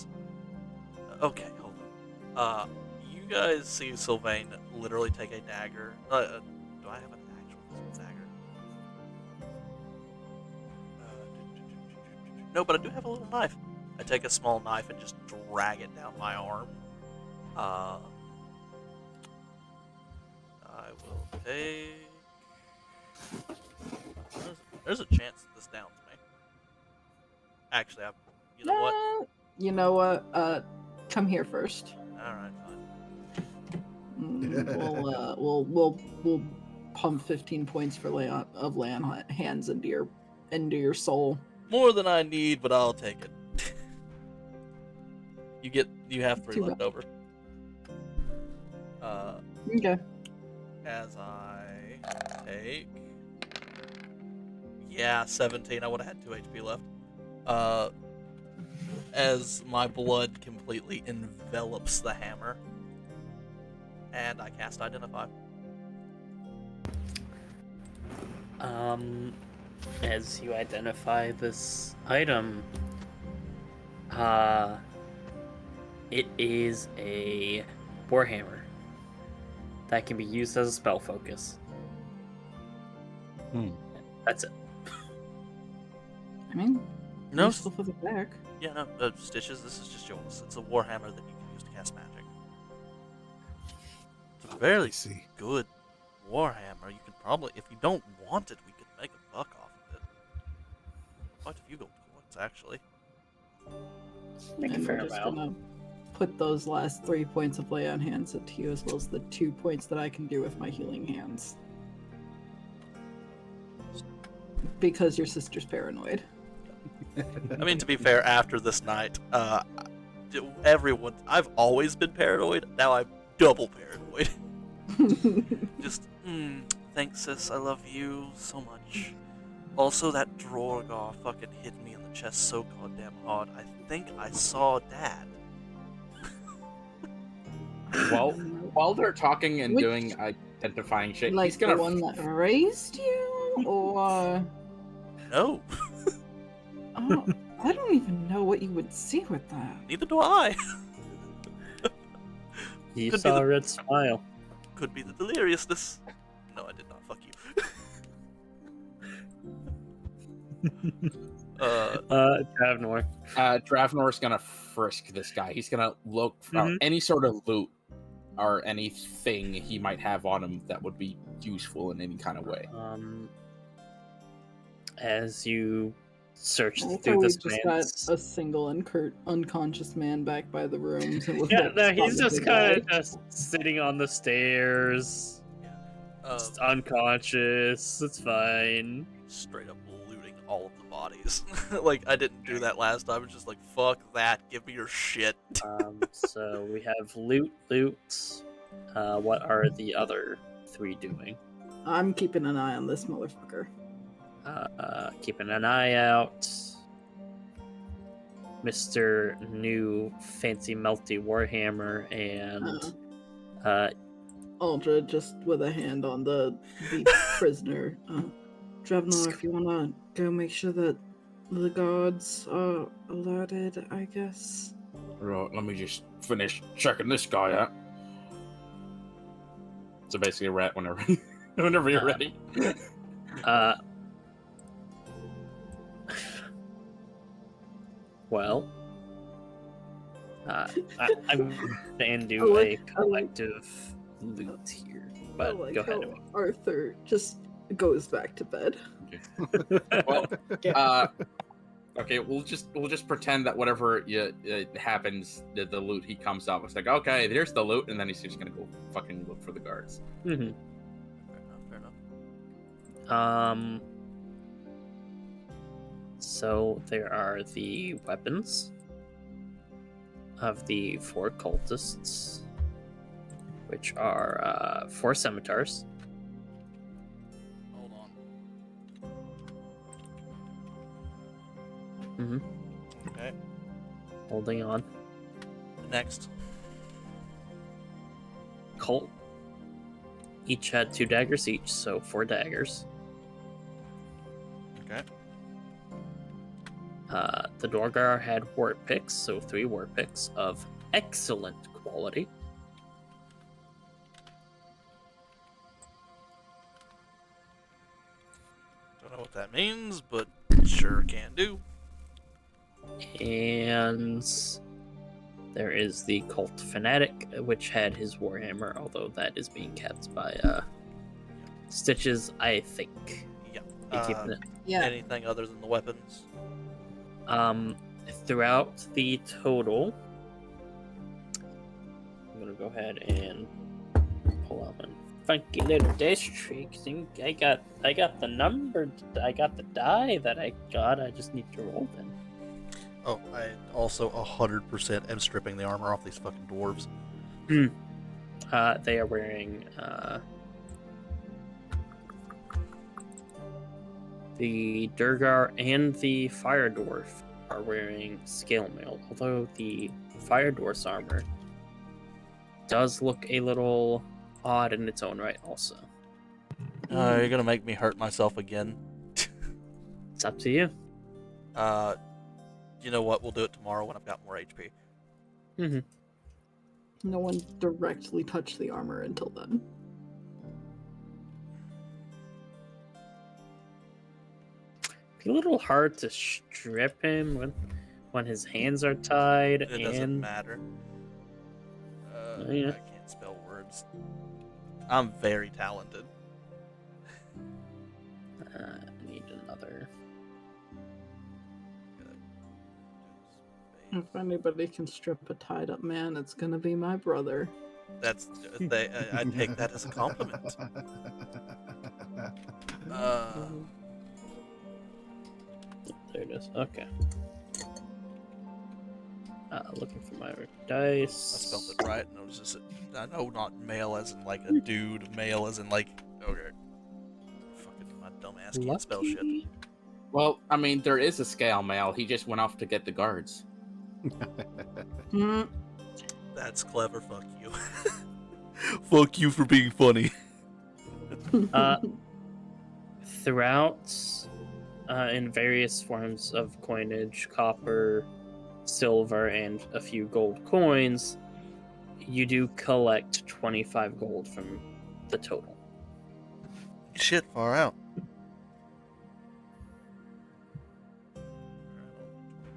Okay, hold on. You guys see Sylvain literally take a dagger. Do I have an actual physical dagger? No, but I do have a little knife. I take a small knife and just drag it down my arm. I will take. There's a chance that this downs me. Actually, you know what? You know what? Come here first. All right, fine. We'll pump 15 points for lay on hands into your soul. More than I need, but I'll take it. You have 3 Too left bad. over. Okay. As I take 17. I would have had 2 HP left. As my blood completely envelops the hammer, and I cast Identify. As you identify this item, it is a warhammer that can be used as a spell focus. That's it. I mean, No, useful for the back. yeah, no, Stitches. This is just yours. It's a warhammer that you can use to cast magic. It's a very good warhammer. You could probably, if you don't want it, we could make a buck off of it. Quite a few gold coins, actually. Make a And fair we're just amount. gonna put those last 3 points of lay on hands into you, as well as the 2 points that I can do with my healing hands. Because your sister's paranoid. I mean, to be fair, after this night, I've always been paranoid. Now I'm double paranoid. Just, thanks, sis. I love you so much. Also, that Drogar fucking hit me in the chest so goddamn hard. I think I saw Dad. while they're talking and Which- doing identifying shit, Like he's gonna. the one that raised you, or No, oh, I don't even know what you would see with that. neither do I. You Could be saw the- a red smile. Could be the deliriousness. No, I did not. Fuck you. Tavernor. Dravenor's gonna frisk this guy. He's gonna look for any sort of loot or anything he might have on him that would be useful in any kind of way. As you search I through thought this we just man's... got a single unconscious man back by the rooms. And Yeah, no, he's just kind of died. just sitting on the stairs, just unconscious. It's fine. Straight up looting all of the bodies. Like, I didn't do that last time. It's just like, fuck that. Give me your shit. So we have loot. What are the other 3 doing? I'm keeping an eye on this motherfucker. Keeping an eye out. Mr. New Fancy Melty Warhammer and Aldra just with a hand on the prisoner. Dravenor, if you wanna go make sure that the guards are alerted, I guess. Right, let me just finish checking this guy out. So basically, a rat whenever you're ready. Well, I'm going to do I a like collective loot here, but like go ahead. how Arthur just goes back to bed. Well, Yeah. okay, we'll just pretend that whatever happens, the loot he comes up. It's like, okay, there's the loot, and then he's just gonna go fucking look for the guards. Mm-hmm. Fair enough. So there are the weapons of the 4 cultists, which are 4 scimitars. Hold on. Mm-hmm. Okay. Holding on. Next. Colt. Each had 2 daggers each, so 4 daggers. Okay. The Dorgar had war picks, so 3 war picks of excellent quality. Don't know what that means, but sure can do. And there is the Cult Fanatic, which had his Warhammer, although that is being kept by Stitches, I think. Yeah. Be keeping it. Yeah. Anything other than the weapons? Throughout the total, I'm gonna go ahead and pull out my funky little dice tree. 'Cause I got the number. I got the die that I got. I just need to roll them. Oh, I also 100% am stripping the armor off these fucking dwarves. They are wearing the Durgar and the Fire Dwarf are wearing scale mail, although the Fire Dwarf's armor does look a little odd in its own right also. You're gonna make me hurt myself again. It's up to you. You know what? We'll do it tomorrow when I've got more HP. Mm-hmm. No one directly touched the armor until then. Be a little hard to strip him when his hands are tied. It doesn't matter. Yeah. I can't spell words. I'm very talented. I need another. If anybody can strip a tied up man, it's gonna be my brother. That's I take that as a compliment. There it is. Okay. Looking for my dice. I spelled it right, and it was just I know not male as in like a dude, male as in like okay. Fucking my dumb ass can't spell shit. Lucky. Well, I mean, there is a scale mail. He just went off to get the guards. That's clever. Fuck you. Fuck you for being funny. Throughout, in various forms of coinage, copper, silver, and a few gold coins, you do collect 25 gold from the total. Shit, far out.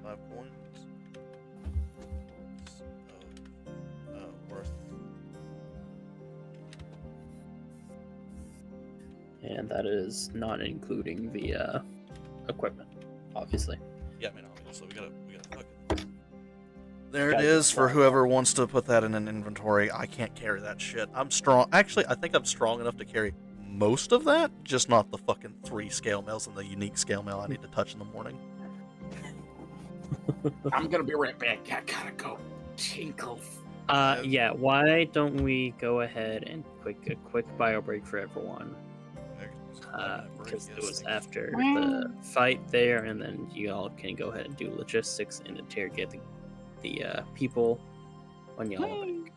5 coins. Worth. And that is not including the equipment, obviously. Yeah, I mean, obviously we gotta fucking. There it Gotta is get for that. whoever wants to put that in an inventory. I can't carry that shit. I'm strong. Actually, I think I'm strong enough to carry most of that, just not the fucking 3 scale mails and the unique scale mail I need to touch in the morning. I'm gonna be right back. I gotta go tinkle. Yeah, why don't we go ahead and a quick bio break for everyone? Because it was after the fight there, and then you all can go ahead and do logistics and interrogate the people when y'all are back,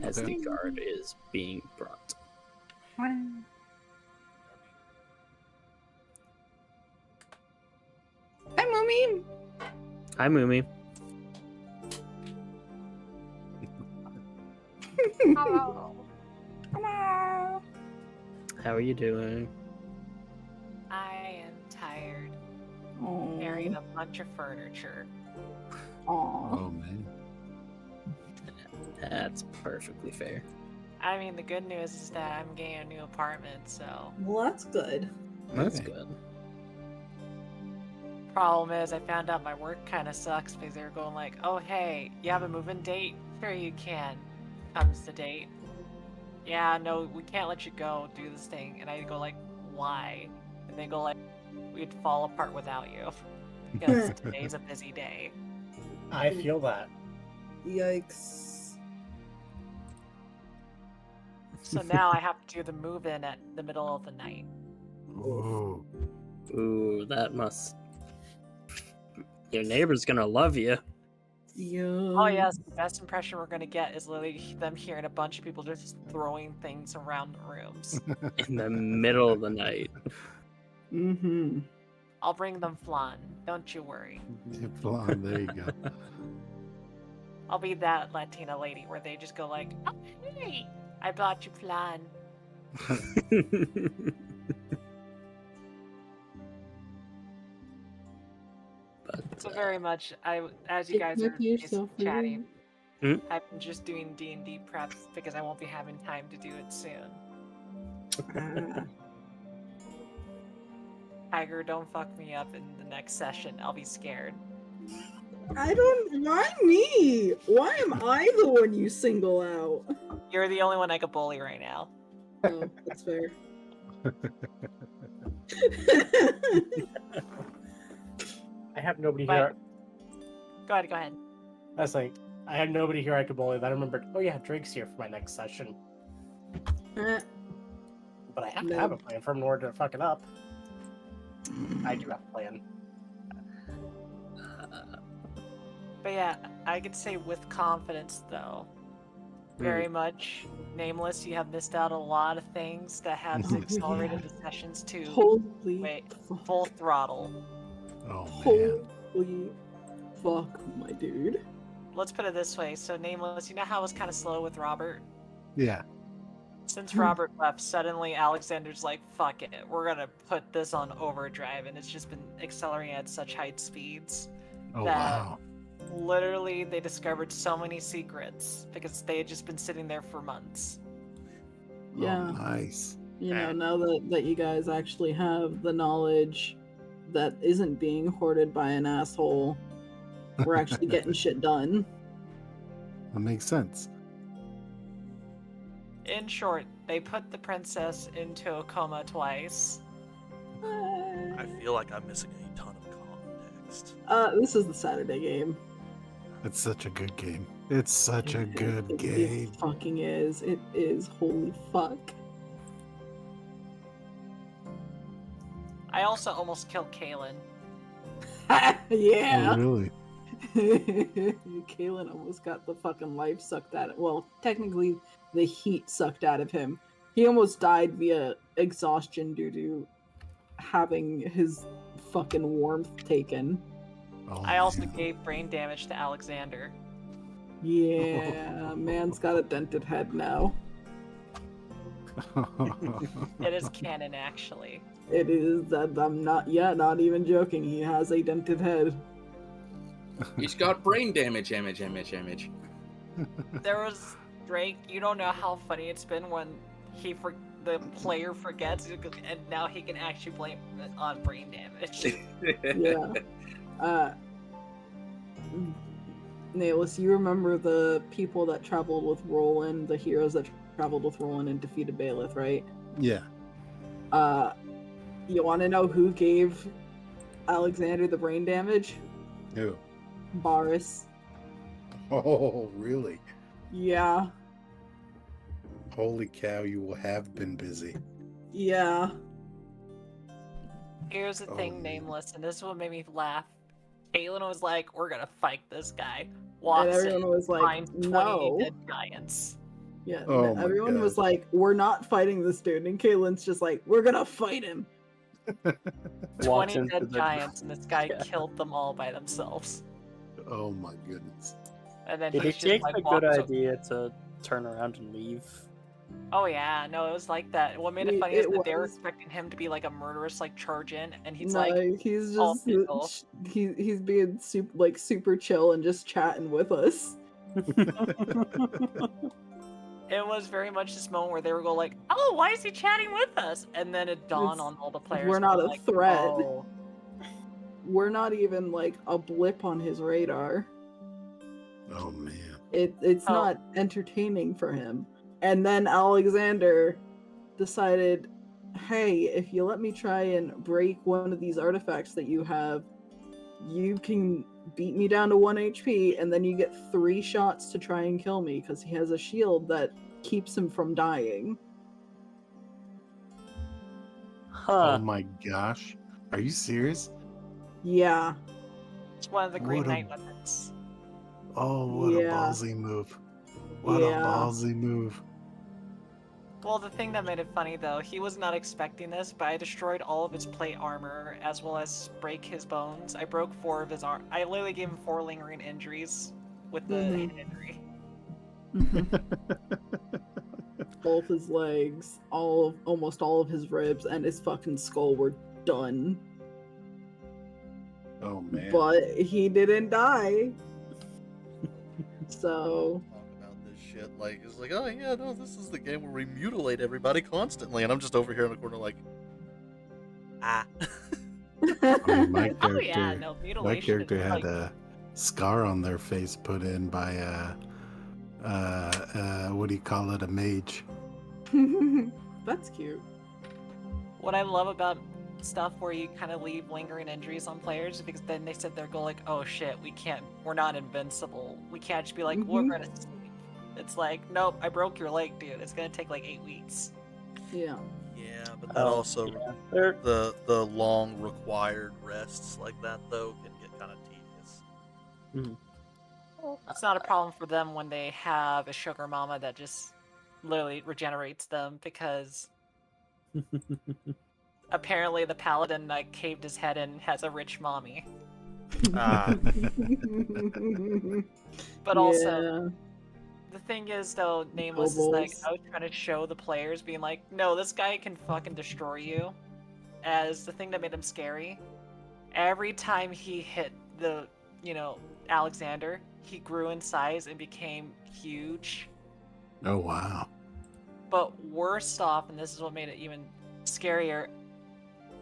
as the guard is being brought. Hi, Mommy! Hi, Moomy. Hello. Hello. How are you doing? I am tired. carrying a bunch of furniture. Aw. Oh man. That's perfectly fair. I mean, the good news is that I'm getting a new apartment, so Well, that's good. That's Okay. good. problem is I found out my work kind of sucks because they were going like, oh hey, you have a move-in date? Sure you can. Comes the date. Yeah, no, we can't let you go do this thing. And I go like, why? And they go like, we'd fall apart without you because today's a busy day. I feel that. Yikes. So now I have to do the move-in at the middle of the night. Ooh. Ooh, that must. Your neighbor's gonna love you. Yeah. Oh yes, the best impression we're gonna get is literally them hearing a bunch of people just throwing things around the rooms. In the middle of the night. Mm-hmm. I'll bring them flan, don't you worry. Flan, there you go. I'll be that Latina lady where they just go like, oh hey, I bought you flan. But So very much, as you Take guys care are of yourself, basically chatting, Hmm? I've been just doing D&D prep because I won't be having time to do it soon. Ah. Tiger, don't fuck me up in the next session. I'll be scared. I don't. Why me? Why am I the one you single out? You're the only one I could bully right now. Oh, that's fair. I have nobody But- here. Go ahead. I was like, I had nobody here I could bully. Then I remembered, oh yeah, Drake's here for my next session. But I have to have a plan for him in order to fuck it up. I do have a plan. But yeah, I could say with confidence though, very much nameless. You have missed out a lot of things that have Oh, accelerated yeah. the sessions to Holy wait fuck. full throttle. Oh man. Holy fuck, my dude. Let's put it this way. So nameless, you know how it was kind of slow with Robert? Yeah. Since Robert left, suddenly Alexander's like, fuck it, we're gonna put this on overdrive, and it's just been accelerating at such high speeds. Oh That- wow. Literally, they discovered so many secrets because they had just been sitting there for months. Yeah. Oh, nice. You know, now that you guys actually have the knowledge that isn't being hoarded by an asshole, we're actually getting shit done. That makes sense. In short, they put the princess into a coma twice. I feel like I'm missing a ton of context. This is the Saturday game. It's such a good game. It's such a good It game. fucking is. It is. Holy fuck. I also almost killed Kaylin. Yeah. Oh really? Kaylin almost got the fucking life sucked out of. Well, technically, the heat sucked out of him. He almost died via exhaustion due to having his fucking warmth taken. Oh, I also man. gave brain damage to Alexander. Yeah, man's got a dented head now. It is canon, actually. It is that I'm not not even joking. He has a dented head. He's got brain damage. There was Drake. You don't know how funny it's been when the player forgets, and now he can actually blame it on brain damage. Yeah. Nailus, you remember the people that traveled with Roland, the heroes that traveled with Roland and defeated Baelith, right? Yeah. You want to know who gave Alexander the brain damage? Who? Boris. Oh, really? Yeah. Holy cow, you will have been busy. Yeah. Here's the Oh, thing, yeah. Nameless, and this is what made me laugh. Caitlin was like, "We're gonna fight this guy." And Walks everyone in, was like, finds 20 no. dead giants. Yeah, Oh my everyone was God. like, we're not fighting this dude. And Caitlin's just like, we're gonna fight him. 20 into dead the- giants, and this guy Yeah. killed them all by themselves. Oh my goodness. And then Did he he's just take like the good walks idea to turn around and leave? Oh yeah, no, it was like that. What made it funny is It that they were was. expecting him to be like a murderous, like charge in, and he's No, like he's all just chill. he's being super chill and just chatting with us. It was very much this moment where they were going like, "Oh, why is he chatting with us?" And then it dawned It's- on all the players. we're not being a like, threat. Oh. We're not even like a blip on his radar. Oh man. It's Oh. not entertaining for him. And then Alexander decided, hey, if you let me try and break one of these artifacts that you have, you can beat me down to 1 HP, and then you get 3 shots to try and kill me, because he has a shield that keeps him from dying. Oh Huh. my gosh. Are you serious? Yeah. It's one of the Green What a- Knight weapons. Oh, what a Yeah. ballsy move. What a Yeah. ballsy move. Well, the thing that made it funny though, he was not expecting this, but I destroyed all of his plate armor as well as break his bones. I broke 4 of his arm. I literally gave him 4 lingering injuries with the Mhm. hand injury. Both his legs, almost all of his ribs, and his fucking skull were done. Oh man. But he didn't die. So Talk about this shit. Like, it's like, oh yeah, no, this is the game where we mutilate everybody constantly, and I'm just over here in the corner like, ah. I mean, my Oh character, yeah, no my mutilation. character is, had like, a scar on their face put in by what do you call it? A mage. that's cute. What I love about stuff where you kind of leave lingering injuries on players is because then they sit there go like, oh shit, we're not invincible. We can't just be like, we're Mhm. gonna sleep. It's like, nope, I broke your leg, dude. It's gonna take like 8 weeks. Yeah. Yeah, but that Oh, also yeah. They're- the long required rests like that though can get kind of tedious. It's not a problem for them when they have a sugar mama that just literally regenerates them because apparently the paladin like caved his head and has a rich mommy. Ah. But also, Yeah. the thing is though, Nameless is like, Nobles. I was trying to show the players being like, no, this guy can fucking destroy you. As the thing that made him scary, every time he hit the, Alexander, he grew in size and became huge. Oh wow. But worst off, and this is what made it even scarier,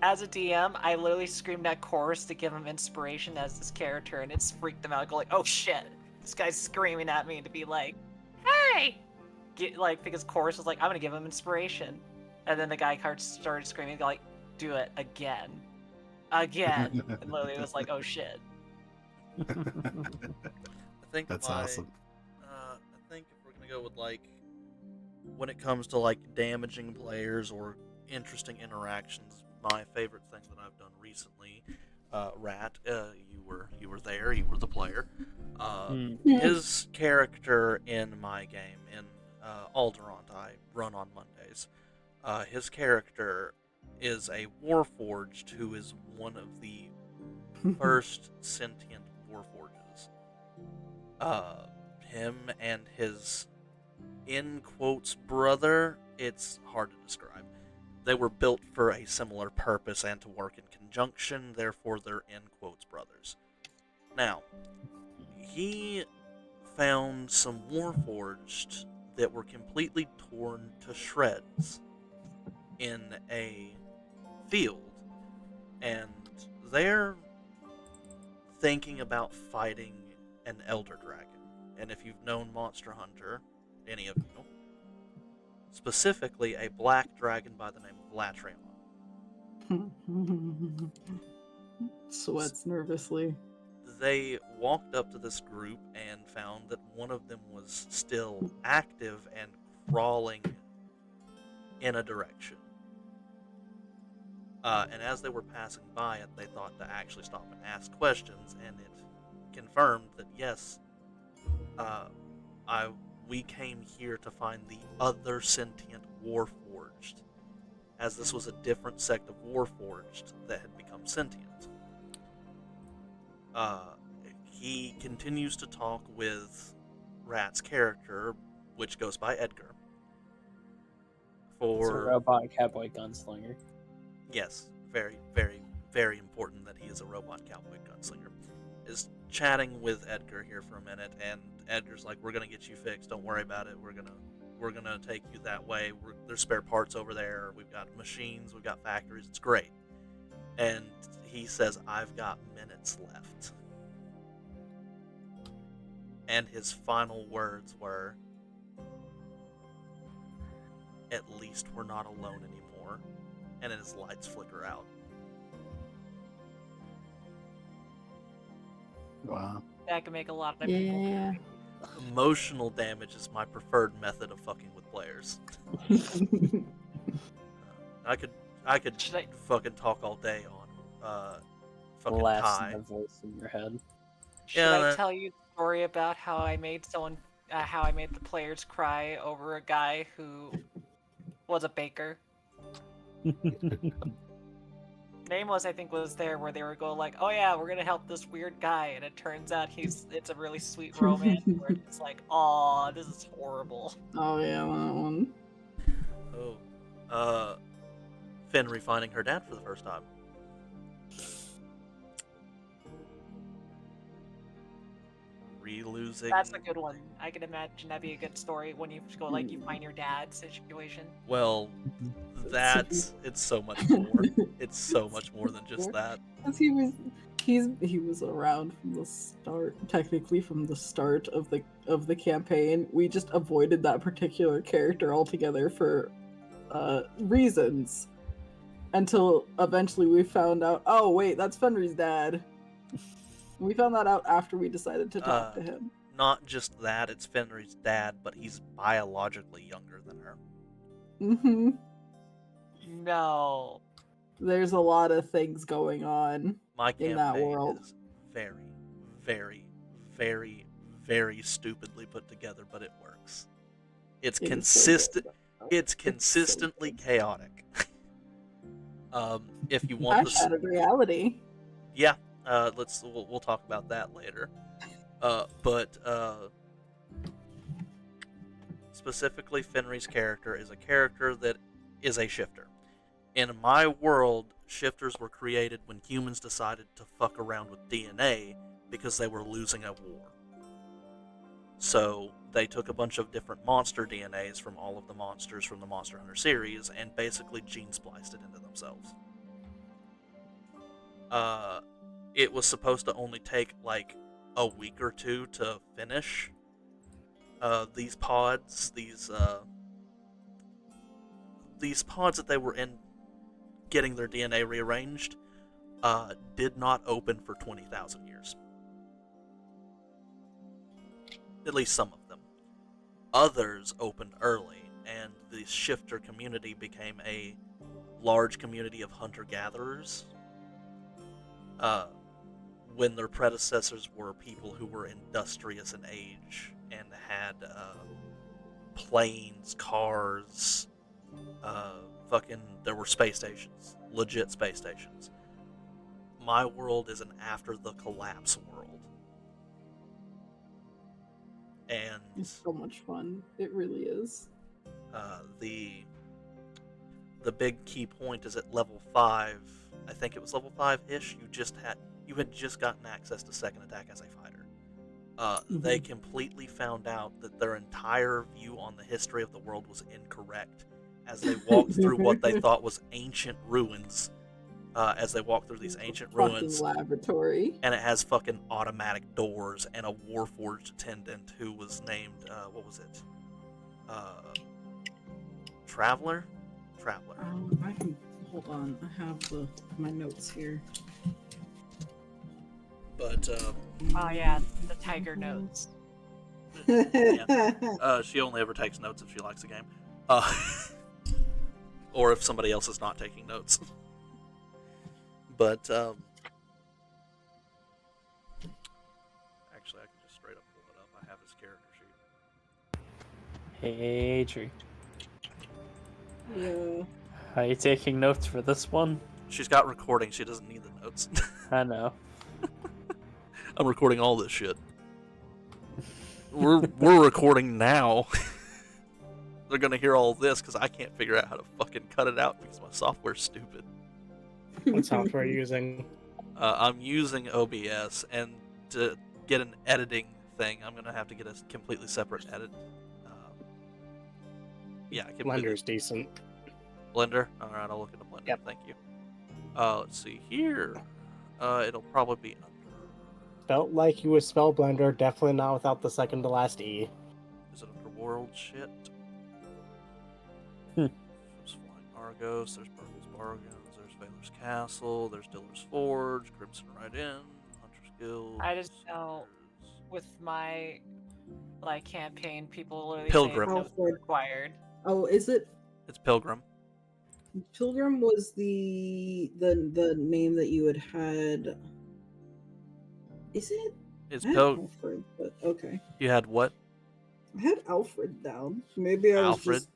as a DM, I literally screamed at Chorus to give him inspiration as this character, and it's freaked them out. Go like, oh shit, this guy's screaming at me to be like, hey! Because Chorus was like, I'm gonna give him inspiration. And then the guy started screaming, go like, do it again. Again. And literally it was like, oh shit. I think That's my, awesome. I think if we're gonna go with like, when it comes to like damaging players or interesting interactions, my favorite thing that I've done recently, Rat, you were there, you were the player. His character in my game in Alderant, I run on Mondays. His character is a Warforged who is one of the first sentient Warforges. Him and his, in quotes, brother, it's hard to describe. They were built for a similar purpose and to work in conjunction, therefore they're in quotes brothers. Now, he found some Warforged that were completely torn to shreds in a field, and they're thinking about fighting an Elder Dragon. And if you've known Monster Hunter, any of you, specifically a black dragon by the name of Latrion. Sweats nervously. They walked up to this group and found that one of them was still active and crawling in a direction. And as they were passing by it, they thought to actually stop and ask questions, and it confirmed that yes, we came here to find the other sentient Warforged, as this was a different sect of Warforged that had become sentient. He continues to talk with Rat's character, which goes by Edgar, It's a for robot cowboy gunslinger. yes, very, very, very important that he is a robot cowboy gunslinger, is chatting with Edgar here for a minute, and Edgar's like, "We're gonna get you fixed. Don't worry about it. We're gonna take you that way. There's spare parts over there. We've got machines. We've got factories. It's great." And he says, "I've got minutes left." And his final words were, "At least we're not alone anymore." And then his lights flicker out. Wow. That can make a lot of people. Yeah. Emotional damage is my preferred method of fucking with players. I could Should I- fucking talk all day on fucking Laughs in Kai. the voice in your head. Should Yeah, I that- tell you a story about how I made how I made the players cry over a guy who was a baker? Nameless, I think, was there where they were going like, "Oh yeah, we're gonna help this weird guy," and it turns out it's a really sweet romance where it's like, "Aw, this is horrible." Oh yeah, that one. Oh, Fenry finding her dad for the first time. Re-losing. That's a good one. I can imagine that'd be a good story when you go like you find your dad situation. Well, it's so much more. It's so much more than just that. Because he was around from the start, technically from the start of the campaign. We just avoided that particular character altogether for reasons, until eventually we found out, oh wait, that's Fenry's dad. We found that out after we decided to talk to him. Not just that, it's Fenry's dad, but he's biologically younger than her. Mm-hmm. No. There's a lot of things going on. My In that campaign world. is very, very, very, very stupidly put together, but it works. It's It is so consistent. good. It's so consistently good. chaotic. If you want I the shattered reality. yeah, we'll talk about that later. But specifically, Fenry's character is a character that is a shifter. In my world, shifters were created when humans decided to fuck around with DNA because they were losing a war. So they took a bunch of different monster DNAs from all of the monsters from the Monster Hunter series and basically gene spliced it into themselves. It was supposed to only take like a week or two to finish. These pods that they were in getting their DNA rearranged did not open for 20,000 years. At least some of them. Others opened early, and the shifter community became a large community of hunter-gatherers. When their predecessors were people who were industrious in age and had planes, cars, there were space stations, legit space stations. My world is an after the collapse world. And It's so much fun. It really is. the big key point is at level 5. I think it was level 5-ish. You had just gotten access to second attack as a fighter. They completely found out that their entire view on the history of the world was incorrect as they walked through what they thought was ancient ruins. As they walked through these ancient ruins, Fucking laboratory. and it has fucking automatic doors and a Warforged attendant who was named what was it? Traveler. I can hold on. I have my notes here. But Oh yeah, the tiger notes. she only ever takes notes if she likes the game, or if somebody else is not taking notes. But actually, I can just straight up pull it up. I have his character sheet. Hey, Tree. Yeah. Are you taking notes for this one? She's got recording. She doesn't need the notes. I know. I'm recording all this shit. We're recording now. they're gonna hear all this because I can't figure out how to fucking cut it out because my software's stupid. What software are you using? I'm using OBS, and to get an editing thing, I'm gonna have to get a completely separate edit. Yeah, I can do Blender's decent. Blender. All right, I'll look into Blender. Yep. Thank you. Let's see here. It'll probably be under. Felt like you would spell Blender, definitely not without the second to last E. Is it under World shit? Hmm. There's Flying Argos. There's Burgles Bargains. There's Valor's Castle. There's Diller's Forge. Crimson Ride In. Hunter's Guild. I just know with my campaign, people literally Pilgrim. say notes Alfred. required. Oh, is it It's Pilgrim. Pilgrim was the name that you had? Is it? It's I had Pilgrim. Alfred, but okay. You had what? I had Alfred down. Maybe I was Alfred? just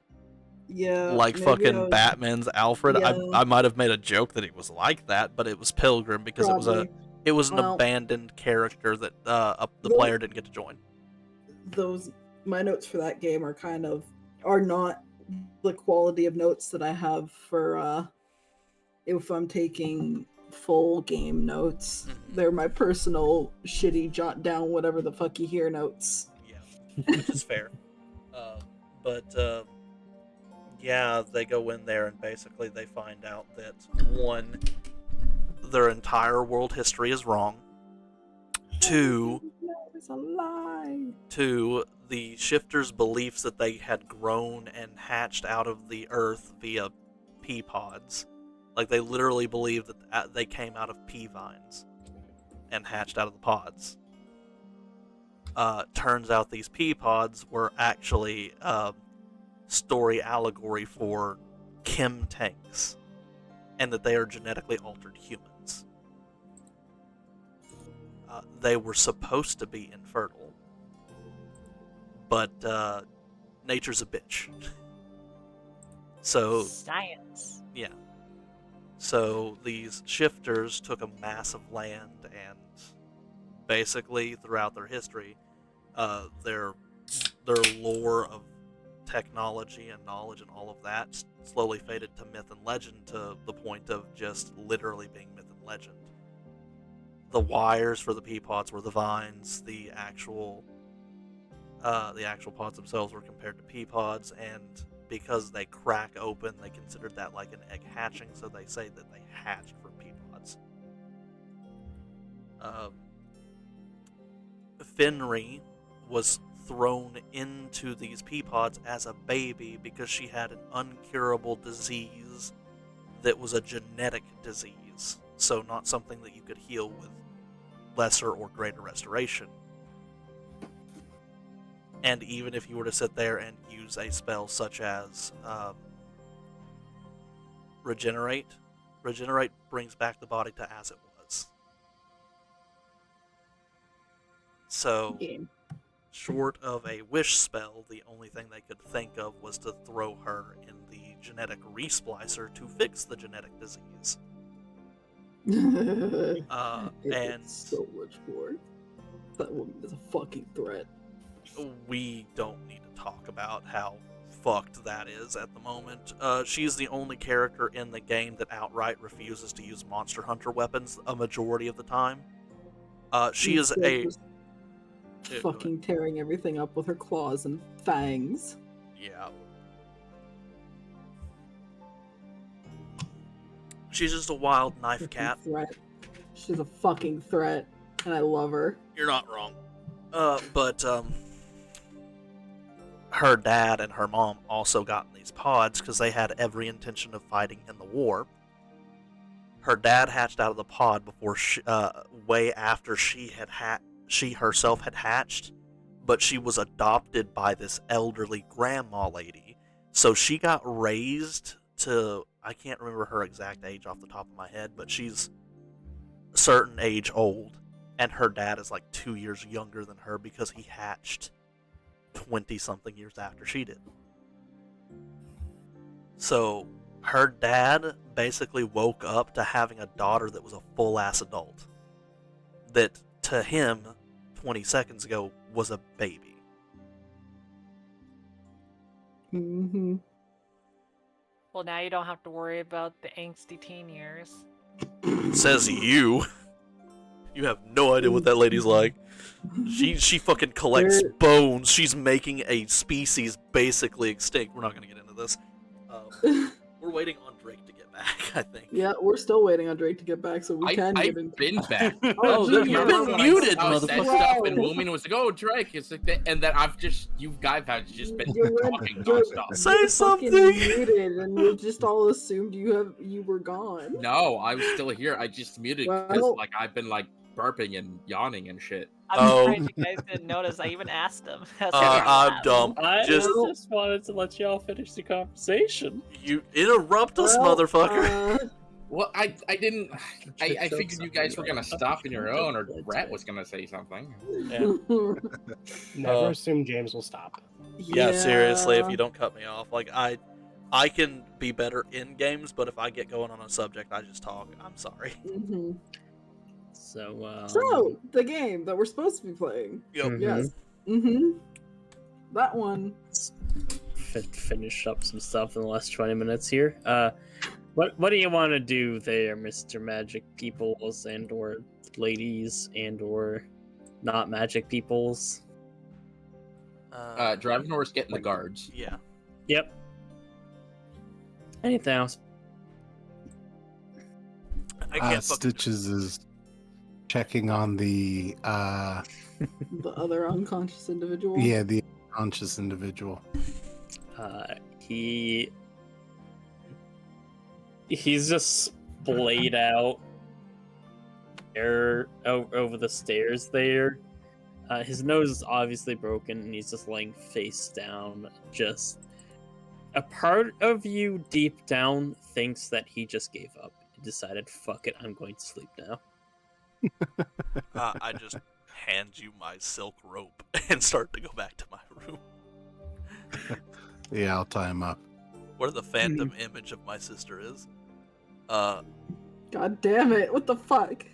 yeah. Like maybe I fucking was- Batman's Alfred. Yeah. I might have made a joke that he was like that, but it was Pilgrim because Probably. it was an Well- abandoned character that the Well- player didn't get to join. Those my notes for that game are not the quality of notes that I have for if I'm taking full game notes. Mhm. They're my personal shitty jot down whatever the fuck you hear notes. Yeah, which is fair. But yeah, they go in there and basically they find out that one, their entire world history is wrong. Two, It's a lie. the shifters' beliefs that they had grown and hatched out of the earth via pea pods. Like, they literally believed that they came out of pea vines and hatched out of the pods. Turns out these pea pods were actually story allegory for chem tanks, and that they are genetically altered humans. They were supposed to be infertile, but nature's a bitch. So Science. yeah. So these shifters took a massive land, and basically throughout their history, their lore of technology and knowledge and all of that slowly faded to myth and legend, to the point of just literally being myth and legend. The wires for the pea pods were the vines. The actual pods themselves were compared to pea pods, and because they crack open, they considered that like an egg hatching, so they say that they hatched from pea pods. Finri was thrown into these pea pods as a baby because she had an uncurable disease that was a genetic disease, so not something that you could heal with lesser or greater restoration. And even if you were to sit there and use a spell such as Regenerate brings back the body to as it was. So, Game. short of a wish spell, the only thing they could think of was to throw her in the genetic resplicer to fix the genetic disease. It And did so much more. That woman is a fucking threat. we don't need to talk about how fucked that is at the moment. She's the only character in the game that outright refuses to use Monster Hunter weapons a majority of the time. She is Instead, a... just Yeah, go fucking tearing everything up with her claws and fangs. Yeah. She's just a wild knife Fucking cat. Threat. She's a fucking threat, and I love her. You're not wrong. But her dad and her mom also got in these pods because they had every intention of fighting in the war. Her dad hatched out of the pod before way after she herself had hatched, but she was adopted by this elderly grandma lady. So she got raised to, I can't remember her exact age off the top of my head, but she's a certain age old. And her dad is like 2 years younger than her because he hatched 20-something years after she did. So her dad basically woke up to having a daughter that was a full-ass adult. That, to him, 20 seconds ago, was a baby. Mm-hmm. Well, now you don't have to worry about the angsty teen years. Says you. You have no idea what that lady's like. She fucking collects There- bones. She's making a species basically extinct. We're not gonna get into this. We're waiting on Drake to get back, I think. Yeah, we're still waiting on Drake to get back so we can I've get into. been back. Oh, look, you've remember been when muted, I said motherfucker. stuff and Wow. Woomin was like, "Oh, Drake," it's like that, and then you guys have just been You went- talking you're- nonstop. Say you're fucking something. muted, and we just all assumed you were gone. No, I was still here. I just muted because Well- like I've been like burping and yawning and shit. I'm Oh. surprised you guys didn't notice. I even asked him. I was like, I'm "Yeah, dumb. I Just just wanted to let y'all finish the conversation. you interrupt us, Well, motherfucker. Well, I didn't. I Check figured jokes you on guys the were gonna right. stop in your own, or That's Rat right. was gonna say something. Never assume James will stop. Yeah, seriously, if you don't cut me off, like I can be better in games, but if I get going on a subject, I just talk. I'm sorry. Mhm. So, So the game that we're supposed to be playing. Yep. Mhm. Yes. Mm-hmm. That one. Finish up some stuff in the last 20 minutes here. What do you want to do there, Mr. Magic Peoples and or ladies and or not magic peoples? Dravenor's getting the guards. Yeah. Yep. Anything else? I can't fucking. Stitches is checking on the The other unconscious individual. the unconscious individual. He's just splayed out there over the stairs there. His nose is obviously broken and he's just laying face down. Just a part of you deep down thinks that he just gave up. He decided, fuck it, I'm going to sleep now. I just hand you my silk rope and start to go back to my room. Yeah, I'll tie him up. Where the phantom image of my sister is. God damn it! What the fuck?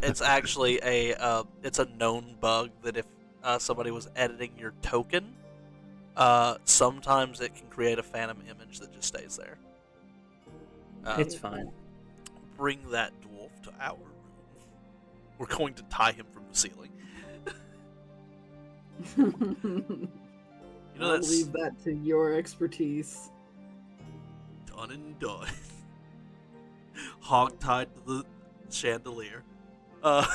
It's actually it's a known bug that if somebody was editing your token, sometimes it can create a phantom image that just stays there. It's fine. Bring that dwarf to our room. We're going to tie him from the ceiling. You know, I'll that's leave that to your expertise. done and done. Hog tied to the chandelier. That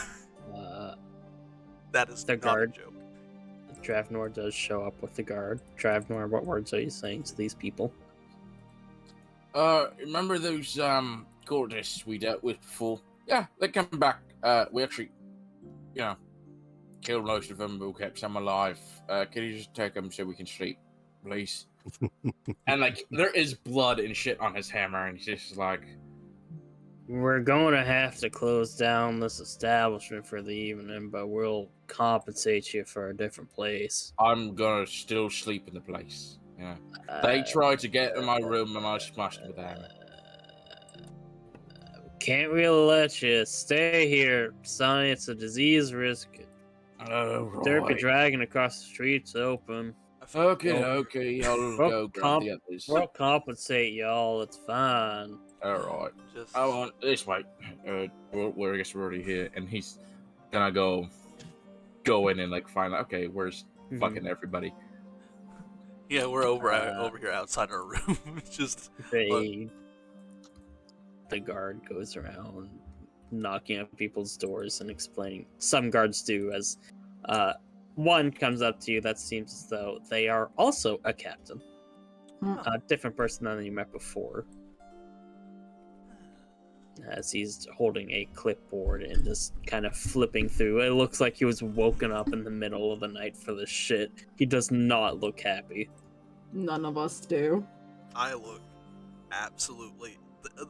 is The not guard. a joke. Dravnor does show up with the guard. Dravnor, what words are you saying to these people? Remember those cultists we dealt with before? Yeah, they come back. We actually, killed most of them, but we kept some alive. Can you just take them so we can sleep, please? And like, there is blood and shit on his hammer, and he's just like, We're going to have to close down this establishment for the evening, but we'll compensate you for a different place. I'm gonna still sleep in the place. Yeah. They tried to get in my room, and I smashed them with a hammer. Can't really let you stay here, son. It's a disease risk. Oh, Derpy right. Dragon across the street's open. Okay, Well, okay, I'll well, go grab the others. We'll compensate y'all. It's fine. Alright. Just I want this way. I guess we're already here, and he's gonna go in and like find out. Okay, where's fucking everybody? yeah, we're over here outside our room. Just The guard goes around knocking on people's doors and explaining. Some guards do, as one comes up to you that seems as though they are also a captain. A different person than you met before. As he's holding a clipboard and just kind of flipping through. It looks like he was woken up in the middle of the night for this shit. He does not look happy. None of us do. I look absolutely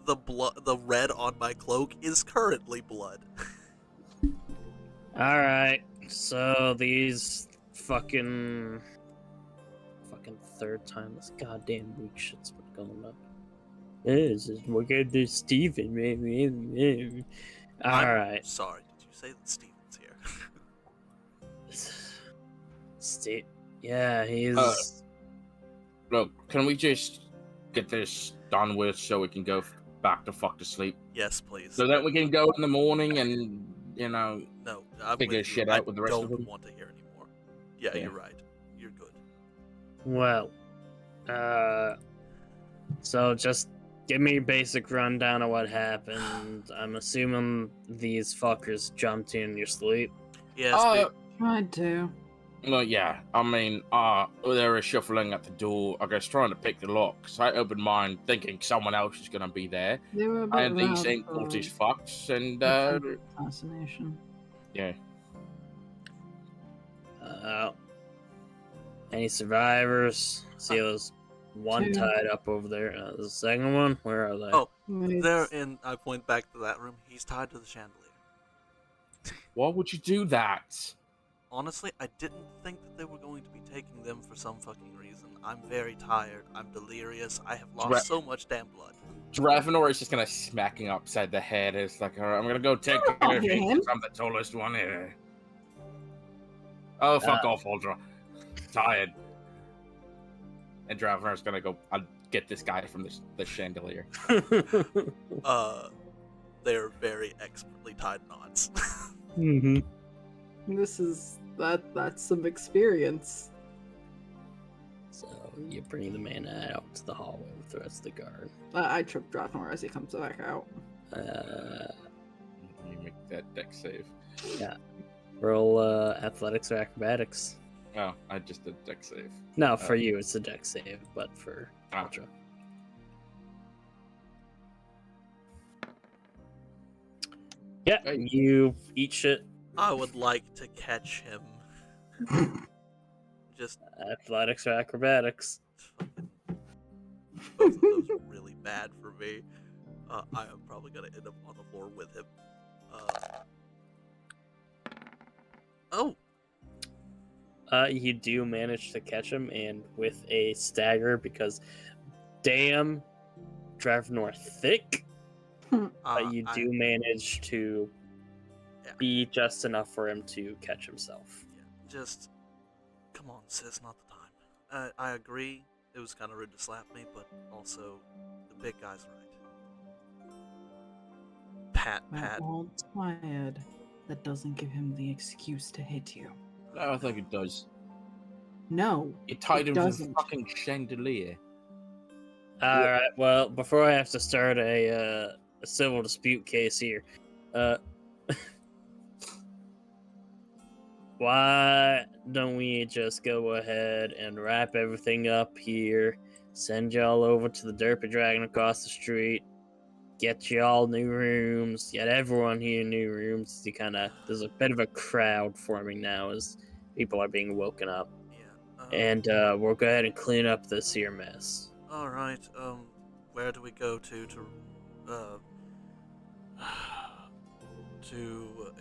the blood. The red on my cloak is currently blood. Alright, so these fucking third time this goddamn week shit's been going up. We're gonna do Steven, maybe. Alright. Sorry, did you say that Steven's here? Yeah, he's Look, can we just get this done with so we can go back to fuck to sleep? Yes, please. So that we can go in the morning and, No, I'm figure with you. shit out with the rest of I don't them? want to hear anymore. Yeah, Yeah. you're right. You're good. Well, so just give me a basic rundown of what happened. I'm assuming these fuckers jumped in your sleep. Yes, Tried to. Well, yeah. I mean, they were shuffling at the door, I guess trying to pick the lock. So I opened mine thinking someone else is going to be there. They were a bit And these loud ain't for cultish fucks, and, attempted assassination. yeah. Any survivors? See those one Two. tied up over there. The second one, where are they? Oh, Wait, there, and I point back to that room. He's tied to the chandelier. Why would you do that? Honestly, I didn't think that they were going to be taking them for some fucking reason. I'm very tired. I'm delirious. I have lost so much damn blood. Dravenor is just gonna smack him upside the head. It's like, all right, I'm gonna go take care of hit you. him. I'm the tallest one here. Oh, fuck off, Uldra. Tired. And Dravenor's gonna go, I'll get this guy from the chandelier. They're very expertly tied knots. Mm-hmm. That's some experience. So you bring the man out to the hallway with the rest of the guard. I trip Drathmore as he comes back out. You make that deck save. Roll athletics or acrobatics. Oh, I just did deck save. No, for you it's a deck save, but for Ah. Ultra. Yeah, Hey. you eat shit. I would like to catch him. Just Athletics or acrobatics. both of those are really bad for me. I am probably gonna end up on the floor with him. Oh, You do manage to catch him, and with a stagger, because damn, Dravenor thick, but you do manage to Yeah. be just enough for him to catch himself. just come on, sis, not the time. I agree. It was kind of rude to slap me, but also the big guy's right. Pat. That old tired. That doesn't give him the excuse to hit you. No, I think it does. No. You tied It him to the doesn't. fucking chandelier. All right. Well, before I have to start a civil dispute case here, why don't we just go ahead and wrap everything up here, send y'all over to the Derpy Dragon across the street, get y'all new rooms, get everyone here new rooms. There's a bit of a crowd forming now as people are being woken up, Yeah. and we'll go ahead and clean up this here mess. All right. Where do we go to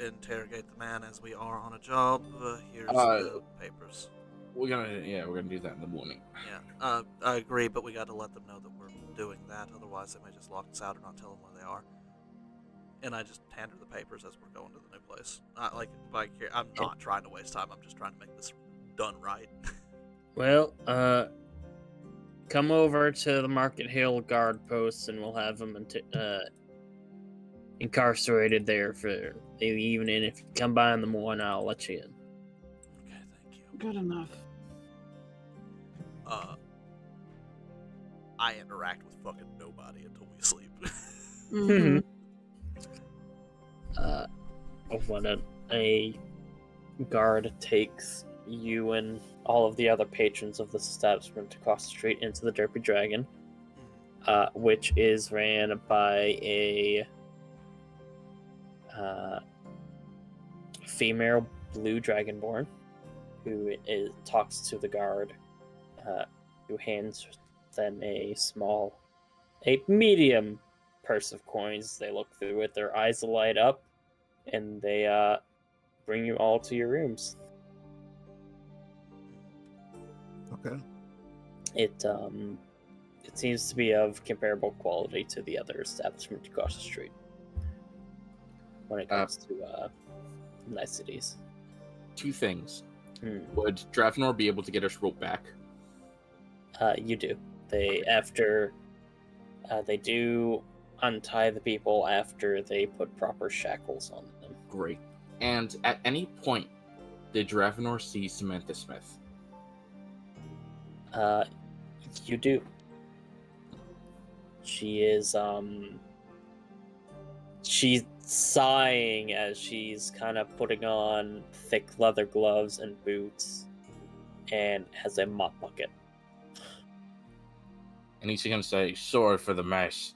interrogate the man as we are on a job? Here's the papers. We're gonna do that in the morning. Yeah. I agree, but we got to let them know that we're doing that. Otherwise, they may just lock us out or not tell them where they are. And I just hand her the papers as we're going to the new place. I'm not trying to waste time. I'm just trying to make this done right. Well, come over to the Market Hill guard post, and we'll have them incarcerated there for the evening. If you come by in the morning, I'll let you in. Okay, thank you. Good enough. I interact with fucking nobody until we sleep. Mm-hmm. When a guard takes you and all of the other patrons of this establishment across the street into the Derpy Dragon, which is ran by a female blue dragonborn who talks to the guard, who hands them a medium purse of coins. They look through it, their eyes light up, and they bring you all to your rooms. Okay. It seems to be of comparable quality to the other establishment across the street when it comes to niceties. Two things. Would Dravenor be able to get us rope back? You do. They do untie the people after they put proper shackles on them. Great. And at any point, did Dravenor see Samantha Smith? You do. She is she's sighing as she's kind of putting on thick leather gloves and boots, and has a mop bucket. And he's gonna say, "Sorry for the mess."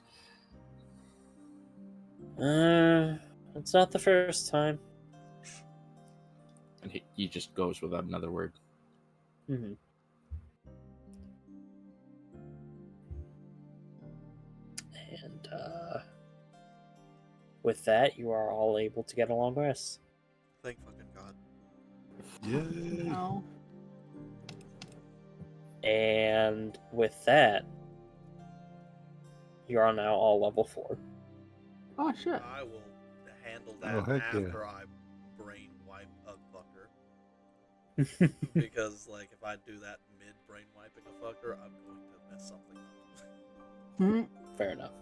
It's not the first time. And he just goes without another word. Mm-hmm. And with that, you are all able to get a long rest. Thank fucking God. Yay. No. And with that, you are now all level 4. Oh shit. I will handle Oh, that heck yeah. after I brain wipe a fucker. Because, like, if I do that mid brain wiping a fucker, I'm going to mess something up. Hmm. Fair enough.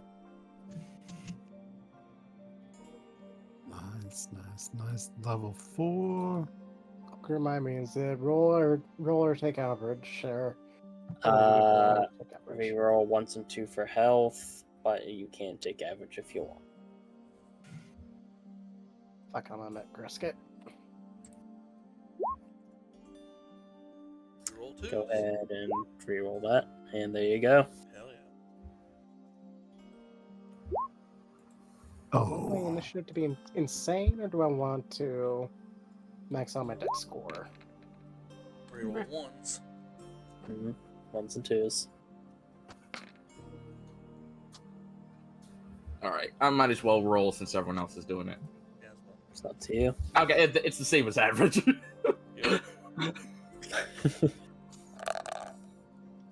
Nice. Level 4. Remind me, is it roll or take average? Or take average? Reroll 1s and 2 for health, but you can take average if you want. Fuck, I'm at brisket. Roll 2. Go ahead and reroll that, and there you go. Hell yeah. Do I want my Oh. initiative to be insane, or do I want to max out my dex score? Reroll 1s. Mm-hmm. 1s and 2s. All right, I might as well roll since everyone else is doing it. Yeah, as well. It's up to you. Okay, it's the same as average. Yeah.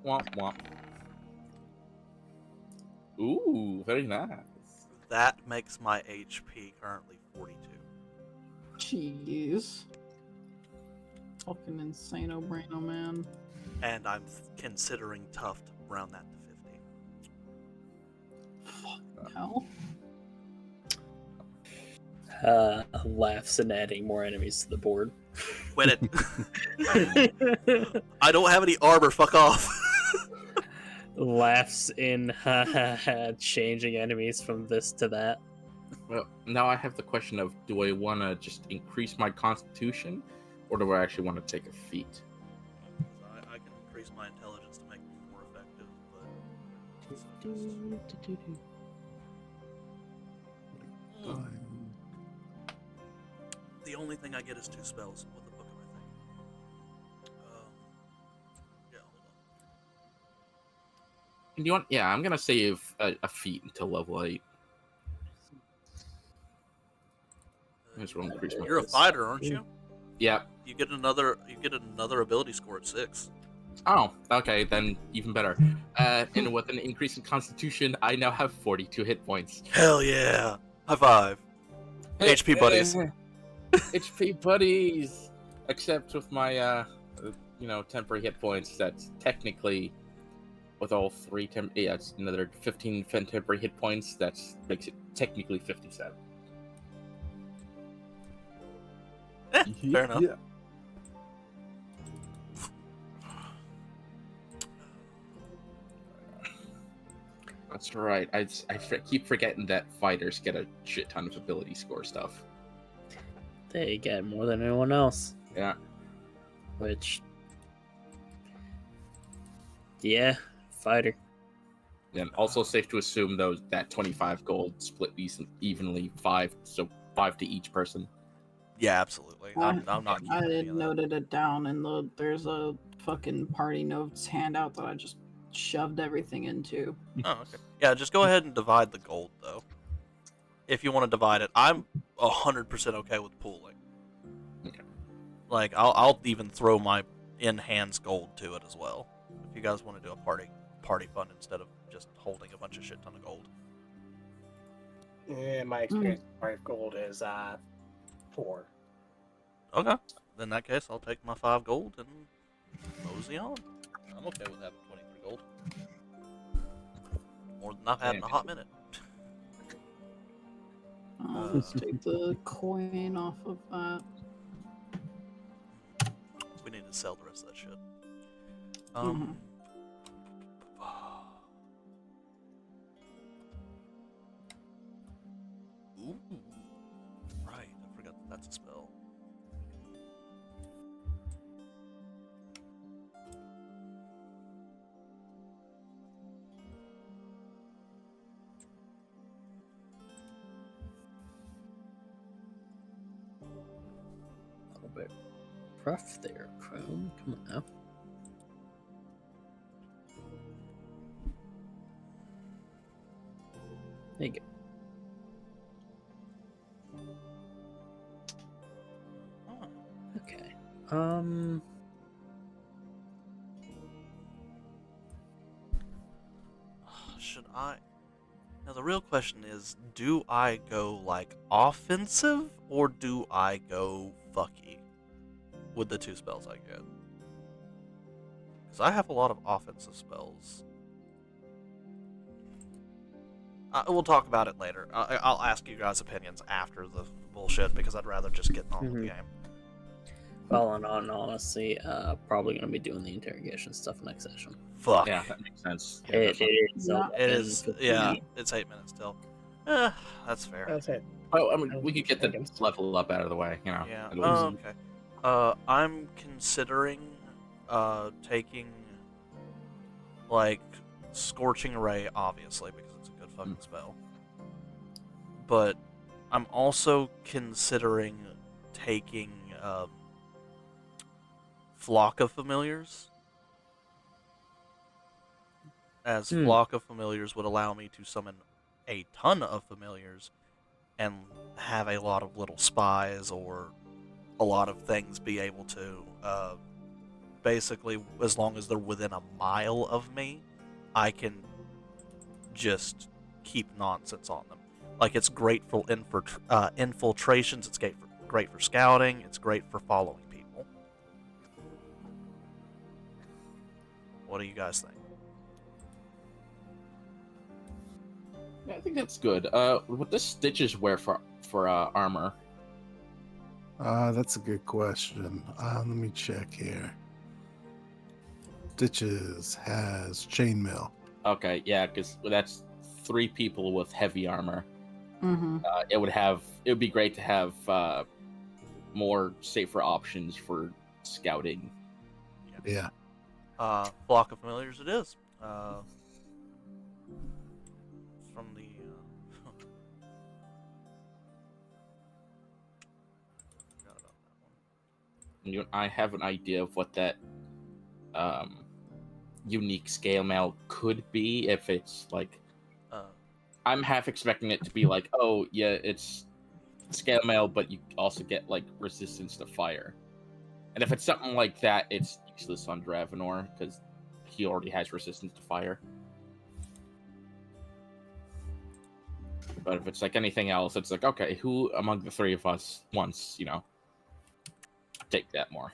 Womp womp. Ooh, very nice. That makes my HP currently 42. Jeez. Fucking insano braino, man. And I'm considering tough to round that to 50. Fucking hell. Laughs and adding more enemies to the board. Quit it. I don't have any armor, fuck off. Laughs in changing enemies from this to that. Well, now I have the question of, do I want to just increase my constitution, or do I actually want to take a feat? I can increase my intelligence to make me more effective, but the only thing I get is 2 spells with the book of everything. Yeah, hold on. And you want? Yeah, I'm gonna save a feat until level 8. I just want to increase my. You're a fighter, aren't you? Yeah. You get another ability score at 6. Oh, okay, then even better. And with an increase in constitution, I now have 42 hit points. Hell yeah! High five. HP buddies. HP buddies. Except with my, temporary hit points, that's technically, with all 3 it's another 15 temporary hit points. That makes it technically 57. Fair enough. Yeah. That's right. I keep forgetting that fighters get a shit ton of ability score stuff. They get more than anyone else. Yeah. Which, yeah, fighter. And also safe to assume though that 25 gold split evenly 5 to each person. Yeah, absolutely. I'm not keeping I any of that. noted it down, and there's a fucking party notes handout that I just shoved everything into. Oh, okay. Yeah, just go ahead and divide the gold, though. If you want to divide it, I'm 100% okay with pooling. Okay. Like, I'll even throw my in-hands gold to it as well. If you guys want to do a party fund instead of just holding a bunch of shit ton of gold. In my experience, part of gold is 4. Okay. Then in that case, I'll take my 5 gold and mosey on. I'm okay with having 23 gold. More than I've had in a hot minute. Let's take the coin off of that. We need to sell the rest of that shit. Mhm. Ooh. Right, I forgot that that's a spell. A little bit rough there, Chrome. Come on now. There you go. Oh. Okay. Should I? Now the real question is, do I go like offensive or do I go fucky with the 2 spells I get? Because I have a lot of offensive spells. We'll talk about it later. I'll ask you guys' opinions after the bullshit because I'd rather just get on with the game. Well, in all honesty, probably gonna be doing the interrogation stuff next session. Fuck. Yeah, that makes sense. Yeah, It definitely. is. Yeah. It is. Yeah, it's 8 minutes still. That's fair. That's it. Well, I mean, we could get the Against- level up out of the way, you know. Yeah. at least. Okay. I'm considering taking like Scorching Ray, obviously, because it's a good fucking spell. But I'm also considering taking Flock of Familiars, as Flock of Familiars would allow me to summon a ton of familiars and have a lot of little spies or a lot of things be able to basically, as long as they're within a mile of me, I can just keep nonsense on them. Like, it's great for infiltrations, it's great for scouting, it's great for following people. What do you guys think? Yeah, I think that's good. What does Stitches wear for armor? That's a good question. Let me check here. Stitches has chainmail. Okay, yeah, because that's 3 people with heavy armor. Mm-hmm. It would be great to have more safer options for scouting. Yeah. Flock of Familiars it is. From the... forgot about that one. I have an idea of what that unique scale mail could be if it's like... I'm half expecting it to be like, oh, yeah, it's scale mail, but you also get like resistance to fire. And if it's something like that, it's useless on Dravenor because he already has resistance to fire. But if it's like anything else, it's like, okay, who among the 3 of us wants, take that more?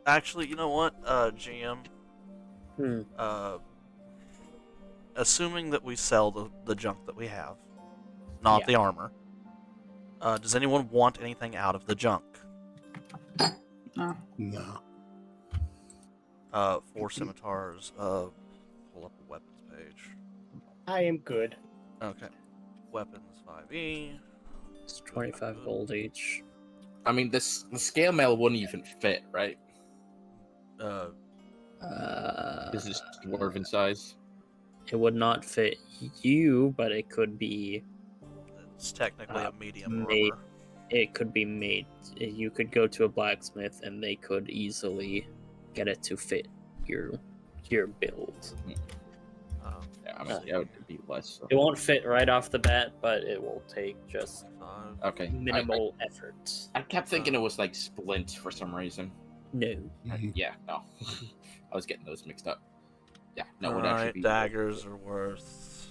Actually, you know what, GM? Assuming that we sell the junk that we have, not the armor, does anyone want anything out of the junk? No. 4 scimitars. Pull up the weapons page. I am good. Okay. Weapons 5e. It's 25 gold each. I mean, the scale mail wouldn't even fit, right? This is dwarven size. It would not fit you, but it could be. It's technically a medium made, armor. It could be made. You could go to a blacksmith, and they could easily get it to fit your build. Yeah, I mean, that would be less. So. It won't fit right off the bat, but it will take just Okay. minimal effort. I kept thinking it was like splint for some reason. No. Yeah, no. I was getting those mixed up. Yeah, no, it would Alright, actually be daggers are worth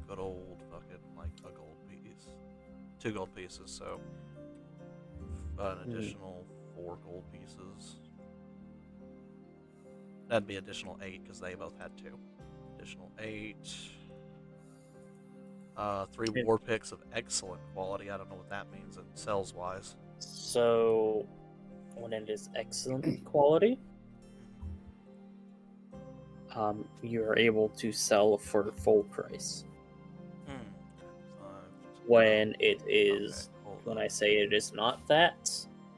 good old fucking like a gold piece. 2 gold pieces, so an additional 4 gold pieces. That'd be additional 8 because they both had 2. Additional 8. 3 It- war picks of excellent quality. I don't know what that means in sales wise. So, when it is excellent quality, you are able to sell for full price. Hmm. When it is, Okay, hold when on. I say it is not that,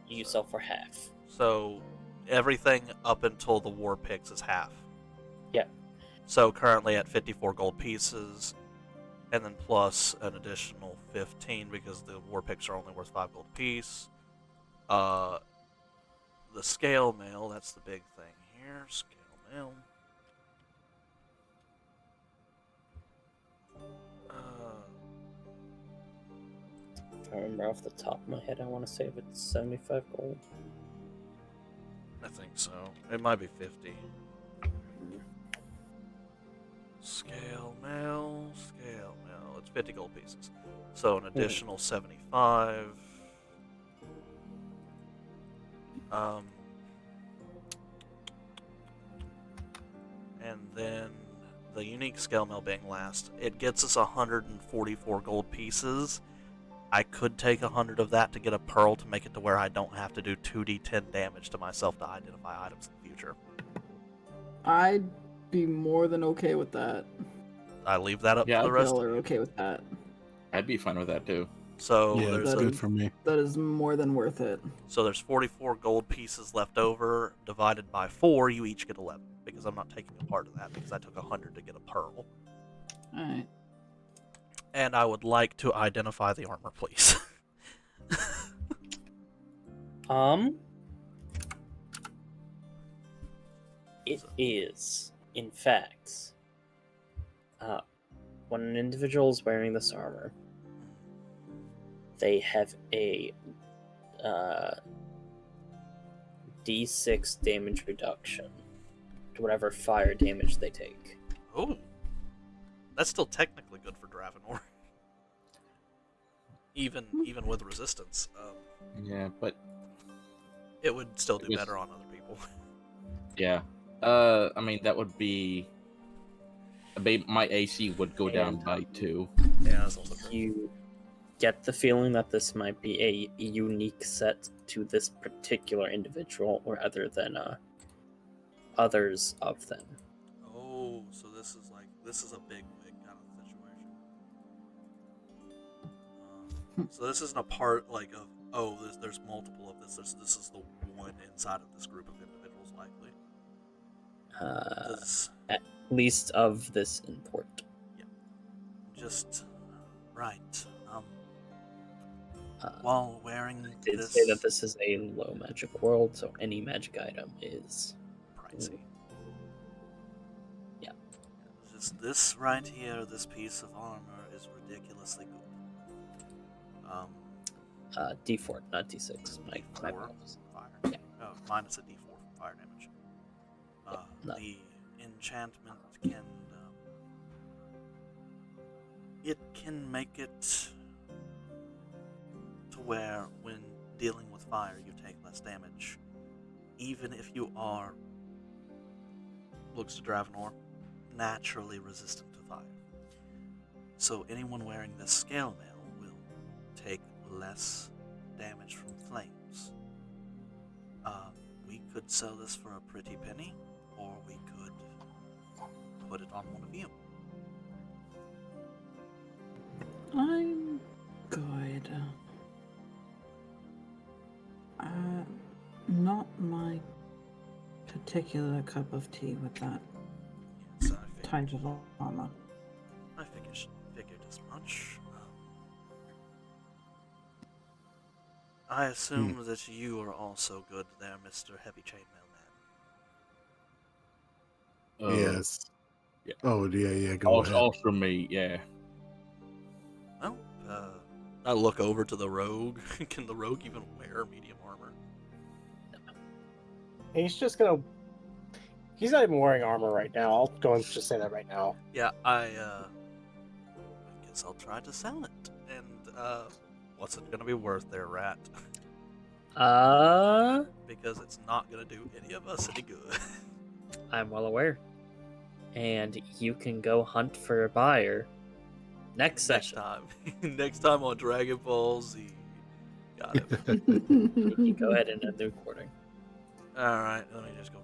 you So- sell for half. So everything up until the war picks is half. Yeah. So currently at 54 gold pieces, and then plus an additional 15 because the war picks are only worth 5 gold apiece. The scale mail, that's the big thing here. Scale mail. If I remember off the top of my head, I want to say if it's 75 gold. I think so. It might be 50. Scale mail, scale mail. It's 50 gold pieces. So an additional 75. And then the unique scale mail being last, it gets us 144 gold pieces. I could take 100 of that to get a pearl to make it to where I don't have to do 2d10 damage to myself to identify items in the future. I'd be more than okay with that. I leave that up Yeah, to the If rest y'all of are you. okay with that. I'd be fine with that too. So Yeah, there's that's a- good for me. That is more than worth it. So there's 44 gold pieces left over. Divided by 4, you each get 11. Because I'm not taking a part of that, because I took 100 to get a pearl. Alright. And I would like to identify the armor, please. It is, in fact, when an individual is wearing this armor, they have a D6 damage reduction to whatever fire damage they take. Oh. That's still technically good for Dravenor. even with resistance. Yeah, but It would still do Yes. better on other people. yeah. I mean that would be. My AC would go down by 2. Yeah, that's also true. You get the feeling that this might be a unique set to this particular individual, rather than others of them. Oh, so this is a big wig kind of situation. So this isn't a part of there's multiple of this. This is the one inside of this group of individuals likely. Does At least of this import. just right. While wearing Did this, say that this is a low magic world, so any magic item is pricey. Yeah. Just this right here, this piece of armor is ridiculously good. D4, not D6. My D4 apologies. fire. Yeah. Oh, minus a D4 from fire damage. No. The enchantment can it can make it to where when dealing with fire you take less damage, even if you are, looks to Dravenor, naturally resistant to fire. So anyone wearing this scale mail will take less damage from flames. We could sell this for a pretty penny, or we could put it on one of you. I'm good. Not my particular cup of tea with that Yes, type of armor. I figured as much. I assume that you are also good there, Mr. Heavy Chainmail Man. Yes. yeah. Oh, yeah, go Also, ahead. also me, yeah. Well, I look over to the rogue. Can the rogue even wear medium armor? He's just gonna. He's not even wearing armor right now. I'll go and just say that right now. Yeah, I guess I'll try to sell it. And, what's it gonna be worth there, Rat? Uh, Because it's not gonna do any of us any good. I'm well aware. And you can go hunt for a buyer next Next session. time. Next time on Dragon Ball Z. Got it. You can go ahead and end the recording. Alright, let me just go